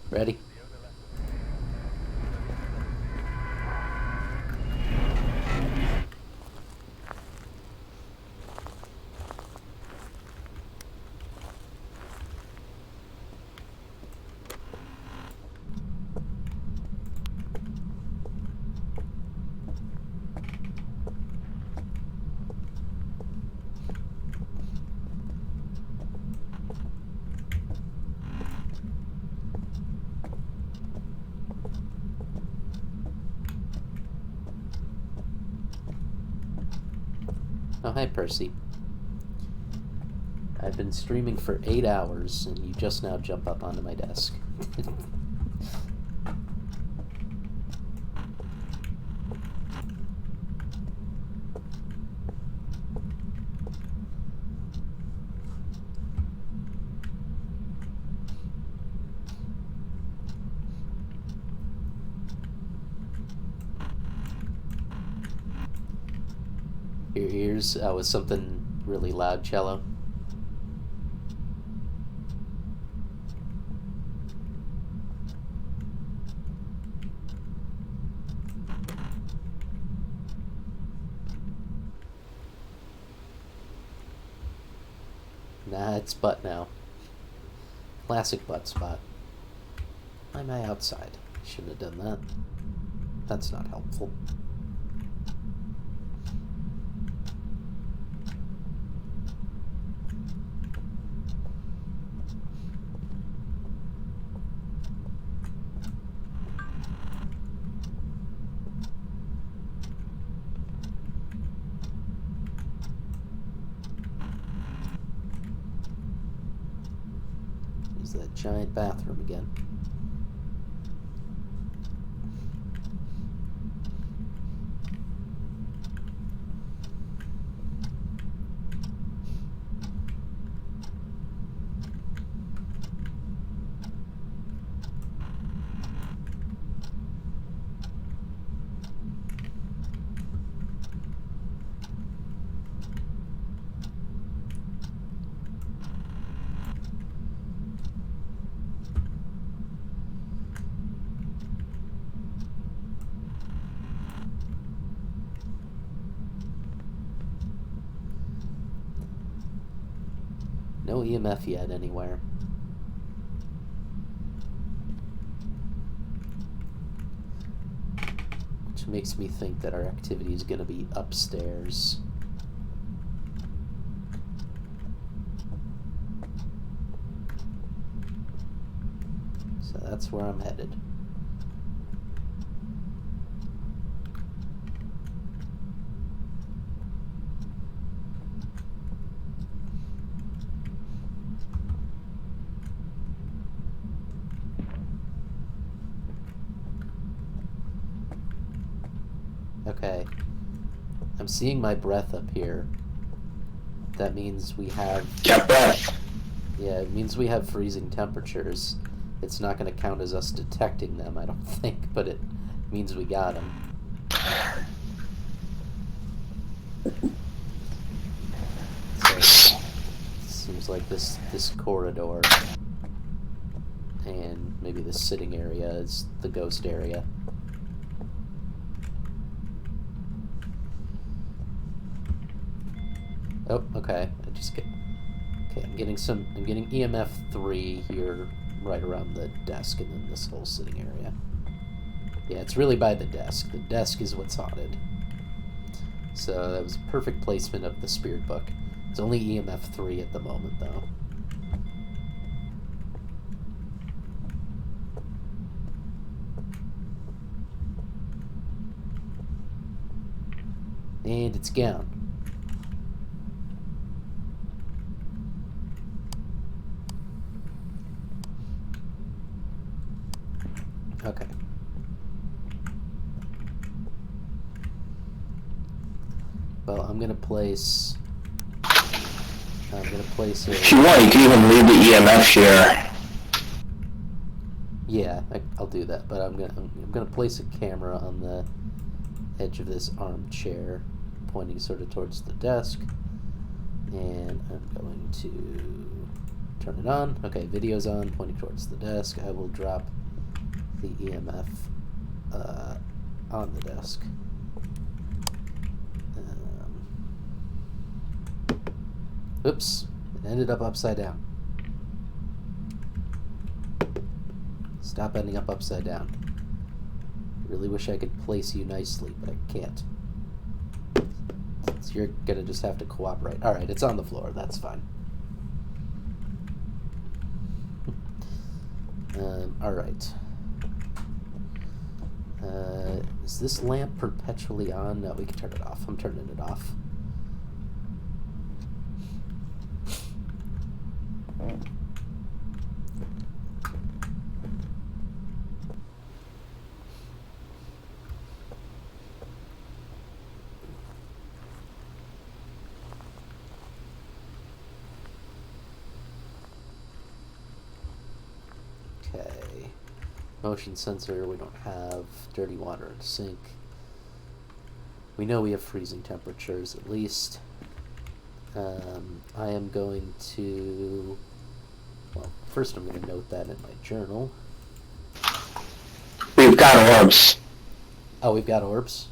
Ready? Oh, hi, Percy. I've been streaming for 8 hours, and you just now jump up onto my desk. Your ears? Oh, was something really loud, Cello? Nah, it's butt now. Classic butt spot. Why am I outside? Shouldn't have done that. That's not helpful. That giant bathroom again. No EMF yet anywhere. Which makes me think that our activity is going to be upstairs. So that's where I'm headed. Okay. I'm seeing my breath up here. That means we have... Get breath. Yeah, it means we have freezing temperatures. It's not going to count as us detecting them, I don't think, but it means we got them. So, seems like this corridor and maybe this sitting area is the ghost area. Oh, okay. I just kidding. Okay, I'm getting EMF 3 here, right around the desk, and then this whole sitting area. Yeah, it's really by the desk. The desk is what's haunted. So that was a perfect placement of the spirit book. It's only EMF 3 at the moment, though. And it's gone. Okay. Well, I'm gonna place a... If you want, you can even leave the EMF here. Yeah, I'll do that, but I'm gonna place a camera on the edge of this armchair, pointing sort of towards the desk, and I'm going to turn it on. Okay, video's on, pointing towards the desk. I will drop the EMF on the desk. Oops, it ended up upside down. Stop ending up upside down. Really wish I could place you nicely, but I can't. So you're gonna just have to cooperate. Alright, it's on the floor, that's fine. Alright. Is this lamp perpetually on? No, we can turn it off. I'm turning it off. Okay. Motion sensor, we don't have. Dirty water in sink. We know we have freezing temperatures, at least. I am going to... Well, first I'm going to note that in my journal. We've got orbs. Oh, we've got orbs?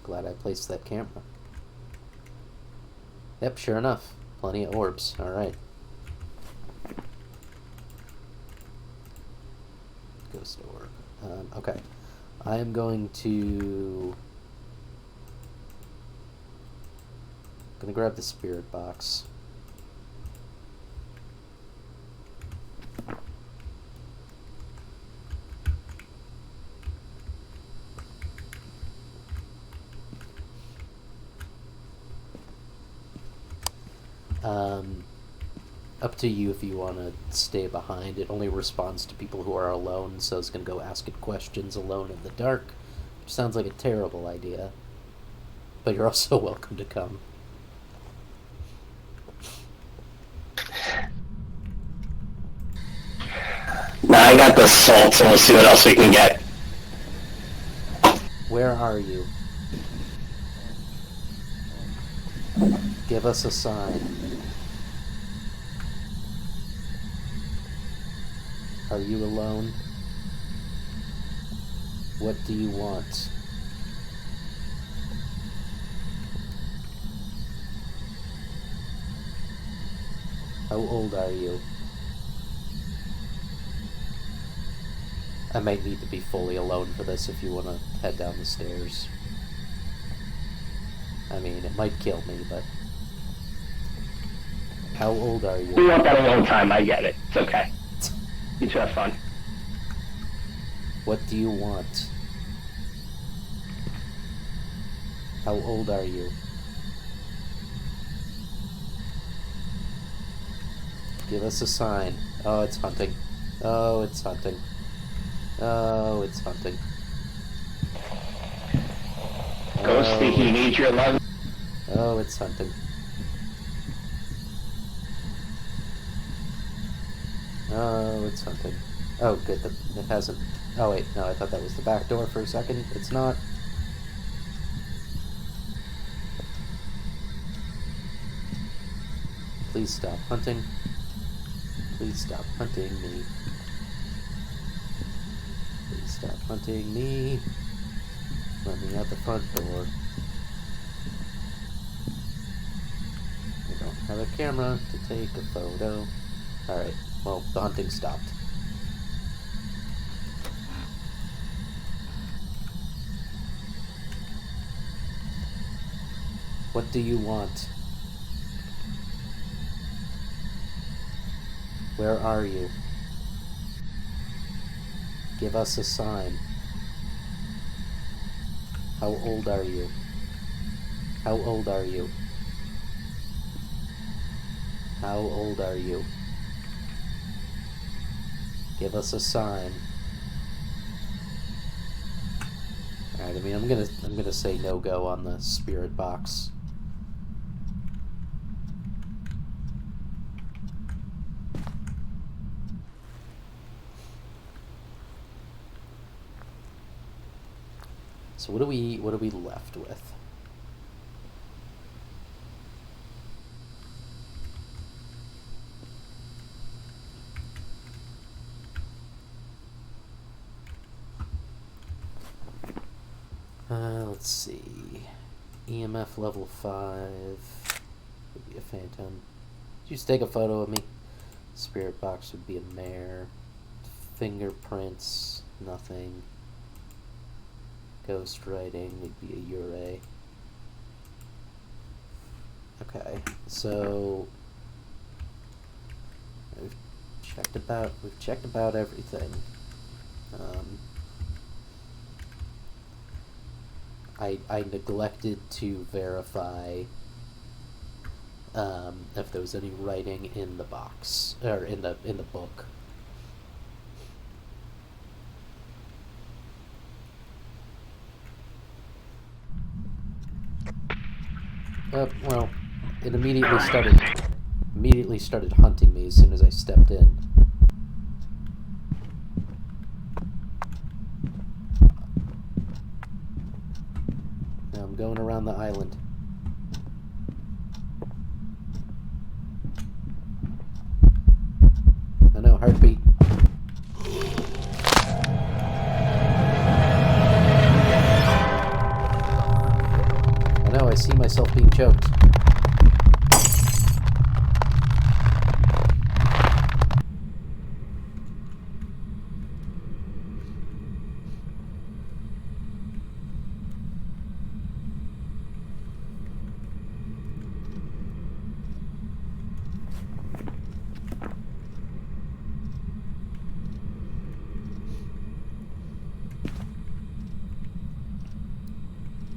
Glad I placed that camera. Yep, sure enough. Plenty of orbs. Alright. Ghost orb. Okay. I am going to... gonna grab the spirit box. Up to you if you want to stay behind. It only responds to people who are alone, so it's going to go ask it questions alone in the dark, which sounds like a terrible idea. But you're also welcome to come. Now I got the salt, so let's see what else we can get. Where are you? Give us a sign. Are you alone? What do you want? How old are you? I might need to be fully alone for this if you want to head down the stairs. I mean, it might kill me, but... How old are you? We want that alone time, I get it. It's okay. You two have fun. What do you want? How old are you? Give us a sign. Oh, it's hunting. Oh, it's hunting. Oh, it's hunting. Ghosty, you need your love. Oh, it's hunting. Oh, it's hunting. Oh, good. It hasn't... Oh, wait. No, I thought that was the back door for a second. It's not. Please stop hunting. Please stop hunting me. Please stop hunting me. Let me out the front door. have a camera to take a photo. Alright, well, the hunting stopped. What do you want? Where are you? Give us a sign. How old are you? How old are you? How old are you? Give us a sign. Alright, I mean, I'm gonna say no-go on the spirit box. So what are we left with? Let's see. EMF level 5 would be a phantom. Just take a photo of me. Spirit box would be a mare. Fingerprints, nothing. Ghost writing would be a Ure. Okay, so we've checked about everything. I neglected to verify if there was any writing in the box or in the book. Well, it immediately started hunting me as soon as I stepped in. Now I'm going around the island. I know, heartbeat. I know, I see myself being choked.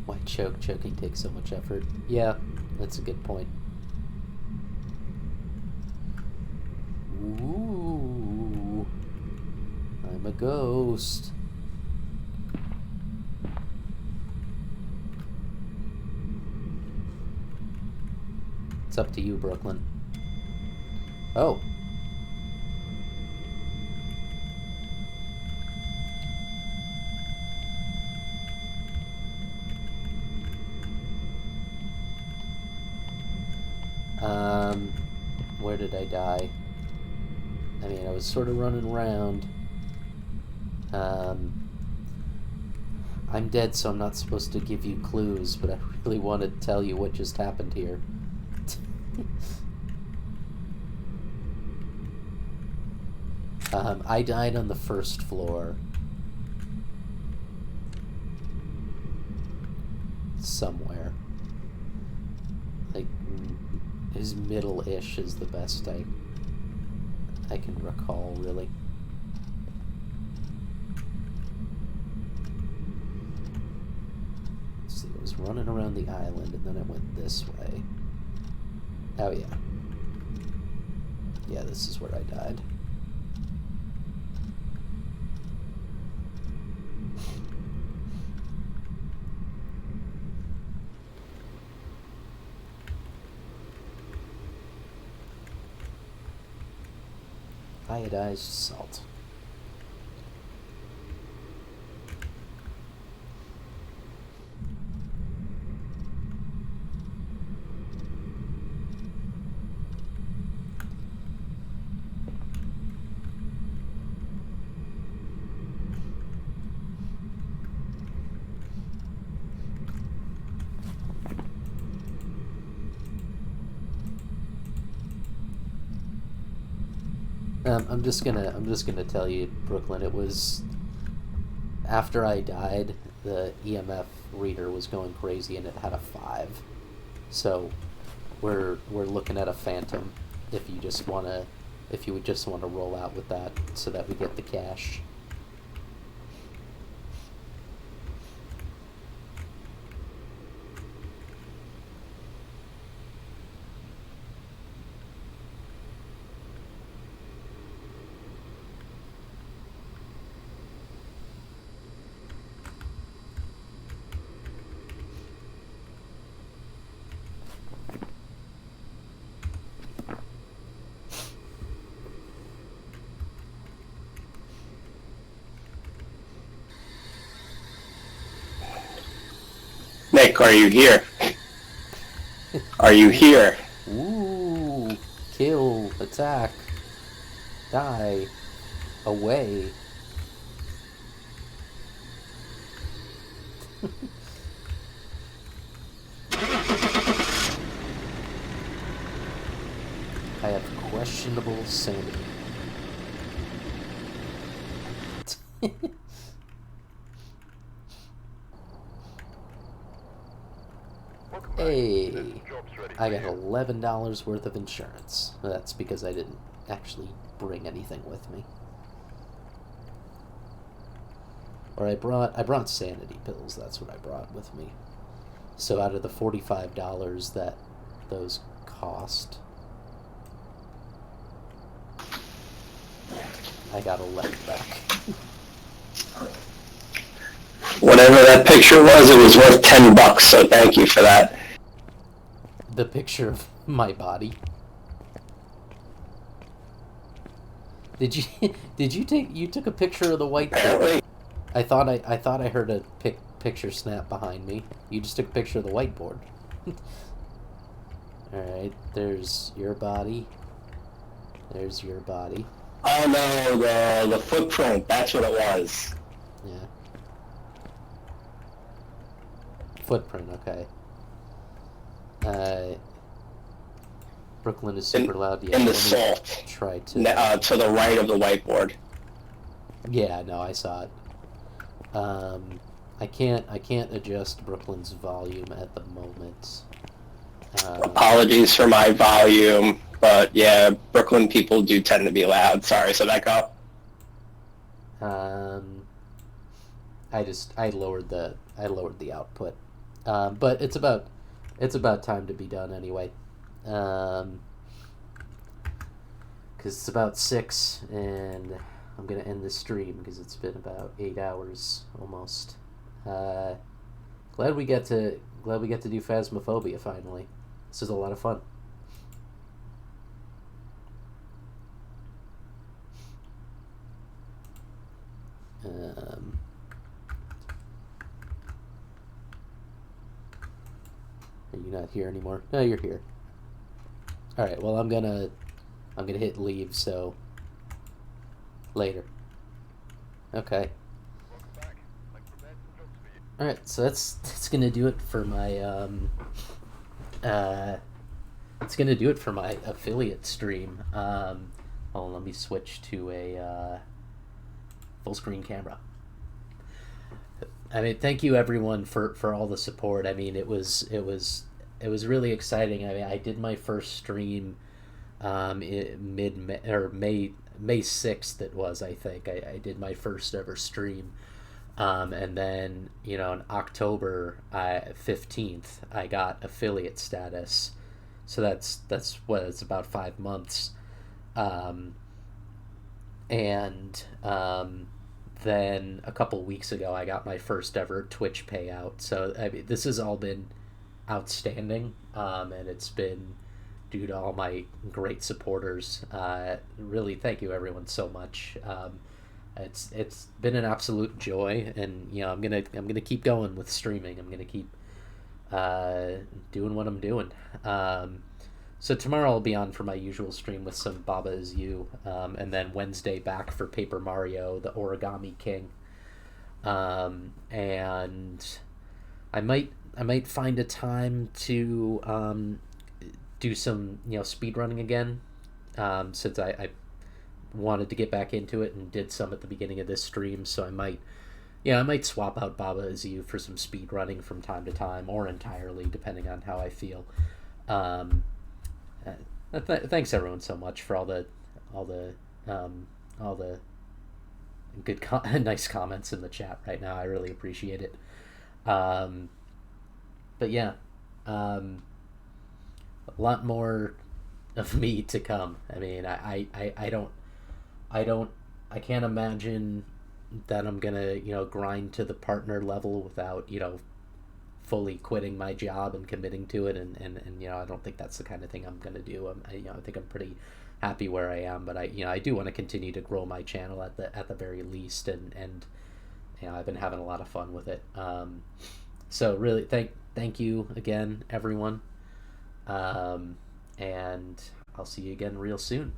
Why choking takes so much effort? Yeah, that's a good point. Ooh, I'm a ghost. It's up to you, Brooklyn. Oh. Where did I die? I mean, I was sort of running around. I'm dead, so I'm not supposed to give you clues, but I really want to tell you what just happened here. I died on the first floor. Somewhere. Like, his middle-ish is the best I can recall, really. Let's see, I was running around the island, and then I went this way. Oh, yeah. Yeah, this is where I died. Iodized salt. I'm just gonna tell you, Brooklyn. It was after I died, the EMF reader was going crazy, and it had a 5. So, we're looking at a phantom. If you would just want to roll out with that, so that we get the cash. Nick, are you here? Are you here? Ooh, kill, attack, die, away. I have questionable sanity. Welcome back. Hey, There's some jobs ready I for got you. $11 worth of insurance. That's because I didn't actually bring anything with me. Or I brought sanity pills. That's what I brought with me. So out of the $45 that those cost, I got 11 back. Whatever that picture was, it was worth $10, so thank you for that. The picture of my body. Did you took a picture of the whiteboard? Apparently. I thought I heard a picture snap behind me. You just took a picture of the whiteboard. Alright, there's your body. There's your body. Oh no, the footprint, that's what it was. Yeah. Footprint, okay. Brooklyn is super loud. Yeah, In the let me salt. try to... To the right of the whiteboard. Yeah, no, I saw it. I can't adjust Brooklyn's volume at the moment. Apologies for my volume, but yeah, Brooklyn people do tend to be loud. Sorry, Sadeko. I lowered the output. But it's about time to be done anyway. 'Cause it's about 6 and I'm gonna end the stream because it's been about 8 hours almost. Glad we get to do Phasmophobia finally. This is a lot of fun. Are you not here anymore? No, you're here. All right. Well, I'm gonna hit leave. So later. Okay. Welcome back. I've prepared some jobs for you. All right. So that's gonna do it for my it's gonna do it for my affiliate stream. Let me switch to a full screen camera. I mean, thank you everyone for all the support. I mean, it was really exciting. I mean, I did my first stream May 6th. It was, I think. I did my first ever stream, and then on October 15th, I got affiliate status. So that's what it's about 5 months, and then a couple weeks ago I got my first ever Twitch payout. So I mean, this has all been outstanding, and it's been due to all my great supporters. Really, thank you everyone so much. It's been an absolute joy, and I'm gonna keep going with streaming. I'm gonna keep doing what I'm doing. So tomorrow I'll be on for my usual stream with some Baba Is You, and then Wednesday back for Paper Mario, the Origami King, and I might find a time to do some speed running again, since I wanted to get back into it and did some at the beginning of this stream, so I might swap out Baba Is You for some speed running from time to time, or entirely, depending on how I feel. Thanks everyone so much for all the good nice comments in the chat right now. I really appreciate it. But yeah, a lot more of me to come. I mean, I can't imagine that I'm gonna, grind to the partner level without, fully quitting my job and committing to it, and I don't think that's the kind of thing I'm gonna do. I think I'm pretty happy where I am, but I do want to continue to grow my channel at the very least, and I've been having a lot of fun with it. So really thank you again, everyone, and I'll see you again real soon.